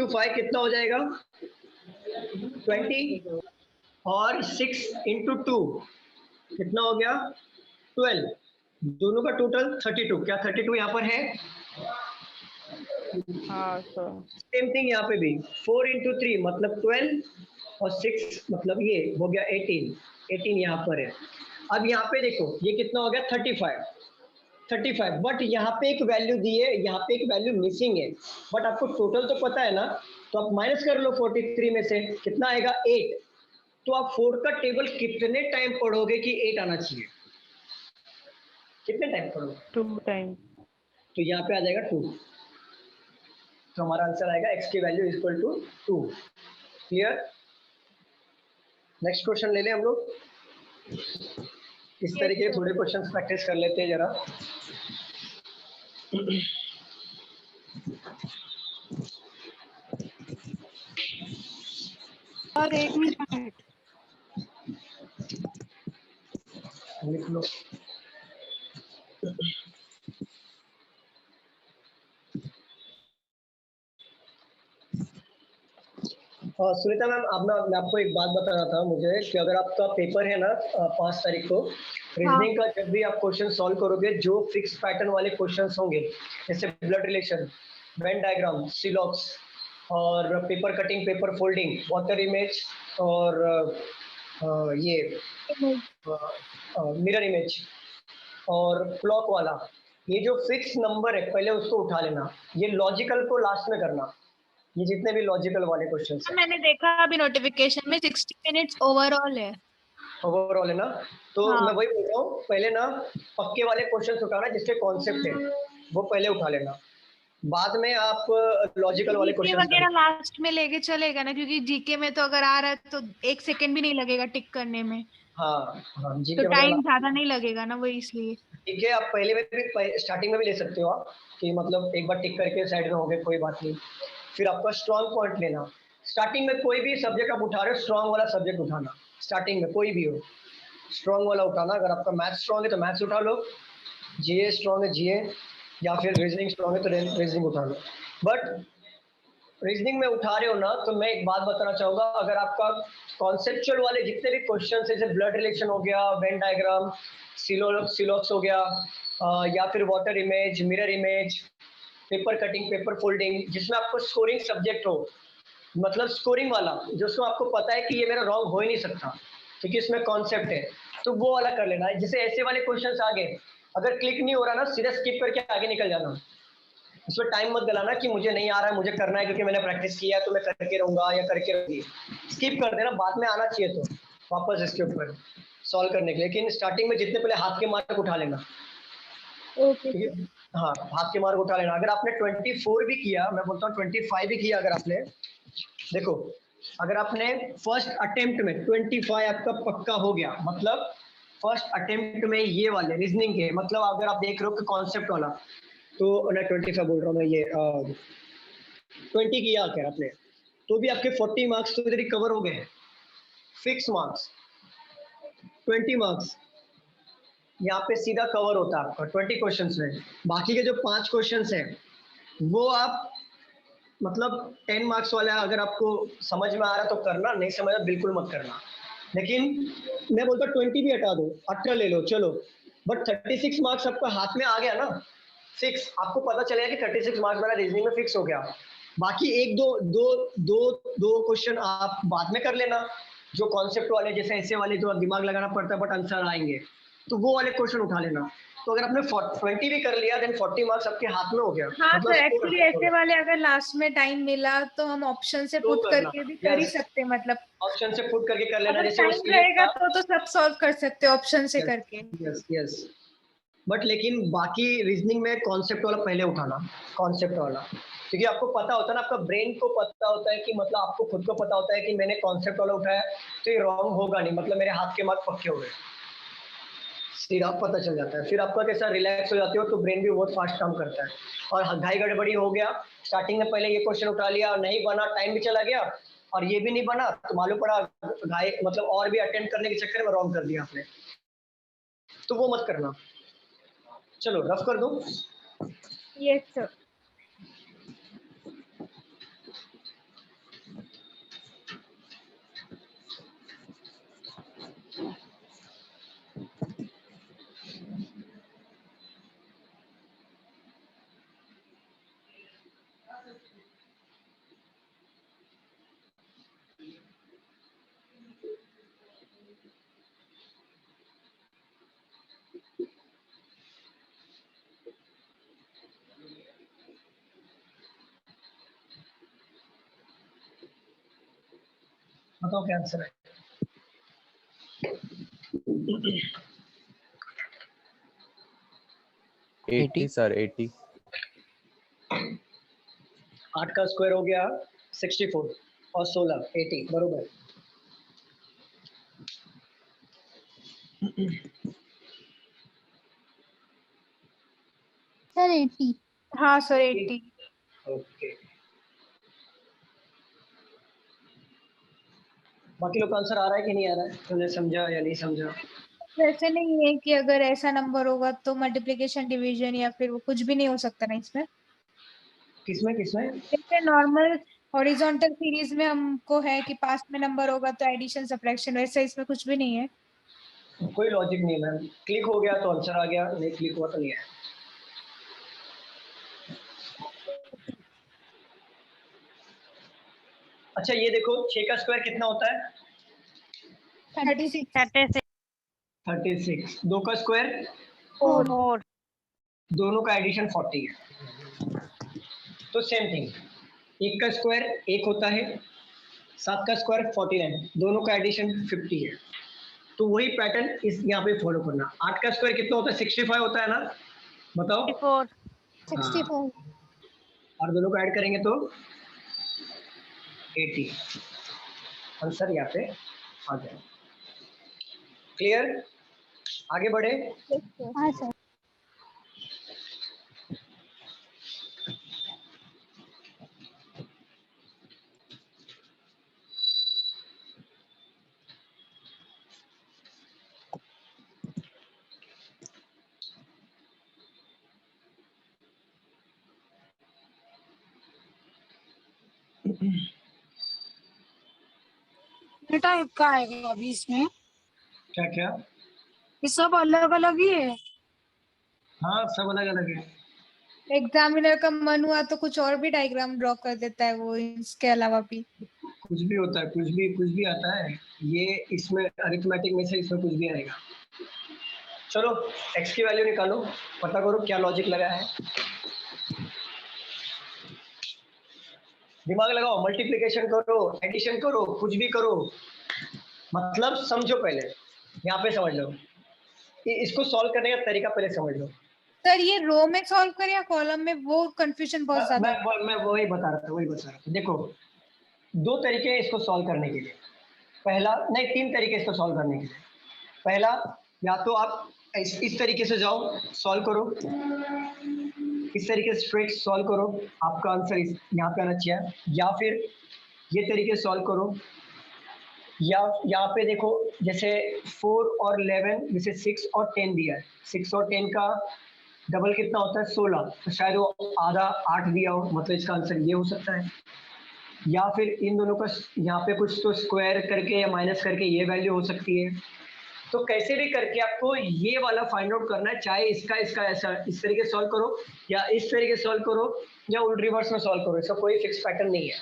Speaker 1: 5 कितना हो जाएगा? 20 और 6 इंटू 2 कितना हो गया? 12। दोनों का टोटल 32। क्या 32 यहाँ पर है?
Speaker 3: हाँ सर।
Speaker 1: सेम थिंग यहाँ पे भी 4 इंटू 3 मतलब 12 और 6 मतलब ये हो गया 18 यहाँ पर है। अब यहाँ पे देखो ये कितना हो गया? 35, बट यहाँ पे एक वैल्यू दी है, यहाँ पे एक वैल्यू मिसिंग है, बट आपको टोटल तो पता है ना, तो आप माइनस कर लो 43 में से, कितना आएगा? 8। तो आप 4 का टेबल कितने टाइम पढ़ोगे कि 8 आना चाहिए? कितने टाइम पढ़ोगे?
Speaker 3: 2 टाइम।
Speaker 1: तो यहाँ पे आ जाएगा 2, तो हमारा आंसर आएगा x की value equal to 2। Clear? Next question ले लें हम लोग। इस तरीके के थोड़े क्वेश्चंस प्रैक्टिस कर लेते हैं जरा।
Speaker 8: और 1 मिनट
Speaker 1: लिख लो। सुनीता मैम, मैं आपको एक बात बता रहा था मुझे कि अगर आपका पेपर है ना 5 तारीख को, रीजनिंग का जब भी आप क्वेश्चन सॉल्व करोगे, जो फिक्स पैटर्न वाले क्वेश्चंस होंगे, जैसे ब्लड रिलेशन, वेन डायग्राम, सिलॉक्स और paper cutting, paper folding, water image और ये मिरर इमेज और क्लॉक वाला, ये जो फिक्स नंबर है पहले उसको उठा लेना, ये लॉजिकल को लास्ट में करना, ये जितने भी लॉजिकल वाले क्वेश्चन हैं।
Speaker 2: मैंने देखा अभी नोटिफिकेशन में 60 मिनट्स ओवरऑल है।
Speaker 1: ओवरऑल है ना, तो
Speaker 2: हाँ।
Speaker 1: मैं वही बोल रहा हूँ, पहले ना पक्के वाले क्वेश्चन उठाना जिसके कॉन्सेप्ट है वो पहले उठा लेना, बाद में आप लॉजिकल वाले
Speaker 2: जीके
Speaker 1: क्वेश्चन
Speaker 2: वगैरह लास्ट में लेके चलेगा ना, क्योंकि जीके में तो अगर आ रहा है तो 1 सेकंड भी नहीं लगेगा टिक करने में,
Speaker 1: हाँ हाँ जी
Speaker 2: तो
Speaker 1: के
Speaker 2: टाइम
Speaker 1: वगैरह
Speaker 2: ज्यादा नहीं लगेगा ना, वही इसलिए।
Speaker 1: ठीक है। आप पहले में भी स्टार्टिंग में भी ले सकते हो आप, कि मतलब एक बार टिक करके साइड में हो गए कोई बात नहीं, फिर आपका स्ट्रॉन्ग पॉइंट लेना, स्टार्टिंग में कोई भी सब्जेक्ट आप उठा रहे हो स्ट्रॉन्ग वाला सब्जेक्ट उठाना, स्टार्टिंग में कोई भी हो स्ट्रॉन्ग वाला उठाना, अगर आपका मैथ्स स्ट्रॉन्ग है तो मैथ्स उठा लो, जीए स्ट्रॉन्ग है जीए, या फिर रीजनिंग स्ट्रॉन्ग है तो रीजनिंग उठा लो। बट रीजनिंग में उठा रहे हो ना, तो मैं एक बात बताना चाहूँगा, अगर आपका कॉन्सेप्चुअल वाले जितने भी क्वेश्चन जैसे ब्लड रिलेशन हो गया, वेन डायग्राम, सिलोक्स हो गया, या फिर water image, mirror image, paper cutting, paper folding, जिसमें आपको स्कोरिंग सब्जेक्ट हो, मतलब स्कोरिंग वाला जिसमें आपको पता है कि ये मेरा रॉन्ग हो ही नहीं सकता क्योंकि इसमें कॉन्सेप्ट है, तो वो वाला कर लेना है। जैसे ऐसे वाले क्वेश्चंस आ गए, अगर क्लिक नहीं हो रहा ना, सीधा स्किप करके आगे निकल जाना, इसमें टाइम मत गलाना कि मुझे नहीं आ रहा है, मुझे करना है क्योंकि मैंने प्रैक्टिस किया है तो मैं करके रहूंगा या करके रहूंगी, स्किप कर देना, बाद में आना चाहिए तो वापस इसके ऊपर सॉल्व करने के लिए, लेकिन स्टार्टिंग में जितने पहले हाथ के मार्क उठा लेना।
Speaker 2: ओके
Speaker 1: हाँ, हाथ के मार्क उठा लेना। अगर आपने 24 भी किया, मैं बोलता हूँ 25 भी किया, अगर आपने देखो, अगर आपने फर्स्ट अटेम्प्ट में 25 आपका पक्का हो गया, मतलब फर्स्ट अटेम्प्ट में ये वाले रीजनिंग के, मतलब अगर आप देख रहे हो कि कॉन्सेप्ट वाला, तो मैं 25 बोल रहा हूँ मैं, ये 20 किया अगर आपने, तो भी आपके 40 मार्क्स तो इधर ही कवर हो गए, फिक्स मार्क्स 20 मार्क्स यहाँ पे सीधा कवर होता है आपका 20 क्वेश्चंस में। बाकी के जो 5 क्वेश्चंस हैं वो आप मतलब 10 मार्क्स वाला अगर आपको समझ में आ रहा तो करना, नहीं समझ रहा बिल्कुल मत करना। लेकिन मैं बोलता 20 भी हटा दो, 18 ले लो चलो, बट 36 मार्क्स आपका हाथ में आ गया ना, फिक्स, आपको पता चलेगा कि 36 मार्क्स वाला रीजनिंग में फिक्स हो गया। बाकी एक दो दो दो दो क्वेश्चन आप बाद में कर लेना, जो कॉन्सेप्ट वाले जैसे ऐसे वाले जो दिमाग लगाना पड़ता है बट आंसर आएंगे, तो वो वाले क्वेश्चन उठा लेना। तो अगर आपने 20 भी कर लिया, देन 40 मार्क्स आपके हाथ में हो गया।
Speaker 4: हाँ
Speaker 1: मतलब
Speaker 4: सर, एक्चुअली ऐसे वाले अगर लास्ट में टाइम मिला तो हम ऑप्शन से पुट करके भी कर ही सकते हैं, मतलब
Speaker 1: ऑप्शन से पुट करके कर लेना,
Speaker 4: अगर
Speaker 1: जैसे वो
Speaker 4: टाइम
Speaker 1: select
Speaker 4: रहेगा
Speaker 1: था।
Speaker 4: तो सब सॉल्व कर सकते हैं ऑप्शन से करके।
Speaker 1: यस यस, बट लेकिन बाकी रीजनिंग में कॉन्सेप्ट वाला पहले उठाना, कॉन्सेप्ट वाला, क्योंकि आपको पता होता है ना, आपका ब्रेन को पता होता है कि मतलब आपको खुद को पता होता है कि मैंने कॉन्सेप्ट वाला उठाया तो ये रॉन्ग होगा नहीं, मतलब मेरे हाथ के मार्क पक्के हो गए, सीधा पता चल जाता है। फिर आपका कैसा रिलैक्स हो जाते हो तो ब्रेन भी बहुत फास्ट काम करता है। और घाई गड़बड़ी हो गया, स्टार्टिंग में पहले ये क्वेश्चन उठा लिया, नहीं बना, टाइम भी चला गया, और ये भी नहीं बना तो मालूम पड़ा घाई, मतलब और भी अटेम्प्ट करने के चक्कर में रॉन्ग कर दिया आपने, तो वो मत करना। चलो रफ कर दो।
Speaker 4: Yes sir.
Speaker 1: बताओ क्या आंसर है।
Speaker 14: 80 सर 80।
Speaker 1: 8 का स्क्वायर हो गया 64 और 16 80 बरोबर।
Speaker 6: सर 80।
Speaker 4: हाँ सर 80।
Speaker 1: ओके, बाकी लोग का आंसर आ रहा है कि नहीं आ रहा है, तुमने समझा या नहीं समझा?
Speaker 4: वैसे नहीं है कि अगर ऐसा नंबर होगा तो मल्टीप्लिकेशन डिवीजन या फिर वो कुछ भी नहीं हो सकता ना इसमें।
Speaker 1: किसमें किसमें?
Speaker 4: जैसे नॉर्मल हॉरिजॉन्टल सीरीज में हमको है कि पास में नंबर होगा तो एडिशन सब्ट्रैक्शन, वैसे इसमें कुछ भी नहीं है।
Speaker 1: कोई लॉजिक नहीं है मैम, क्लिक हो गया तो आंसर आ गया, नहीं क्लिक हुआ तो नहीं आया। अच्छा ये देखो 6 का स्क्वायर कितना होता है?
Speaker 4: 36
Speaker 1: 36 2 का स्क्वायर
Speaker 11: 4
Speaker 1: दोनों का एडिशन 40 है। तो सेम थिंग, 1 का स्क्वायर 1 होता है, 7 का स्क्वायर 49, दोनों का एडिशन 50 है। तो वही पैटर्न इस यहाँ पे फॉलो करना। 8 का स्क्वायर कितना होता है? 65 होता है ना, बताओ।
Speaker 6: 64
Speaker 1: और दोनों को ऐड करेंगे तो 80। आंसर यहाँ पे आ जाए। क्लियर? आगे बढ़े।
Speaker 6: हाँ सर।
Speaker 8: टाइप का आएगा अभी इसमें?
Speaker 1: क्या क्या?
Speaker 8: ये सब अलग अलग ही है।
Speaker 1: हाँ, सब अलग अलग है।
Speaker 2: एग्जामिनर का मन हुआ तो कुछ और भी डायग्राम ड्रॉ कर देता है वो, इसके अलावा भी।
Speaker 1: कुछ भी होता है, कुछ भी आता है। ये इसमें अरिथमेटिक में से इसमें कुछ भी आएगा। चलो x की वैल्यू निकालो, पता करो क्या लॉजिक लगा है। दिमाग लगाओ, मल्टीप्लिकेशन करो, एडिशन करो, कुछ भी करो, मतलब समझो पहले। यहाँ पे समझ लो, इसको सॉल्व करने का तरीका पहले समझ लो।
Speaker 2: सर ये रो में सॉल्व करें या कॉलम में, वो कंफ्यूजन बहुत ज्यादा है।
Speaker 1: मैं वही बता रहा था। देखो, 2 तरीके हैं इसको सॉल्व करने के लिए। पहला नहीं, 3 तरीके इसको सॉल्व करने के लिए। पहला, या तो आप इस तरीके से जाओ, सॉल्व करो, इस तरीके से स्ट्रेट सॉल्व करो, आपका आंसर यहाँ पे आना चाहिए। या फिर ये तरीके सॉल्व करो, या यहाँ पे देखो, जैसे 4 और 11, जैसे 6 और 10 दिया है, 6 और 10 का डबल कितना होता है? 16, तो शायद वो आधा 8 दिया हो, मतलब इसका आंसर ये हो सकता है। या फिर इन दोनों का यहाँ पे कुछ तो स्क्वायर करके या माइनस करके ये वैल्यू हो सकती है। तो कैसे भी करके आपको ये वाला फाइंड आउट करना है, चाहे इसका ऐसा इस तरीके सॉल्व करो, या इस तरीके सॉल्व करो, या उल्ट रिवर्स में सॉल्व करो। इसका कोई फिक्स पैटर्न नहीं है।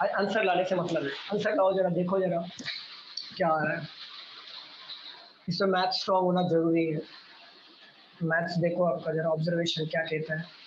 Speaker 1: आंसर लाने से मतलब है। आंसर लाओ जरा, देखो जरा क्या आ रहा है। इसमें मैथ्स स्ट्रॉन्ग होना जरूरी है। मैथ्स देखो आपका जरा ऑब्जर्वेशन क्या कहता है।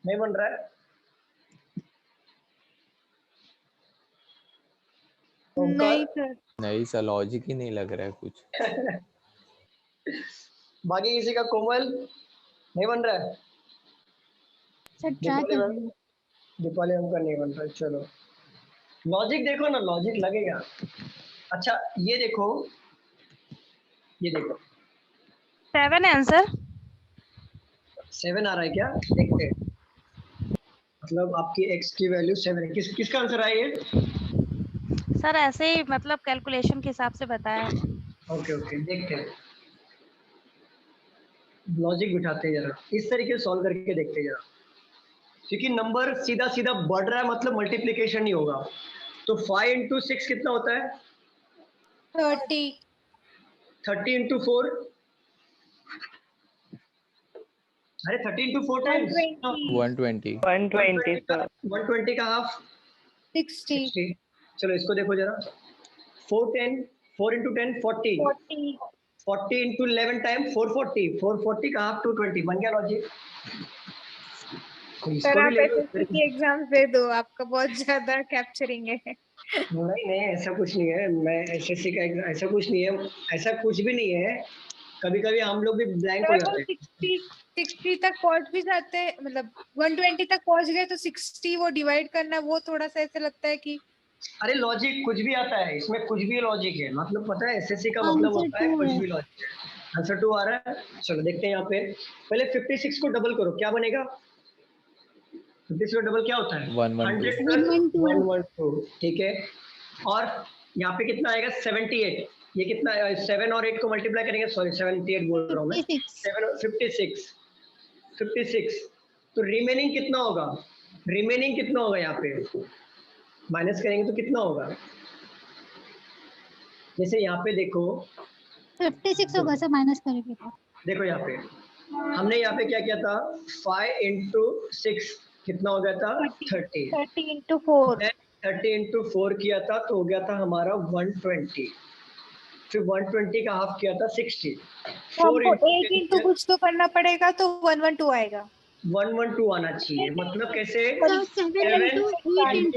Speaker 1: नहीं बन रहा है?
Speaker 14: नहीं सर, लॉजिक ही नहीं लग रहा है कुछ।
Speaker 1: बाकी किसी का? कोमल नहीं बन रहा है?
Speaker 6: सर ट्राई कर रही हूँ।
Speaker 1: दीपाली हमका नहीं बन रहा है। चलो लॉजिक देखो ना, लॉजिक लगेगा। अच्छा ये देखो,
Speaker 11: 7 आंसर
Speaker 1: 7 आ रहा है क्या? देखते हैं। मतलब आपकी x की वैल्यू 7 है। किसका आंसर आया ये?
Speaker 11: सर ऐसे ही मतलब कैलकुलेशन के हिसाब से बताया।
Speaker 1: ओके, देखते हैं, लॉजिक बिठाते हैं जरा, इस तरीके से सॉल्व करके देखते हैं जरा। क्योंकि नंबर सीधा सीधा बढ़ रहा है, मतलब मल्टीप्लिकेशन नहीं होगा। तो 5 इंटू 6 कितना होता है?
Speaker 2: 30।
Speaker 1: 30 इंटू 4, अरे 30 इंटू 4 टाइम्स
Speaker 14: 120
Speaker 9: सर।
Speaker 1: 120 का हाफ
Speaker 2: 60।
Speaker 1: चलो इसको देखो जरा। 4 इंटू 10 40 40 इंटू 11 टाइम 440 का हाफ 220 बन गया लॉजिक।
Speaker 4: सर आप एसएससी की एग्जाम्स दे दो, आपका बहुत ज्यादा कैप्चरिंग है।
Speaker 1: नहीं ऐसा कुछ नहीं है। मैं एसएससी का ऐसा कुछ नहीं है, ऐसा कुछ भी नहीं है। कभी कभी हम लोग भी ब्लैंक हो जाते हैं।
Speaker 2: 60 तक पहुंच भी जाते हैं, मतलब 120 तक पहुंच गए तो 60 वो डिवाइड करना, वो थोड़ा सा ऐसे लगता है कि
Speaker 1: अरे लॉजिक कुछ भी आता है इसमें, कुछ भी लॉजिक है, मतलब पता है एसएससी का मतलब होता है कुछ भी लॉजिक है। आंसर 2 आ रहा है। चलो देखते हैं यहाँ पे, पहले 56 को डबल करो, क्या बनेगा? 56 को डबल क्या होता है? 100 प्लस 112, ठीक है। और यहाँ पे कितना आएगा? 78। ये कितना 7 और 8 को मल्टीप्लाई करेंगे, सॉरी 78 बोल रहा हूँ मैं, 56। तो रिमेनिंग कितना होगा? रिमेनिंग कितना होगा? यहाँ पे माइनस करेंगे तो कितना होगा? जैसे यहाँ पे देखो
Speaker 6: 56 होगा सर माइनस करेंगे तो।
Speaker 1: देखो यहाँ पे हमने यहाँ पे क्या किया था, 5 into 6 कितना हो गया था? 30।
Speaker 4: 30 into 4
Speaker 1: 30 into 4 किया था तो हो गया था हमारा 120। फिर 120 का हाफ किया था 60।
Speaker 4: तो हमको 8 into कुछ तो करना पड़ेगा तो 112 आएगा।
Speaker 1: 112 आना चाहिए, मतलब कैसे?
Speaker 6: 7 into
Speaker 1: 8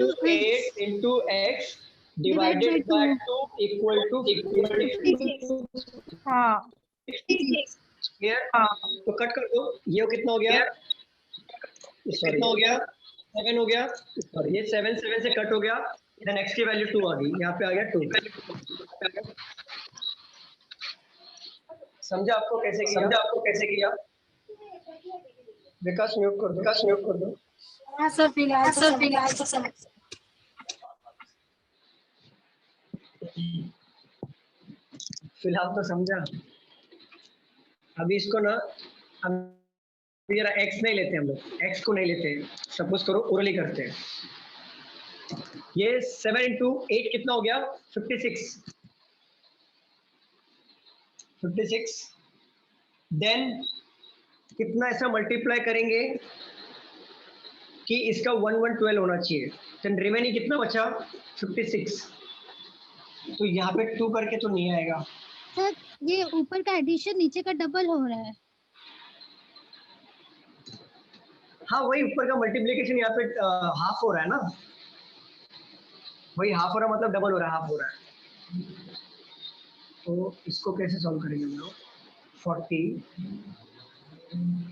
Speaker 1: into x divided by 2 equal to 56।
Speaker 4: हाँ
Speaker 1: तो कट कर दो, ये कितना हो गया? कितना हो गया? 7 हो गया, और ये 7 से कट हो गया, देन x की वैल्यू 2 आ गई, यहाँ पे आ गया 2। समझा आपको कैसे किया? विकास म्यूट कर दो।
Speaker 8: हाँ सर फिलहाल तो समझ।
Speaker 1: फिलहाल तो समझा। अभी इसको ना हम जरा x नहीं लेते, हम लोग x को नहीं लेते, सपोज करो ओरली करते हैं। ये 7 into 8 कितना हो गया? 56। देन कितना ऐसा मल्टीप्लाई करेंगे कि इसका 1112 होना चाहिए, देन रिमेनिंग कितना बचा? 56। तो यहाँ पे 2 करके तो नहीं आएगा
Speaker 6: सर, ये ऊपर का एडिशन नीचे का डबल हो रहा है।
Speaker 1: हाँ वही ऊपर का मल्टीप्लिकेशन यहाँ पे हाफ हो रहा है ना, वही हाफ हो रहा मतलब डबल हो रहा है, हाफ हो रहा है। तो इसको कैसे सॉल्व करेंगे हम लोग? 40,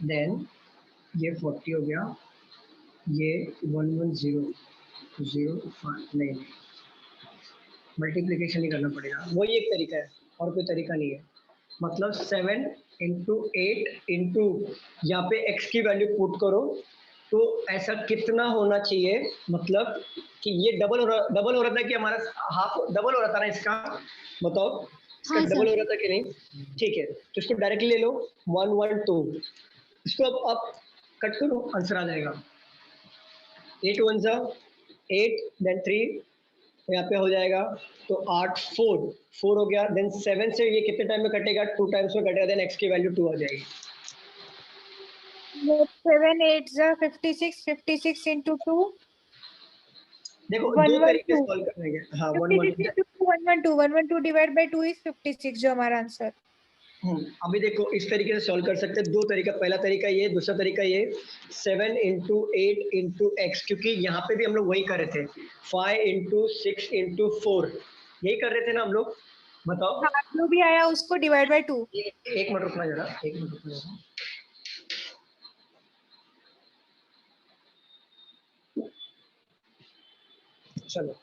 Speaker 1: देन ये 40 हो गया, ये 11005 नहीं, मल्टीप्लिकेशन ही करना पड़ेगा, वही एक तरीका है और कोई तरीका नहीं है। मतलब 7 into 8 into यहाँ पे x की वैल्यू पुट करो तो ऐसा कितना होना चाहिए, मतलब कि ये डबल हो रहा था कि हमारा हाफ डबल हो रहा था ना इसका, बताओ इसका डबल हो रहा था कि नहीं? ठीक है, तो इसको डायरेक्टली ले लो 112, इसको अब आप कट करो, आंसर आ जाएगा। 8 1 8, देन 3 यहाँ पे हो जाएगा, तो 8 4 हो गया, देन 7 से ये कितने टाइम में कटेगा? 2 टाइम्स में कटेगा, देन x की वैल्यू 2 आ जाएगी।
Speaker 4: 7 8 56 into 2।
Speaker 1: देखो दो तरीके से सॉल्व करेंगे। हाँ
Speaker 4: 112 डिवाइड बाय 2 इज 56 जो हमारा आंसर।
Speaker 1: अभी देखो इस तरीके से सॉल्व कर सकते हैं, दो तरीका, पहला तरीका ये, दूसरा तरीका ये, 7 into 8 into x, क्योंकि यहाँ पे भी हम लोग वही कर रहे थे, 5 into 6 into 4 यही कर रहे थे ना हम लोग, बताओ।
Speaker 4: हाँ, जो भी आया उसको डिवाइड बाय 2।
Speaker 1: एक मिनट रुकना जरा, चलो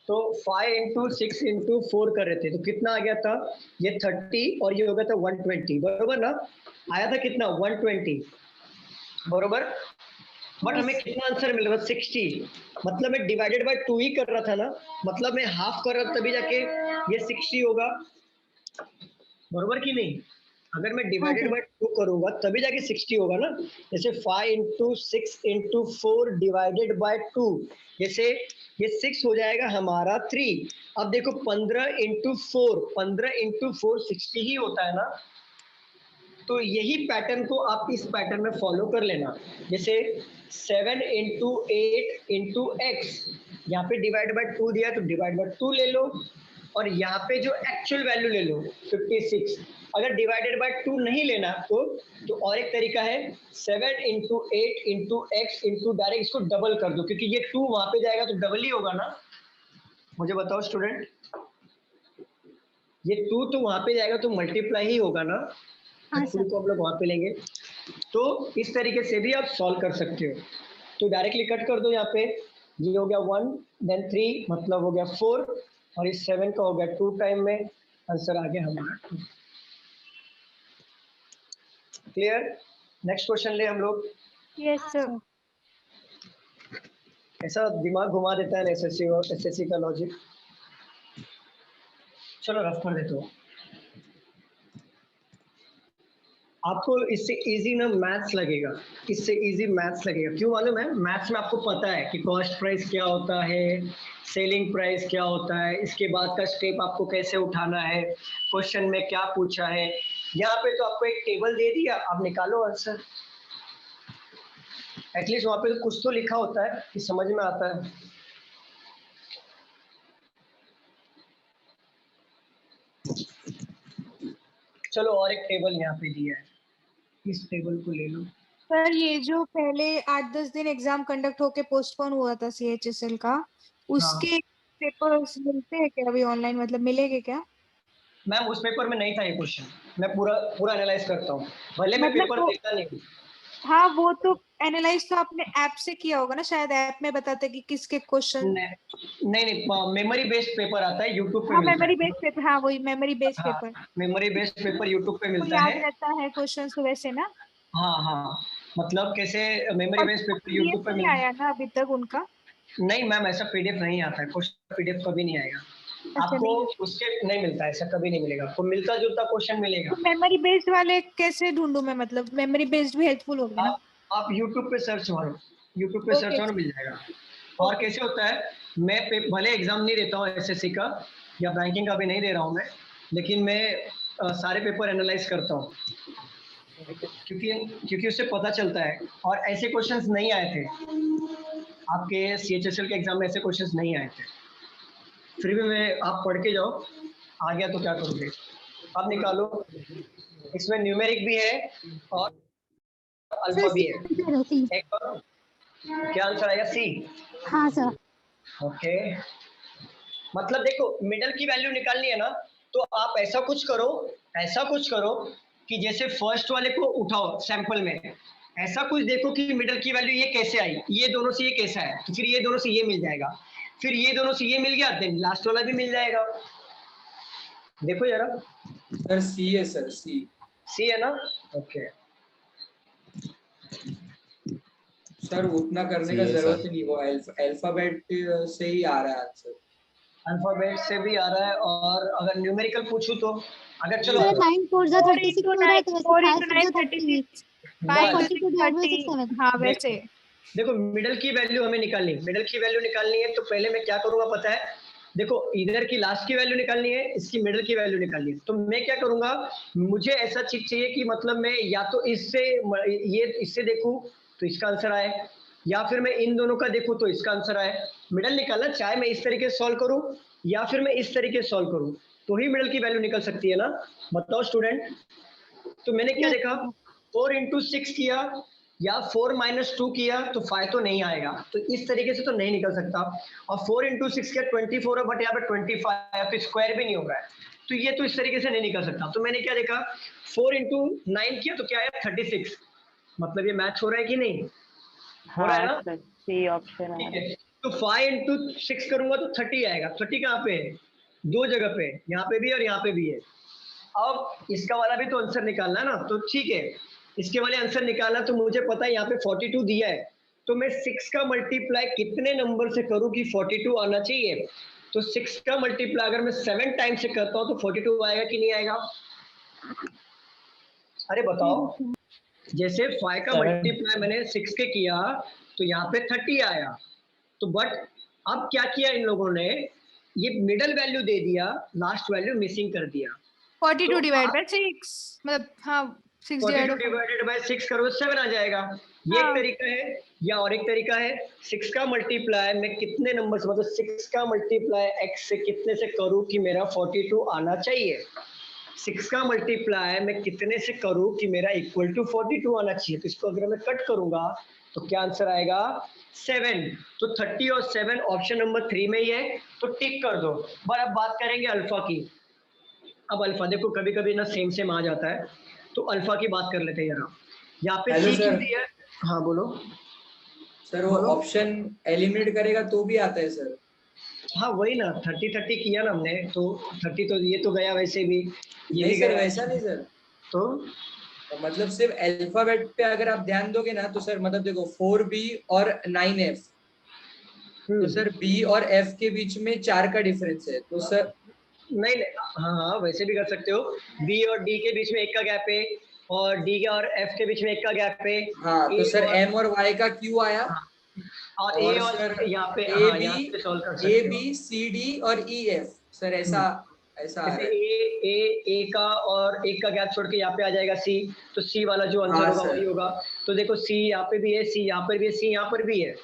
Speaker 1: तो 5 into 6 into 4 कर रहे थे, तो कितना आ गया था? ये 30 और ये हो गया था 120, बरोबर ना? आया था कितना? 120, बरोबर। बट हमें कितना आंसर मिल रहा था? 60, मतलब मैं डिवाइडेड बाय 2 ही कर रहा था ना, मतलब मैं हाफ कर रहा था तभी जाके ये 60 होगा, बरोबर कि नहीं? अगर मैं डिवाइडेड बाय 2 करूंगा तभी जाके 60 होगा ना। जैसे 5 into 6 into 4 डिवाइडेड बाय 2, जैसे ये 6 हो जाएगा हमारा 3। अब देखो 15 into 4 60 ही होता है ना, तो यही पैटर्न को आप इस पैटर्न में फॉलो कर लेना। जैसे 7 into 8 into x, यहाँ पे डिवाइड बाय 2 दिया तो डिवाइड बाय 2 ले लो, और यहाँ पे जो एक्चुअल वैल्यू ले लो 56। अगर डिवाइडेड बाय 2 नहीं लेना आपको तो और एक तरीका है, 7 into 8 into x into direct इसको डबल कर दो, क्योंकि ये 2 वहां पे जाएगा तो डबल ही होगा ना। मुझे बताओ स्टूडेंट, ये 2 तो वहां पे जाएगा तो मल्टीप्लाई ही होगा ना, तो 2 को हम लोग वहां पे लेंगे। तो इस तरीके से भी आप सॉल्व कर सकते हो। तो डायरेक्टली कट कर दो यहाँ पे, ये हो गया 1, देन 3 मतलब हो गया 4 और इस 7 का हो गया 2 टाइम में, आंसर आ गया हमारा 2। क्लियर? नेक्स्ट क्वेश्चन ले हम लोग।
Speaker 4: Yes sir.
Speaker 1: ऐसा दिमाग घुमा देता है एसएससी और एसएससी का लॉजिक। चलो रफ कर देता हूँ। आपको इससे इजी ना मैथ्स लगेगा, इससे इजी मैथ्स लगेगा। क्यों मालूम है? मैथ्स में आपको पता है कि कॉस्ट प्राइस क्या होता है, सेलिंग प्राइस क्या होता है, इसके बाद का स्टेप आपको कैसे उठाना है, क्वेश्चन में क्या पूछा है। यहाँ पे तो आपको एक टेबल दे दिया, आप निकालो आंसर। एटलीस्ट वहाँ पे कुछ तो लिखा होता है कि समझ में आता है। चलो और एक टेबल यहाँ पे दिया है, इस टेबल को ले लो।
Speaker 4: सर ये जो पहले 8-10 दिन एग्जाम कंडक्ट होके पोस्टपोन हुआ था CHSL का, उसके पेपर्स मिलते हैं क्या अभी ऑनलाइन, मतलब मिलेंगे क्या?
Speaker 1: मैम उस पेपर में नहीं था ये क्वेश्चन, मैं पूरा एनालाइज करता हूँ, भले मैं
Speaker 4: मतलब
Speaker 1: पेपर
Speaker 4: वो,
Speaker 1: देखता नहीं हूँ।
Speaker 4: हाँ वो तो एनालाइज तो आपने ऐप से किया होगा ना, शायद ऐप में बताते कि किसके क्वेश्चन।
Speaker 1: नहीं, मेमोरी बेस्ड पेपर आता है, यूट्यूब पे
Speaker 4: हाँ
Speaker 1: मिलता
Speaker 4: मेमोरी
Speaker 1: है।
Speaker 4: बेस्ड पेपर, हाँ वही मेमोरी बेस्ड
Speaker 1: हाँ,
Speaker 4: paper.
Speaker 1: Memory based paper YouTube पे
Speaker 4: तो
Speaker 1: मिलता
Speaker 4: याद
Speaker 1: है।
Speaker 4: रहता है क्वेश्चन वैसे ना?
Speaker 1: हाँ, मतलब कैसे मेमोरी
Speaker 4: और
Speaker 1: बेस्ड पेपर
Speaker 4: PDF
Speaker 1: यूट्यूब पे
Speaker 4: नहीं
Speaker 1: मिलता
Speaker 4: आया ना अभी तक उनका?
Speaker 1: नहीं मैम, ऐसा PDF नहीं आता है, क्वेश्चन PDF कभी नहीं आएगा
Speaker 4: अच्छा,
Speaker 1: आपको,
Speaker 4: नहीं।
Speaker 1: उसके नहीं मिलता है, ऐसा कभी नहीं मिलेगा आपको, मिलता जुलता क्वेश्चन मिलेगा।
Speaker 4: तो मेमोरी बेस्ड वाले कैसे ढूंढूं मैं, मतलब मेमोरी बेस्ड भी हेल्पफुल होगी ना?
Speaker 1: आप यूट्यूब पे सर्च मारो, यूट्यूब पे सर्च
Speaker 4: ओके
Speaker 1: मारो, मिल जाएगा। और कैसे होता है, मैं भले एग्जाम नहीं देता हूँ एसएससी का या बैंकिंग का भी नहीं दे रहा हूँ मैं, लेकिन मैं सारे पेपर एनालाइज करता हूँ, क्योंकि उससे पता चलता है। और ऐसे क्वेश्चंस नहीं आए थे आपके CHSL के एग्जाम में, ऐसे क्वेश्चंस नहीं आए थे, फिर भी मैं, आप पढ़ के जाओ, आ गया तो क्या करोगे। अब निकालो, इसमें न्यूमेरिक भी है और अल्फा भी है। एक करो, क्या आंसर आएगा? C।
Speaker 6: हाँ सर।
Speaker 1: ओके, मतलब देखो मिडल की वैल्यू निकालनी है ना, तो आप ऐसा कुछ करो कि जैसे फर्स्ट वाले को उठाओ सैंपल में, ऐसा कुछ देखो कि मिडल की वैल्यू ये कैसे आई, ये दोनों से ये कैसा है, तो फिर ये दोनों से ये मिल जाएगा, फिर ये दोनों से ये मिल गया, देन लास्ट वाला भी मिल जाएगा। देखो जरा
Speaker 9: सर C है सर,
Speaker 1: C है ना? ओके
Speaker 9: सर, उतना करने का जरूरत नहीं, वो अल्फाबेट से ही आ रहा है आंसर।
Speaker 1: अल्फाबेट से भी आ रहा है, और अगर न्यूमेरिकल पूछूं तो, अगर चलो
Speaker 6: 9 4 जा 36 हो रहा है, तो वैसे 5 6 जा 36, 42 डिवाइड बाय 7।
Speaker 4: हाँ वैसे
Speaker 1: देखो मिडल की वैल्यू हमें निकालनी है, तो पहले मैं क्या करूंगा पता है, देखो इधर की लास्ट की वैल्यू निकालनी है, इसकी मिडल की वैल्यू निकालनी है, तो मैं क्या करूंगा, मुझे ऐसा चीज चाहिए कि मतलब मैं या तो इससे देखूं तो इसका आंसर आए, या फिर मैं इन दोनों का देखूं तो इसका आंसर आए। मिडल निकालना, चाहे मैं इस तरीके से सॉल्व करूं या फिर मैं इस तरीके से सॉल्व करूं, तो ही मिडल की वैल्यू निकल सकती है ना। बताओ स्टूडेंट। तो मैंने क्या देखा, 4 into 6 किया या 4 - 2 किया तो 5 तो नहीं आएगा, तो इस तरीके से तो नहीं निकल सकता। और 4 into 6 किया 24 है, बट यहाँ पे 25 तो स्क्वायर भी नहीं होगा, तो ये तो इस तरीके से नहीं निकल सकता। तो मैंने क्या देखा, 4 into 9 किया तो क्या आया 36, मतलब ये मैच हो रहा है कि नहीं हो रहा है ना?
Speaker 7: सी ऑप्शन
Speaker 1: ठीक है, तो 5 into 6 करूंगा तो 30 आएगा। 30 कहाँ पे है? दो जगह पे, यहाँ पे भी और यहाँ पे भी है। अब इसका वाला भी तो आंसर निकालना है ना, तो ठीक है, इसके वाले आंसर निकालना, तो मुझे पता है यहाँ पे 42 दिया है, तो मैं 6 का मल्टीप्लाई कितने नंबर से करूं कि 42 आना चाहिए। तो 6 का मल्टीप्लाई अगर मैं 7 टाइम से करता हूं तो 42 आएगा कि नहीं आएगा? अरे बताओ, जैसे 5 का मल्टीप्लाई मैंने 6 के किया तो यहाँ पे 30 आया, तो बट अब क्या किया इन लोगों ने, ये मिडल वैल्यू दे दिया, लास्ट वैल्यू मिसिंग कर दिया।
Speaker 2: 42 डिवाइड बाय 6, मतलब हाँ 6
Speaker 1: डिवाइडेड बाय 6 करो 7 आ जाएगा। ये एक तरीका है, या और एक तरीका है, 6 का मल्टीप्लाई मैं कितने नंबर से, मतलब 6 का मल्टीप्लाई x से कितने से करूं कि मेरा 42 आना चाहिए। 6 का मल्टीप्लाई मैं कितने से करूं कि मेरा इक्वल टू 42 आना चाहिए। तो इसको अगर मैं कट करूंगा तो क्या आंसर आएगा 7। तो 30 और 7 ऑप्शन नंबर 3 में ही है, तो टिक कर दो। पर अब बात करेंगे अल्फा की। अब अल्फा देखो कभी कभी ना सेम आ जाता है, तो अल्फा की बात कर लेते हैं जरा। यहाँ पे
Speaker 9: हेलो
Speaker 1: सी
Speaker 9: सर।
Speaker 1: क्यों दी है? हाँ बोलो
Speaker 9: सर वो ऑप्शन एलिमिनेट करेगा तो भी आता है सर।
Speaker 1: हाँ वही ना, 30-30 किया ना हमने, तो 30 तो ये तो गया वैसे भी, ये
Speaker 9: नहीं
Speaker 1: भी
Speaker 9: सर
Speaker 1: गया।
Speaker 9: वैसा नहीं सर,
Speaker 1: तो
Speaker 9: मतलब सिर्फ अल्फाबेट पे अगर आप ध्यान दोगे ना तो सर मतलब देखो 4B और 9F, तो सर B और F के बीच में 4 का डिफरेंस है, तो सर
Speaker 1: नहीं हाँ हाँ वैसे भी कर सकते हो, बी और डी के बीच में 1 का गैप है, और डी और एफ के बीच में 1 का गैप है।
Speaker 9: हाँ तो सर M और Y का Q आया,
Speaker 1: और ए और
Speaker 9: सर
Speaker 1: यहाँ पे
Speaker 9: A
Speaker 1: हाँ,
Speaker 9: B
Speaker 1: यहाँ पे solve कर
Speaker 9: A
Speaker 1: सकते हो।
Speaker 9: B C D और E F सर ऐसा ऐसा आ रहा है।
Speaker 1: ए का और 1 का गैप छोड़ के यहाँ पे आ जाएगा सी, तो सी वाला जो आंसर
Speaker 9: हाँ,
Speaker 1: होगा
Speaker 9: सर।
Speaker 1: वही होगा। तो देखो सी यहाँ पे भी है, सी यहाँ पर भी है, सी यहाँ पर भी है।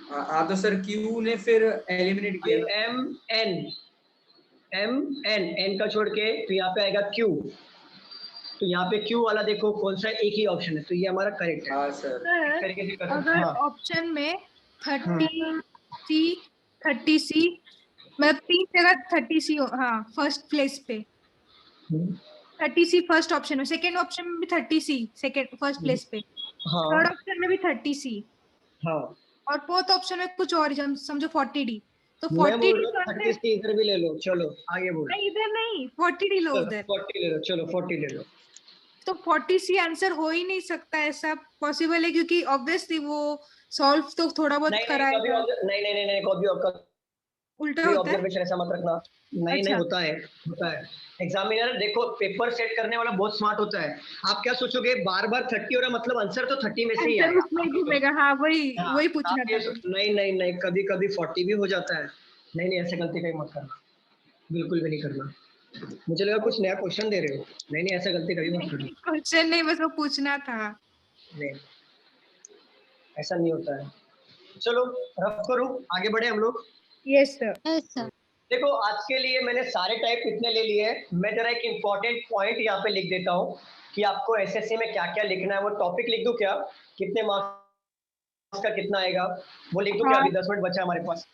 Speaker 9: हाँ तो सर Q ने फिर एलिमिनेट किया
Speaker 1: एम एन का छोड़ के, तो यहाँ पे आएगा क्यू, तो यहाँ पे क्यू वाला देखो कौन सा एक ही ऑप्शन है, तो ये हमारा करेक्ट है।
Speaker 9: हाँ सर।
Speaker 1: इस तरीके से कर सकते
Speaker 2: अगर
Speaker 1: हैं। हाँ।
Speaker 2: ऑप्शन में 30C मतलब 3 जगह 30C हो, हाँ फर्स्ट प्लेस पे 30C फर्स्ट ऑप्शन में, सेकेंड ऑप्शन में भी 30C सेकेंड फर्स्ट प्लेस पे,
Speaker 1: हाँ।
Speaker 2: थर्ड ऑप्शन में भी 30C,
Speaker 1: हाँ
Speaker 2: और फोर्थ ऑप्शन में कुछ और समझो 40D, तो
Speaker 1: मैं
Speaker 2: 40D
Speaker 1: बोल रहा हूँ 30 इधर भी ले लो, चलो आगे बोलो।
Speaker 2: नहीं इधर नहीं, 40D लो उधर।
Speaker 1: 40 ले लो, चलो 40 ले लो।
Speaker 2: तो 40C आंसर हो ही नहीं सकता, ऐसा पॉसिबल है क्योंकि ऑब्वियसली वो सॉल्व तो थोड़ा बहुत कराएगा।
Speaker 1: नहीं कभी
Speaker 2: उल्टा होता है,
Speaker 1: ऑब्जर्वेशन ऐसा मत रखना। नहीं
Speaker 2: अच्छा।
Speaker 1: होता है। एग्जामिनर देखो पेपर सेट करने वाला बहुत स्मार्ट होता है। आप क्या सोचोगे बार 30 हो रहा मतलब आंसर तो 30 में से ही
Speaker 2: आंसर उसमें घूमेगा। हाँ वही पूछना
Speaker 1: आप ये
Speaker 2: था।
Speaker 1: नहीं कभी 40 भी हो जाता है। नहीं ऐसे गलती कहीं मत करना, बिल्कुल भी नहीं करना। मुझे लगा कुछ नया क्वेश्चन दे रहे हो। नहीं ऐसा गलती कभी मत करना।
Speaker 2: क्वेश्चन नहीं, बस वो पूछना था।
Speaker 1: नहीं ऐसा नहीं होता है। चलो रफ करो, आगे बढ़े हम लोग।
Speaker 2: Yes sir.
Speaker 1: देखो आज के लिए मैंने सारे टाइप इतने ले लिए हैं। मैं जरा एक इम्पोर्टेंट पॉइंट यहाँ पे लिख देता हूँ कि आपको एसएससी में क्या क्या लिखना है। वो टॉपिक लिख दूं क्या, कितने मार्क्स का कितना आएगा वो लिख दूं क्या? अभी 10 मिनट बचा है हमारे पास।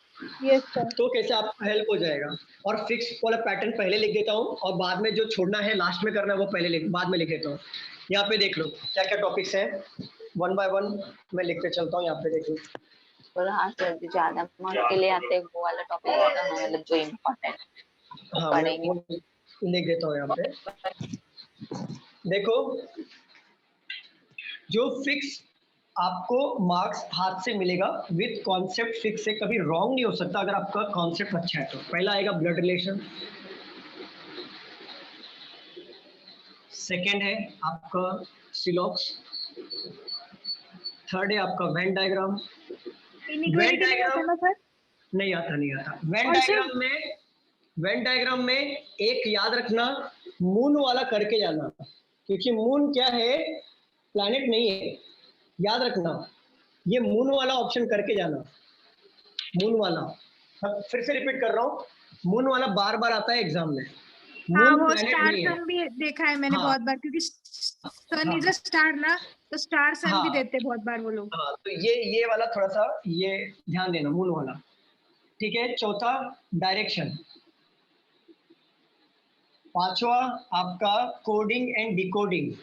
Speaker 2: Yes sir.
Speaker 1: तो कैसे आपको हेल्प हो जाएगा। और फिक्स वाला पैटर्न पहले लिख देता हूँ, और बाद में जो छोड़ना है लास्ट में करना है वो बाद में लिख देता हूँ। यहाँ पे देख लो क्या क्या टॉपिक्स हैं, 1 by 1 मैं लिखते चलता हूँ। यहाँ पे देख लो।
Speaker 7: और हाँ सर जो ज्यादा मार्क्स के लिए आते हैं वो वाला टॉपिक होता है, मतलब जो इम्पोर्टेंट
Speaker 1: हाँ मैं लिख देता हूँ यहाँ पे। देखो जो फिक्स आपको मार्क्स हाथ से मिलेगा विद कॉन्सेप्ट फिक्स से कभी रॉन्ग नहीं हो सकता अगर आपका कॉन्सेप्ट अच्छा है तो। पहला आएगा ब्लड रिलेशन, सेकंड है आपका सिलॉक्स, थर्ड है आपका वेन डायग्राम। वेन डायग्राम नहीं आता। वेन डायग्राम में एक याद रखना, मून वाला करके जाना, क्योंकि मून क्या है, प्लैनेट नहीं है। याद रखना ये मून वाला ऑप्शन करके जाना। मून वाला फिर से रिपीट कर रहा हूँ, मून वाला बार बार आता है एग्जाम में।
Speaker 2: हाँ वो स्टार सन भी देखा है मैंने बहुत बार, क्योंकि सन इज अ स्टार ना, तो स्टार सन भी देते हैं बहुत बार वो लोग।
Speaker 1: हाँ तो ये वाला थोड़ा सा ये ध्यान देना, मून वाला। ठीक है। चौथा डायरेक्शन, पांचवा आपका कोडिंग एंड डिकोडिंग,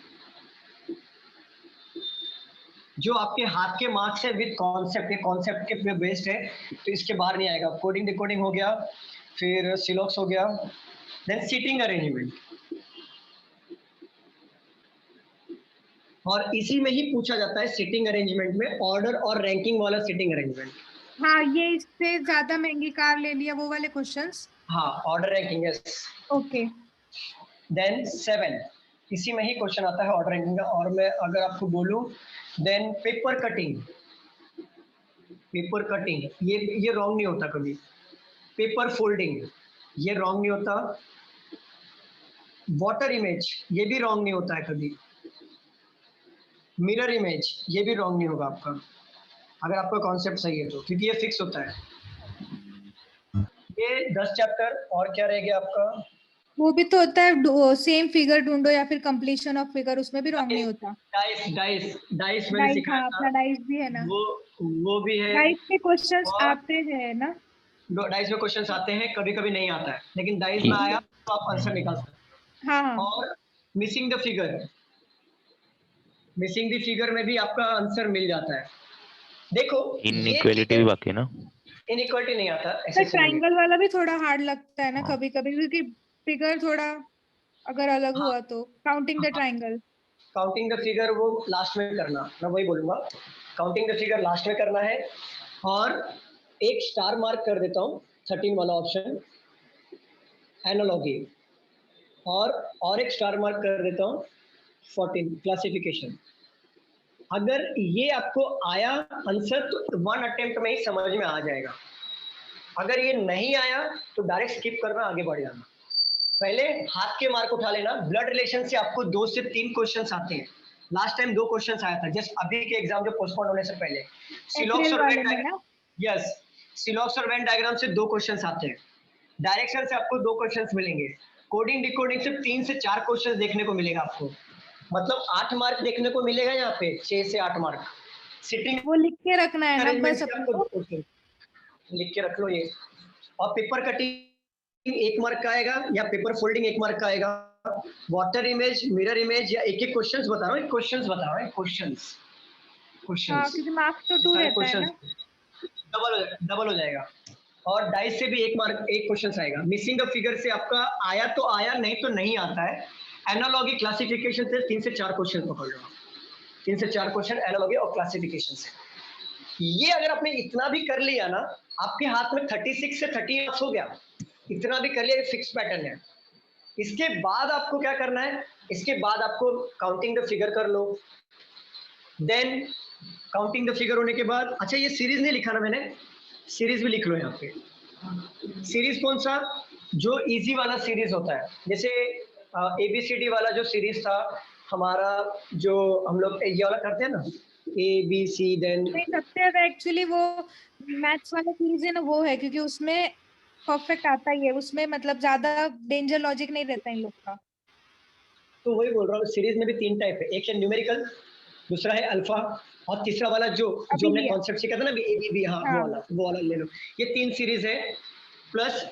Speaker 1: जो आपके हाथ के मार्क्स है विद कॉन्सेप्ट, ये कॉन्सेप्ट के बेस्ड है तो इसके बाहर नहीं आएगा। कोडिंग डिकोडिंग हो गया, फिर सिलॉक्स हो गया, देन सीटिंग अरेंजमेंट, और इसी में ही पूछा जाता है सीटिंग अरेंजमेंट में ऑर्डर और रैंकिंग वाला सीटिंग अरेंजमेंट।
Speaker 2: हाँ ये इससे ज्यादा महंगी कार ले लिया वो वाले क्वेश्चंस।
Speaker 1: हाँ order ranking, yes
Speaker 2: okay.
Speaker 1: Then 7 इसी में ही क्वेश्चन आता है ऑर्डर रैंकिंग का। और मैं अगर आपको बोलूं देन पेपर कटिंग ये रॉन्ग नहीं होता कभी। पेपर फोल्डिंग ये रॉन्ग नहीं होता। वाटर इमेज ये भी रॉन्ग नहीं होता है कभी। मिरर इमेज ये भी रॉन्ग नहीं होगा आपका, अगर आपका कॉन्सेप्ट सही है तो, क्योंकि ये फिक्स होता है। ये 10 चैप्टर। और क्या रह गया आपका?
Speaker 2: वो भी तो होता है सेम फिगर ढूंढो या फिर कंप्लीशन ऑफ फिगर, उसमें भी रॉन्ग नहीं होता।
Speaker 1: डाइस मैंने सिखाया था।
Speaker 2: अपना डाइस भी है ना,
Speaker 1: वो भी है।
Speaker 2: डाइस के क्वेश्चंस आते हैं ना,
Speaker 1: डाइस में क्वेश्चंस आते हैं, कभी कभी नहीं आता है, लेकिन डाइस में आया तो आप आंसर निकाल सकते हैं।
Speaker 2: हाँ।
Speaker 1: और मिसिंग द फिगर में भी आपका आंसर मिल जाता है। देखो
Speaker 15: इनइक्वालिटी भी बाकी है ना।
Speaker 1: इनइक्वालिटी नहीं आता
Speaker 4: सर
Speaker 1: ऐसे से
Speaker 4: ट्रायंगल वाला भी थोड़ा हार्ड लगता है ना कभी कभी, क्योंकि फिगर थोड़ा अगर अलग हुआ तो counting the triangle.
Speaker 1: Counting the figure वो लास्ट में करना, मैं वही बोलूंगा, काउंटिंग द फिगर लास्ट में करना है। और एक स्टार मार्क कर देता हूँ 13 वाला ऑप्शन एनालॉगी, और एक स्टार मार्क कर देता हूँ 14 क्लासिफिकेशन। अगर ये आपको आया आंसर तो 1 अटेम्प्ट में ही समझ में आ जाएगा। अगर ये नहीं आया तो डायरेक्ट स्किप करना, आगे बढ़ जाना। पहले हाथ के मार्क उठा लेना। ब्लड रिलेशन से आपको 2 से 3 क्वेश्चंस आते हैं। लास्ट टाइम 2 क्वेश्चंस आया था, जस्ट अभी के एग्जाम जो पोस्टपोन होने से पहले। सिलॉक्स और वेन डायग्राम, यस, सिलॉक्स और वेन डायग्राम से 2 क्वेश्चंस आते हैं। डायरेक्शन से आपको 2 क्वेश्चंस मिलेंगे। कोडिंग डिकोडिंग से 3 से 4 क्वेश्चंस देखने को मिलेगा आपको। मतलब 8 मार्क देखने को मिलेगा यहाँ पे, 6 से 8 मार्क। सिटिंग
Speaker 4: वो लिख के रखना है ना बस
Speaker 1: आपको, लिख के रख लो ये। और पेपर कटिंग 1 मार्क का आएगा, या पेपर फोल्डिंग 1 मार्क का आएगा। वाटर इमेज, मिरर इमेज, या एक क्वेश्चंस बता रहा हूँ, क्वेश्चंस
Speaker 4: क्योंकि मार्क्स तो 2 रहता है ना,
Speaker 1: डबल हो जाएगा। और डाइस से भी 1 मार्क, 1 क्वेश्चन आएगा। मिसिंग द फिगर से आपका आया तो आया, नहीं तो नहीं आता है। एनालॉगी क्लासिफिकेशन से 3 से 4 क्वेश्चन पकड़ लो, 3 से 4 क्वेश्चन एनालॉगी और क्लासिफिकेशन से। ये अगर आपने इतना भी कर लिया ना, आपके हाथ में 36 से 30 हो गया। इतना भी कर लिया, फिक्स पैटर्न है। इसके बाद आपको क्या करना है, इसके बाद आपको काउंटिंग द फिगर कर लो। देन काउंटिंग द फिगर होने के बाद, अच्छा ये सीरीज नहीं लिखा ना मैंने, सीरीज भी लिख लो यहाँ पे। सीरीज कौन सा, जो इजी वाला सीरीज होता है, जैसे ABCD वाला जो सीरीज था हमारा, जो हम लोग ये वाला करते हैं ना, ABC देन।
Speaker 4: सबसे ज्यादा एक्चुअली वो मैथ्स वाला सीरीज है ना, वो है, क्योंकि उसमें परफेक्ट आता ही है। उसमें मतलब ज्यादा डेंजर लॉजिक नहीं रहता इन लोग का।
Speaker 1: तो वही बोल रहा हूँ, सीरीज में भी 3 टाइप है। एक है न्यूमेरिकल, दूसरा है अल्फा, और तीसरा वाला जो हमने कॉन्सेप्ट सीखा था ना ABB, हाँ वो वाला ले लो। ये 3 सीरीज है। प्लस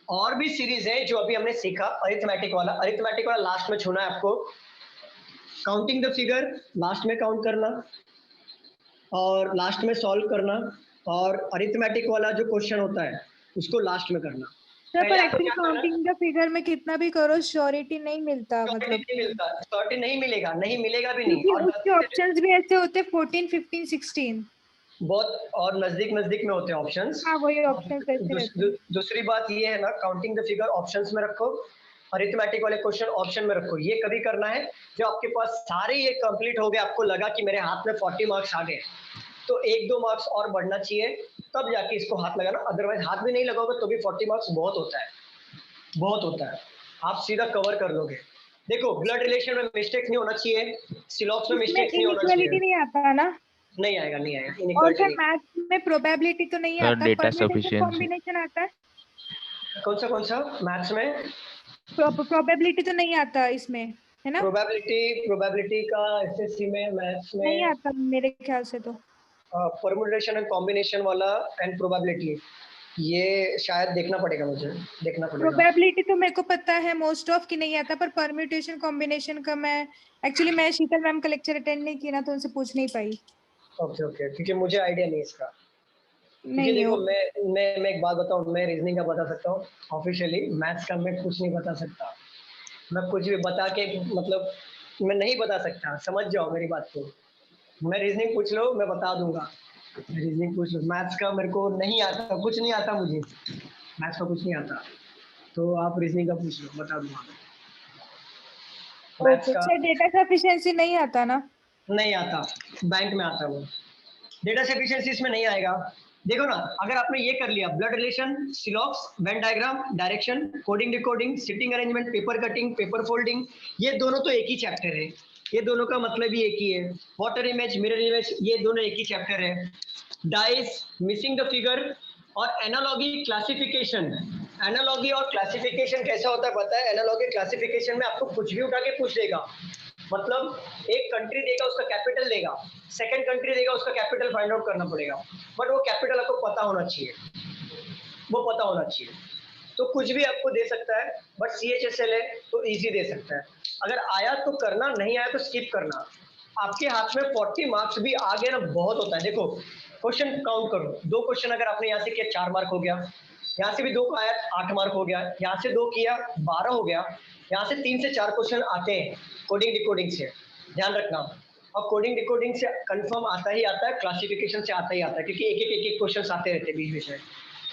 Speaker 1: और भी सीरीज है जो अभी हमने सीखा, अरिथमेटिक वाला लास्ट में छूना है आपको। काउंटिंग द फिगर लास्ट में काउंट करना और लास्ट में सॉल्व करना, और अरिथमेटिक वाला जो क्वेश्चन होता है उसको लास्ट में करना।
Speaker 4: पर एक्चुअली काउंटिंग द फिगर में कितना भी करो श्योरिटी नहीं मिलता, मतलब
Speaker 1: श्योरिटी नहीं मिलेगा भी नहीं।
Speaker 4: और उसके ऑप्शंस भी ऐसे होते 14, 15, 16
Speaker 1: बहुत, और नजदीक में होते हैं ऑप्शंस।
Speaker 4: हाँ, वही ऑप्शंस ऐसे रहते हैं।
Speaker 1: दूसरी बात ये है ना, काउंटिंग द फिगर ऑप्शंस में रखो, अरिथमेटिक वाले क्वेश्चन ऑप्शन में रखो। ये कभी करना है जब आपके पास सारे ये कंप्लीट हो गए, आपको लगा कि मेरे हाथ में 40 मार्क्स आ गए, तो 1-2 मार्क्स और बढ़ना चाहिए, तब जाके इसको हाथ लगाना। अदरवाइज हाथ भी नहीं लगाओगे तो भी 40 मार्क्स बहुत होता है। आप सीधा कवर कर लोगे। देखो ब्लड रिलेशन में मिस्टेक नहीं होना चाहिए, सिलॉक्स में मिस्टेक नहीं होना चाहिए।
Speaker 4: इनइक्वालिटी नहीं आता ना,
Speaker 1: नहीं आएगा।
Speaker 4: और फिर मैथ्स में प्रोबेबिलिटी तो नहीं आता,
Speaker 15: डेटा सफिशिएंसी
Speaker 4: कॉम्बिनेशन आता है।
Speaker 1: कौन सा मैथ्स में
Speaker 4: प्रोबेबिलिटी तो नहीं आता इसमें, है ना?
Speaker 1: प्रोबेबिलिटी का SSC में, मैथ्स में
Speaker 4: नहीं आता मेरे ख्याल से। तो
Speaker 1: परम्यूटेशन एंड कॉम्बिनेशन वाला एंड प्रोबेबिलिटी, ये शायद देखना पड़ेगा।
Speaker 4: प्रोबेबिलिटी तो मेरे को पता है मोस्ट ऑफ की नहीं आता, पर परम्यूटेशन कॉम्बिनेशन का मैं शीतल मैम का लेक्चर अटेंड नहीं किया ना, तो उनसे पूछ नहीं पाई।
Speaker 1: ओके क्योंकि मुझे आइडिया नहीं इसका। नहीं, देखो मैं एक बात बताऊं, मैं रीजनिंग का बता सकता हूँ ऑफिशियली, मैथ्स का मैं कुछ नहीं बता सकता। मैं कुछ भी बता के मतलब मैं नहीं बता सकता, समझ जाओ मेरी बात को। मैं रीजनिंग पूछ लो, मैं बता दूंगा। रीजनिंग पूछ लो, मैथ्स का मेरे को नहीं आता, कुछ नहीं आता मुझे, मैथ्स का कुछ नहीं आता, तो आप रीजनिंग का पूछ लो, बता दूंगा। मैथ्स का
Speaker 4: डेटा सफिशिएंसी नहीं आता ना? नहीं
Speaker 1: आता, बैंक में आता वो। डेटा सफिशिएंसी इसमें नहीं आएगा। देखो ना, अगर आपने ये कर लिया, blood relation, syllogism, Venn diagram, direction, coding decoding, sitting arrangement, paper cutting, paper folding, ये दोनों तो एक ही चैप्टर है, ये दोनों का मतलब ही एक ही है। वाटर इमेज, मिरर इमेज, ये दोनों एक ही चैप्टर है। डाइस, मिसिंग द फिगर और एनालॉगी क्लासिफिकेशन। एनालॉगी और क्लासिफिकेशन कैसा होता है पता है? एनालॉगी क्लासिफिकेशन में आपको कुछ भी उठा के पूछ देगा। मतलब एक कंट्री देगा, उसका कैपिटल देगा, सेकंड कंट्री देगा, उसका कैपिटल फाइंड आउट करना पड़ेगा, बट वो कैपिटल आपको पता होना चाहिए, तो कुछ भी आपको दे सकता है, बट CHSL है तो इजी दे सकता है। अगर आया तो करना, नहीं आया तो स्किप करना। आपके हाथ में 40 मार्क्स भी आ गए ना, बहुत होता है। देखो क्वेश्चन काउंट करो, 2 क्वेश्चन अगर आपने यहाँ से किया 4 मार्क हो गया, यहाँ से भी 2 आया 8 मार्क हो गया, यहाँ से 2 किया 12 हो गया, यहाँ से 3 से 4 क्वेश्चन आते हैं कोडिंग डिकोडिंग से, ध्यान रखना। और कोडिंग डिकोडिंग से कंफर्म आता ही आता है, क्लासिफिकेशन से आता ही आता है, क्योंकि एक क्वेश्चन आते रहते हैं बीच बीच में।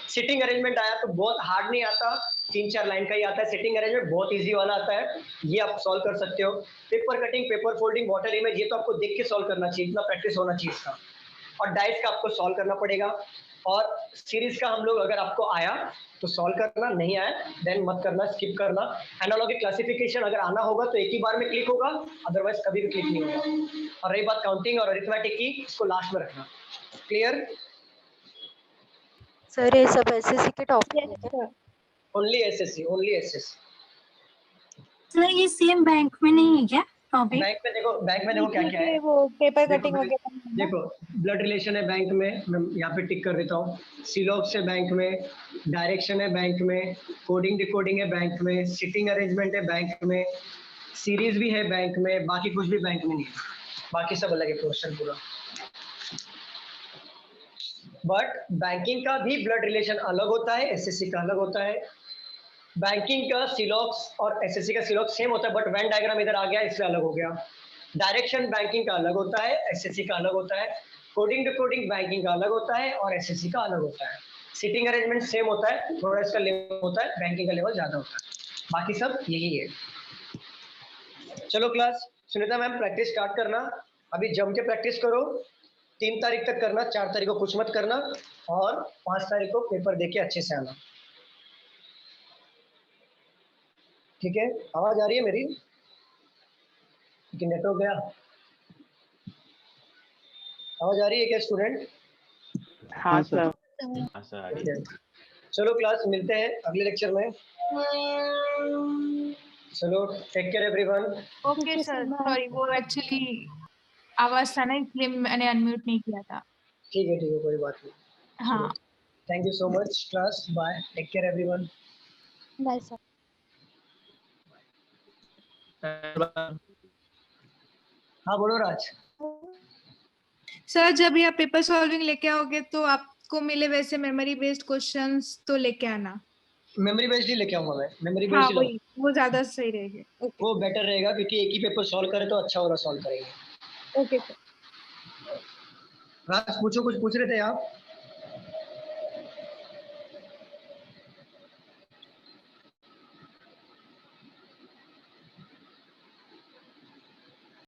Speaker 1: सिटिंग अरेंजमेंट आया तो बहुत हार्ड नहीं आता, 3-4 लाइन का ही आता है। सिटिंग अरेंजमेंट बहुत इजी वाला आता है, ये आप सॉल्व कर सकते हो। Paper cutting, paper folding, water image, ये तो आपको देख के सॉल्व करना चाहिए, इतना प्रैक्टिस होना चाहिए इसका। और डाइस का आपको सॉल्व करना पड़ेगा। और सीरीज का हम लोग अगर आपको आया तो सॉल्व करना, नहीं आया देन मत करना, स्किप करना। एनालॉगिक क्लासिफिकेशन अगर आना होगा तो एक ही बार में क्लिक होगा, अदरवाइज कभी भी क्लिक नहीं होगा। और रही बात काउंटिंग और अरिथमेटिक की, इसको लास्ट में रखना। Clear
Speaker 13: sir? ये सब एसएससी के टॉपिक है?
Speaker 1: Only SSC, only SSC.
Speaker 8: Sir ये सेम बैंक में नहीं है क्या टॉपिक?
Speaker 1: बैंक में देखो, बैंक में देखो क्या क्या है,
Speaker 4: वो पेपर
Speaker 1: देखो,
Speaker 4: कटिंग वगैरह।
Speaker 1: देखो ब्लड रिलेशन है बैंक में, मैं यहाँ पे टिक कर देता हूँ। सीलॉक्स है बैंक में, डायरेक्शन है बैंक में, कोडिंग डिकोडिंग है बैंक में, सिटिंग अरेंजमेंट है बैंक में, सीरीज भी है बैंक में, बाकी कुछ भी बैंक में नहीं है, बाकी सब अलग है क्वेश्चन पूरा। बट बैंकिंग का भी ब्लड रिलेशन अलग होता है, एसएससी का अलग होता है। बैंकिंग का सिलॉक्स और एसएससी का सिलॉक्स सेम होता है, बट वेन डायग्राम इधर आ गया इसलिए अलग हो गया। डायरेक्शन बैंकिंग का अलग होता है, एसएससी का अलग होता है। कोडिंग डिकोडिंग बैंकिंग का अलग होता है और एसएससी का अलग होता है। सिटिंग अरेंजमेंट सेम होता है, थोड़ा इसका लेवल होता है, बैंकिंग का लेवल ज्यादा होता है, बाकी सब यही है। चलो class, Sunita ma'am practice start करना, अभी जम के प्रैक्टिस करो। 3 तारीख तक करना, 4 तारीख को कुछ मत करना, और 5 तारीख को पेपर देके अच्छे से आना, ठीक है? आवाज आ रही है मेरी? कि नेटवर्क गया? आवाज आ रही है क्या स्टूडेंट?
Speaker 3: हाँ सर।
Speaker 1: चलो क्लास, मिलते हैं अगले लेक्चर में। चलो, take care everyone.
Speaker 2: Okay sir, sorry वो एक्चुअली आवाज था ना इसलिए मैंने अनम्यूट नहीं किया था।
Speaker 1: ठीक है, कोई बात नहीं।
Speaker 2: हाँ,
Speaker 1: thank you so much class, bye, take care everyone.
Speaker 6: Bye sir.
Speaker 1: हाँ बोलो राज।
Speaker 2: सर जब ये आप पेपर सॉल्विंग लेके आओगे तो आपको मिले वैसे मेमोरी बेस्ड क्वेश्चंस तो लेके आना।
Speaker 1: मेमोरी बेस्ड ही लेके आऊंगा मैं, मेमोरी
Speaker 2: हाँ
Speaker 1: बेस्ड
Speaker 2: वही, वो ज्यादा सही रहेगा।
Speaker 1: वो बेटर रहेगा, क्योंकि एक ही पेपर सॉल्व करे तो अच्छा होगा, सॉल्व करेंगे।
Speaker 2: Okay sir.
Speaker 1: राज पूछो, कुछ पूछ रहे थे आप?